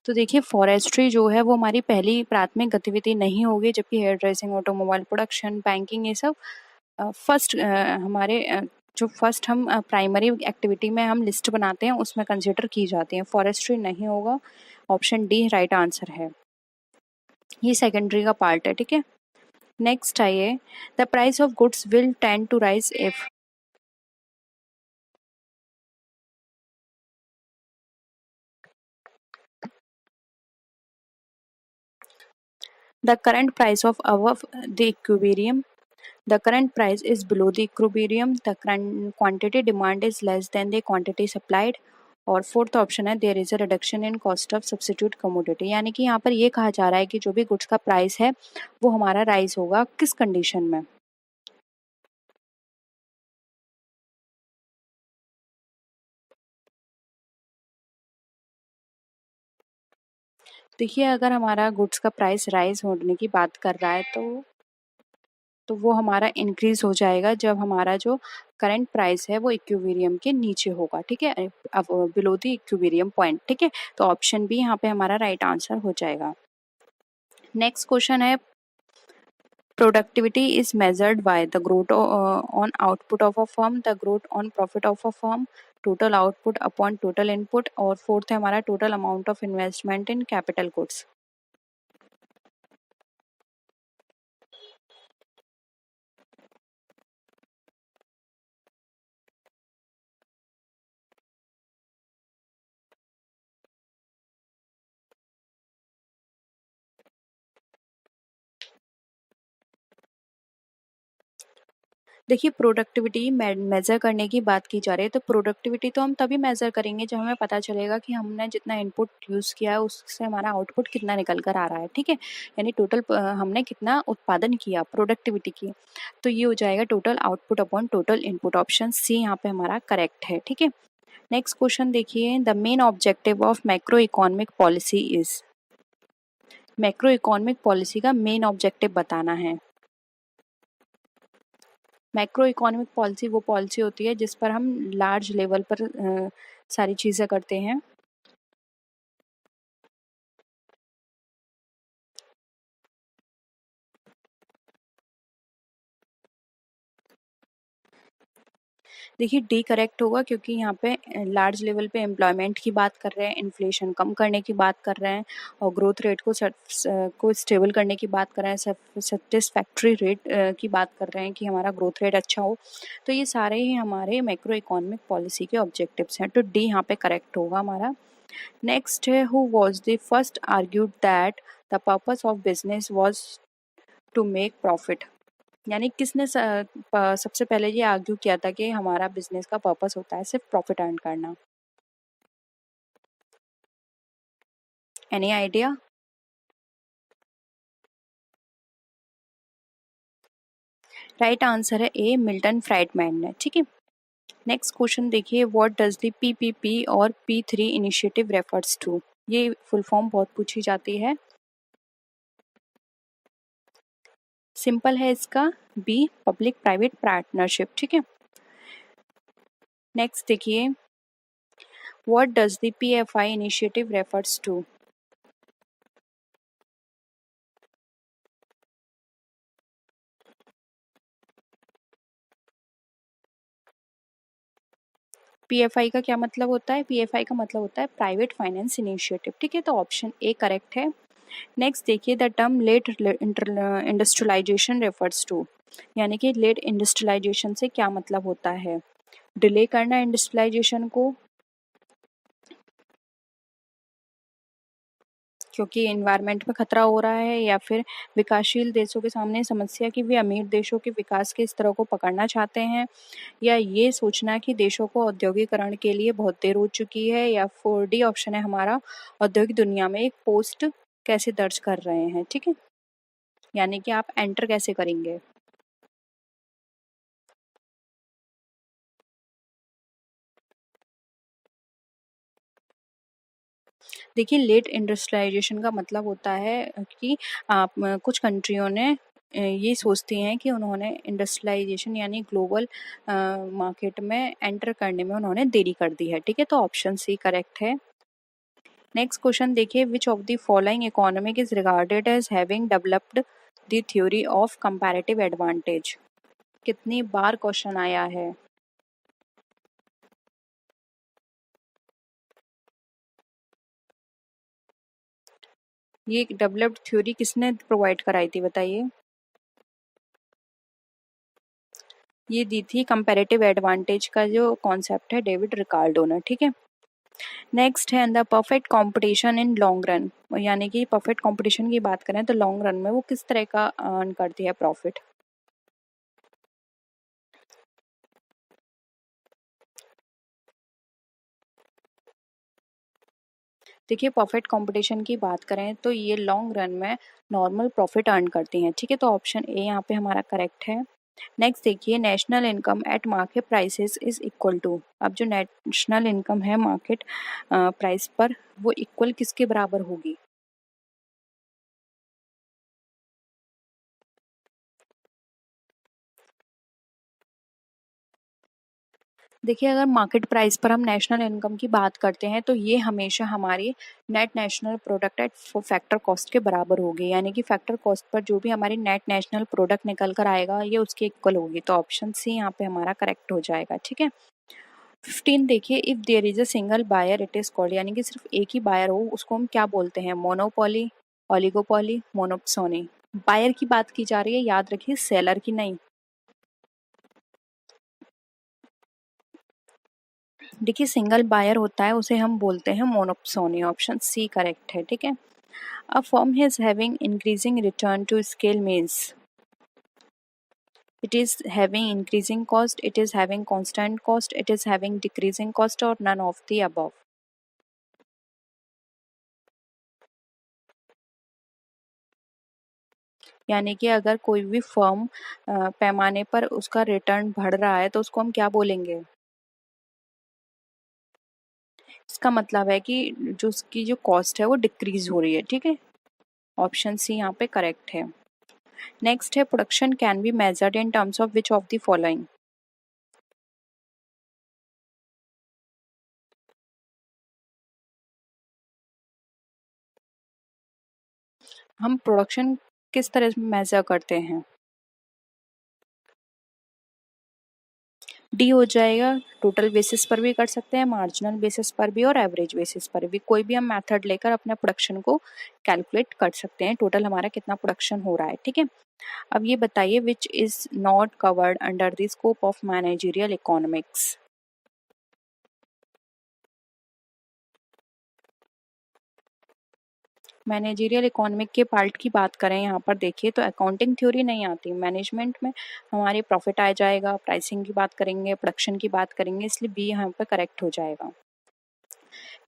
तो देखिए फॉरेस्ट्री जो है वो हमारी पहली प्राथमिक गतिविधि नहीं होगी, जबकि hair dressing, automobile production, banking ये सब फर्स्ट हमारे जो फर्स्ट हम प्राइमरी एक्टिविटी में हम लिस्ट बनाते हैं उसमें कंसिडर की जाती है। फॉरेस्ट्री नहीं होगा, ऑप्शन डी राइट आंसर है। ये सेकेंडरी का पार्ट है, ठीक है। नेक्स्ट आइए, the price of goods will tend to rise if the current price of above the equilibrium, the current price is below the equilibrium, the current quantity demand is less than the quantity supplied, और fourth option है there is a reduction in cost of substitute commodity. यानी कि यहाँ पर ये कहा जा रहा है कि जो भी गुड्स का प्राइस है वो हमारा राइज होगा किस कंडीशन में। देखिए अगर हमारा गुड्स का प्राइस राइज होने की बात कर रहा है तो वो हमारा इंक्रीज हो जाएगा जब हमारा जो करंट प्राइस है वो इक्विलिब्रियम के नीचे होगा, ठीक है, अब बिलो द इक्विलिब्रियम पॉइंट, ठीक है। तो ऑप्शन बी यहाँ पे हमारा राइट आंसर हो जाएगा। नेक्स्ट क्वेश्चन है, productivity is measured by the growth on output of a firm, the growth on profit of a firm, total output upon total input, और फोर्थ है हमारा total amount of investment in capital goods. देखिए productivity measure करने की बात की जा रही है, तो प्रोडक्टिविटी तो हम तभी मेज़र करेंगे जब हमें पता चलेगा कि हमने जितना इनपुट यूज़ किया है उससे हमारा आउटपुट कितना निकल कर आ रहा है, ठीक है। यानी टोटल हमने कितना उत्पादन किया, प्रोडक्टिविटी की, तो ये हो जाएगा total output upon total input, option C यहाँ पे हमारा करेक्ट है, ठीक है। नेक्स्ट क्वेश्चन देखिए, the main objective of macro economic policy is, macro economic policy का मेन ऑब्जेक्टिव बताना है। मैक्रो इकोनॉमिक पॉलिसी वो पॉलिसी होती है जिस पर हम लार्ज लेवल पर सारी चीज़ें करते हैं। देखिए डी करेक्ट होगा क्योंकि यहाँ पे लार्ज लेवल पे एम्प्लॉयमेंट की बात कर रहे हैं, इन्फ्लेशन कम करने की बात कर रहे हैं, और ग्रोथ रेट को स्टेबल करने की बात कर रहे हैं, सेटिस्फैक्ट्री रेट की बात कर रहे हैं कि हमारा ग्रोथ रेट अच्छा हो। तो ये सारे ही हमारे मैक्रो इकोनॉमिक पॉलिसी के ऑब्जेक्टिव्स हैं, तो डी यहाँ पे करेक्ट होगा हमारा। नेक्स्ट है, who was the first argued that the purpose of business was to make profit. यानी किसने सबसे पहले ये आर्ग्यू किया था कि हमारा बिजनेस का पर्पस होता है सिर्फ प्रॉफिट अर्न करना। Any idea? राइट आंसर है ए, मिल्टन फ्राइडमैन ने, ठीक है। नेक्स्ट क्वेश्चन देखिए, व्हाट डज द पीपीपी और P3 इनिशिएटिव रेफर्स टू। ये फुल फॉर्म बहुत पूछी जाती है। सिंपल है इसका, बी, पब्लिक प्राइवेट पार्टनरशिप, ठीक है। नेक्स्ट देखिए, what does the PFI initiative refers to. PFI का क्या मतलब होता है? PFI का मतलब होता है प्राइवेट फाइनेंस इनिशिएटिव, ठीक है। तो ऑप्शन ए करेक्ट है। नेक्स्ट देखिए, the term late industrialisation refers to, यानी कि लेट इंडस्ट्रियलाइजेशन से क्या मतलब होता है? डिले करना इंडस्ट्रियलाइजेशन को, क्योंकि एनवायरनमेंट में खतरा हो रहा है, या फिर विकासशील देशों के सामने समस्या कि वे अमीर देशों के विकास के स्तर को पकड़ना चाहते हैं, या ये सोचना कि देशों को औद्योगिकरण के लिए बहुत देर हो चुकी है, या 4D ऑप्शन है हमारा, औद्योगिक दुनिया में एक पोस्ट कैसे दर्ज कर रहे हैं, ठीक है, यानी कि आप एंटर कैसे करेंगे। देखिए लेट इंडस्ट्रियलाइजेशन का मतलब होता है कि आप कुछ कंट्रियों ने ये सोचती हैं कि उन्होंने इंडस्ट्रियलाइजेशन यानी ग्लोबल मार्केट में एंटर करने में उन्होंने देरी कर दी है, ठीक है। तो ऑप्शन सी करेक्ट है। नेक्स्ट क्वेश्चन देखिए, which of the following economic is regarded as having developed the theory of comparative advantage. कितनी बार क्वेश्चन आया है। ये डेवलप्ड थ्योरी किसने प्रोवाइड कराई थी बताइए। ये दी थी कंपैरेटिव एडवांटेज का जो कॉन्सेप्ट है डेविड रिकार्डो ने, ठीक है। नेक्स्ट है the perfect competition in long run, यानी कि परफेक्ट कंपटीशन की बात करें तो लॉन्ग रन में वो किस तरह का अर्न करती है प्रॉफिट। देखिए परफेक्ट कंपटीशन की बात करें तो ये लॉन्ग रन में नॉर्मल प्रॉफिट अर्न करती हैं, ठीक है। तो ऑप्शन ए यहाँ पे हमारा करेक्ट है। नेक्स्ट देखिए, national income at market prices is equal to. अब जो नेशनल इनकम है मार्केट प्राइस पर, वो इक्वल किसके बराबर होगी। देखिए अगर मार्केट प्राइस पर हम नेशनल इनकम की बात करते हैं तो ये हमेशा हमारी net national product at factor cost के बराबर होगी, यानी कि फैक्टर कॉस्ट पर जो भी हमारी नेट नेशनल प्रोडक्ट निकल कर आएगा ये उसके इक्वल होगी। तो ऑप्शन सी यहाँ पे हमारा करेक्ट हो जाएगा, ठीक है। 15 देखिए, if there is a single buyer it is called, यानी कि सिर्फ एक ही बायर हो उसको हम क्या बोलते हैं। Monopoly, oligopoly, मोनोप्सोनी। बायर की बात की जा रही है, याद रखिए सेलर की नहीं। देखिए सिंगल बायर होता है उसे हम बोलते हैं मोनोप्सोनी। ऑप्शन सी करेक्ट है, ठीक है। A firm is having increasing return to scale means it is having increasing cost, it is having constant cost, it is having decreasing cost, or none of the above। यानी कि अगर कोई भी firm पैमाने पर उसका रिटर्न बढ़ रहा है तो उसको हम क्या बोलेंगे। इसका मतलब है कि जो उसकी जो कॉस्ट है वो डिक्रीज हो रही है, ठीक है। ऑप्शन सी यहाँ पे करेक्ट है। नेक्स्ट है, production can be measured in terms of which of the following. हम प्रोडक्शन किस तरह से मेजर करते हैं। डी हो जाएगा। टोटल बेसिस पर भी कर सकते हैं, मार्जिनल बेसिस पर भी और एवरेज बेसिस पर भी। कोई भी हम मेथड लेकर अपने प्रोडक्शन को कैलकुलेट कर सकते हैं, टोटल हमारा कितना प्रोडक्शन हो रहा है, ठीक है। अब ये बताइए, which is not covered under the scope of managerial economics. Managerial economic के पार्ट की बात करें यहाँ पर देखिए तो अकाउंटिंग थ्योरी नहीं आती। मैनेजमेंट में हमारे प्रॉफिट आ जाएगा, प्राइसिंग की बात करेंगे, प्रोडक्शन की बात करेंगे, इसलिए बी यहाँ पर करेक्ट हो जाएगा।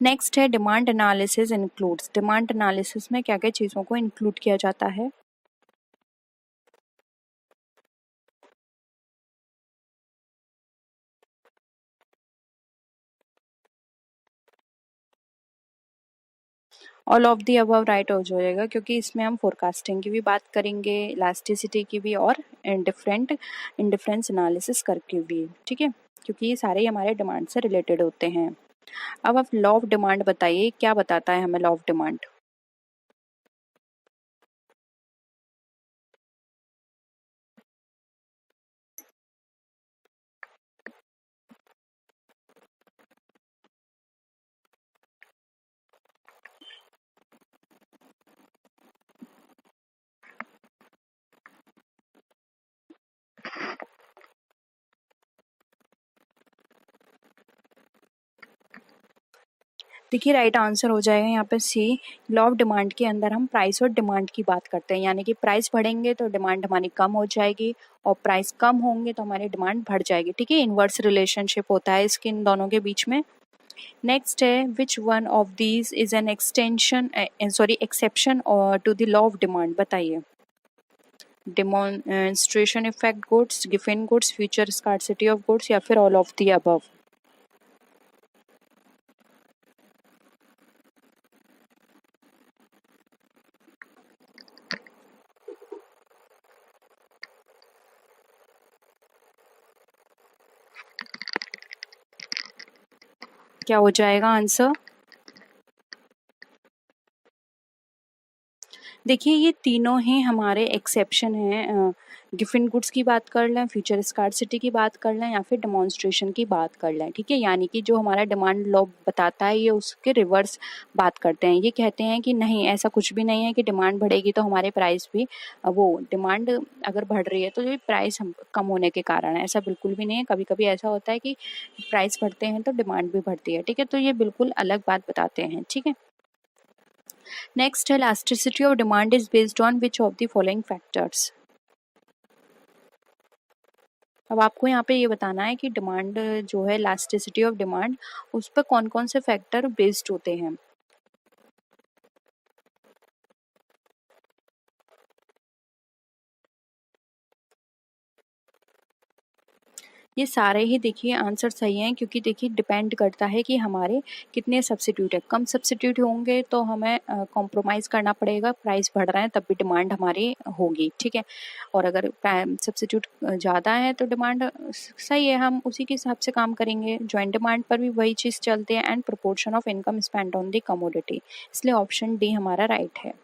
नेक्स्ट है, demand analysis includes. Demand analysis में क्या क्या चीज़ों को इंक्लूड किया जाता है। All of the above right हो जाएगा, क्योंकि इसमें हम फोरकास्टिंग की भी बात करेंगे, इलास्टिसिटी की भी, और इंडिफरेंस एनालिसिस करके भी, ठीक है। क्योंकि ये सारे हमारे डिमांड से रिलेटेड होते हैं। अब आप लॉ ऑफ डिमांड बताइए, क्या बताता है हमें लॉ ऑफ डिमांड। देखिए राइट आंसर हो जाएगा यहाँ पे सी। लॉ ऑफ डिमांड के अंदर हम प्राइस और डिमांड की बात करते हैं, यानी कि प्राइस बढ़ेंगे तो डिमांड हमारी कम हो जाएगी, और प्राइस कम होंगे तो हमारी डिमांड बढ़ जाएगी, ठीक है। इनवर्स रिलेशनशिप होता है इसके इन दोनों के बीच में। नेक्स्ट है, which one of these is an extension sorry exception to the law of demand, बताइए। Demonstration effect goods, given goods, future scarcity of goods, या फिर ऑल ऑफ द अबव। क्या हो जाएगा आंसर। देखिए ये तीनों ही हमारे एक्सेप्शन हैं। गिफिन गुड्स की बात कर लें, फ्यूचर स्कार्सिटी की बात कर लें या फिर डेमोन्स्ट्रेशन की बात कर लें, ठीक है। यानी कि जो हमारा डिमांड लॉ बताता है ये उसके रिवर्स बात करते हैं। ये कहते हैं कि नहीं, ऐसा कुछ भी नहीं है कि डिमांड बढ़ेगी तो हमारे प्राइस भी वो डिमांड अगर बढ़ रही है तो ये प्राइस हम कम होने के कारण है, ऐसा बिल्कुल भी नहीं है। कभी कभी ऐसा होता है कि प्राइस बढ़ते हैं तो डिमांड भी बढ़ती है, ठीक है। तो ये बिल्कुल अलग बात बताते हैं, ठीक है। नेक्स्ट है elasticity of demand is based on which of the following factors। अब आपको यहाँ पे ये बताना है कि डिमांड जो है elasticity ऑफ डिमांड उस पर कौन कौन से फैक्टर बेस्ड होते हैं। ये सारे ही देखिए आंसर सही हैं, क्योंकि देखिए डिपेंड करता है कि हमारे कितने सब्सिट्यूट है। कम सब्सिट्यूट होंगे तो हमें कॉम्प्रोमाइज़ करना पड़ेगा, प्राइस बढ़ रहा है तब भी डिमांड हमारी होगी, ठीक है। और अगर सब्सिट्यूट ज़्यादा है तो डिमांड सही है, हम उसी के हिसाब से काम करेंगे। जॉइंट डिमांड पर भी वही चीज़ चलती है। And proportion of income spend on the commodity, इसलिए ऑप्शन डी हमारा राइट है।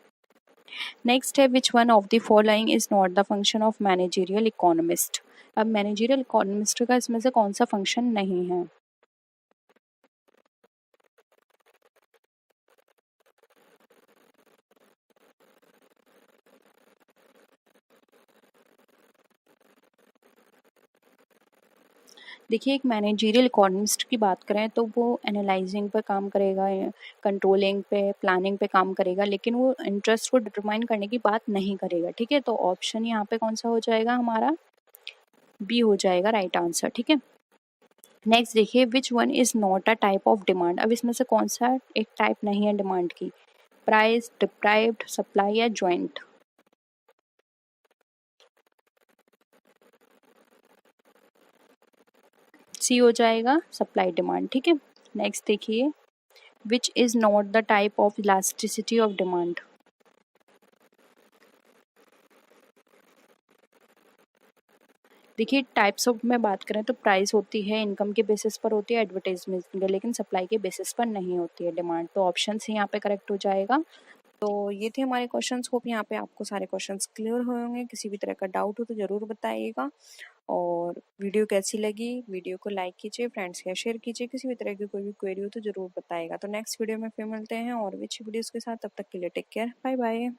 नेक्स्ट है which one of the following is not the function of managerial economist. अब मैनेजरियल इकोनॉमिस्ट का इसमें से कौन सा फंक्शन नहीं है। देखिए एक मैनेजरियल इकोनॉमिस्ट की बात करें तो वो एनालाइजिंग पे काम करेगा, कंट्रोलिंग पे, प्लानिंग पे काम करेगा, लेकिन वो इंटरेस्ट को डिटरमाइन करने की बात नहीं करेगा, ठीक है। तो ऑप्शन यहाँ पे कौन सा हो जाएगा हमारा, बी हो जाएगा राइट आंसर, ठीक है। नेक्स्ट देखिए विच one is not a type of demand. अब इसमें से कौन सा एक टाइप नहीं है डिमांड की, प्राइस, डिप्राइव्ड, सप्लाई या जॉइंट। सी हो जाएगा सप्लाई डिमांड, ठीक है। नेक्स्ट देखिए which is not the type of elasticity of demand. देखिए टाइप्स ऑफ में बात करें तो प्राइस होती है, इनकम के बेसिस पर होती है, एडवर्टाइजमेंट के, लेकिन सप्लाई के बेसिस पर नहीं होती है डिमांड। तो ऑप्शन सी यहाँ पे करेक्ट हो जाएगा। तो ये थे हमारे क्वेश्चंस। होप यहाँ पे आपको सारे क्वेश्चंस क्लियर हुए होंगे। किसी भी तरह का डाउट हो तो ज़रूर बताइएगा। और वीडियो कैसी लगी, वीडियो को लाइक कीजिए, फ्रेंड्स या शेयर कीजिए। किसी भी तरह की कोई भी क्वेरी हो तो ज़रूर बताइएगा। तो नेक्स्ट वीडियो में फिर मिलते हैं और भी अच्छी वीडियोज़ के साथ। तब तक के लिए टेक केयर, बाय बाय।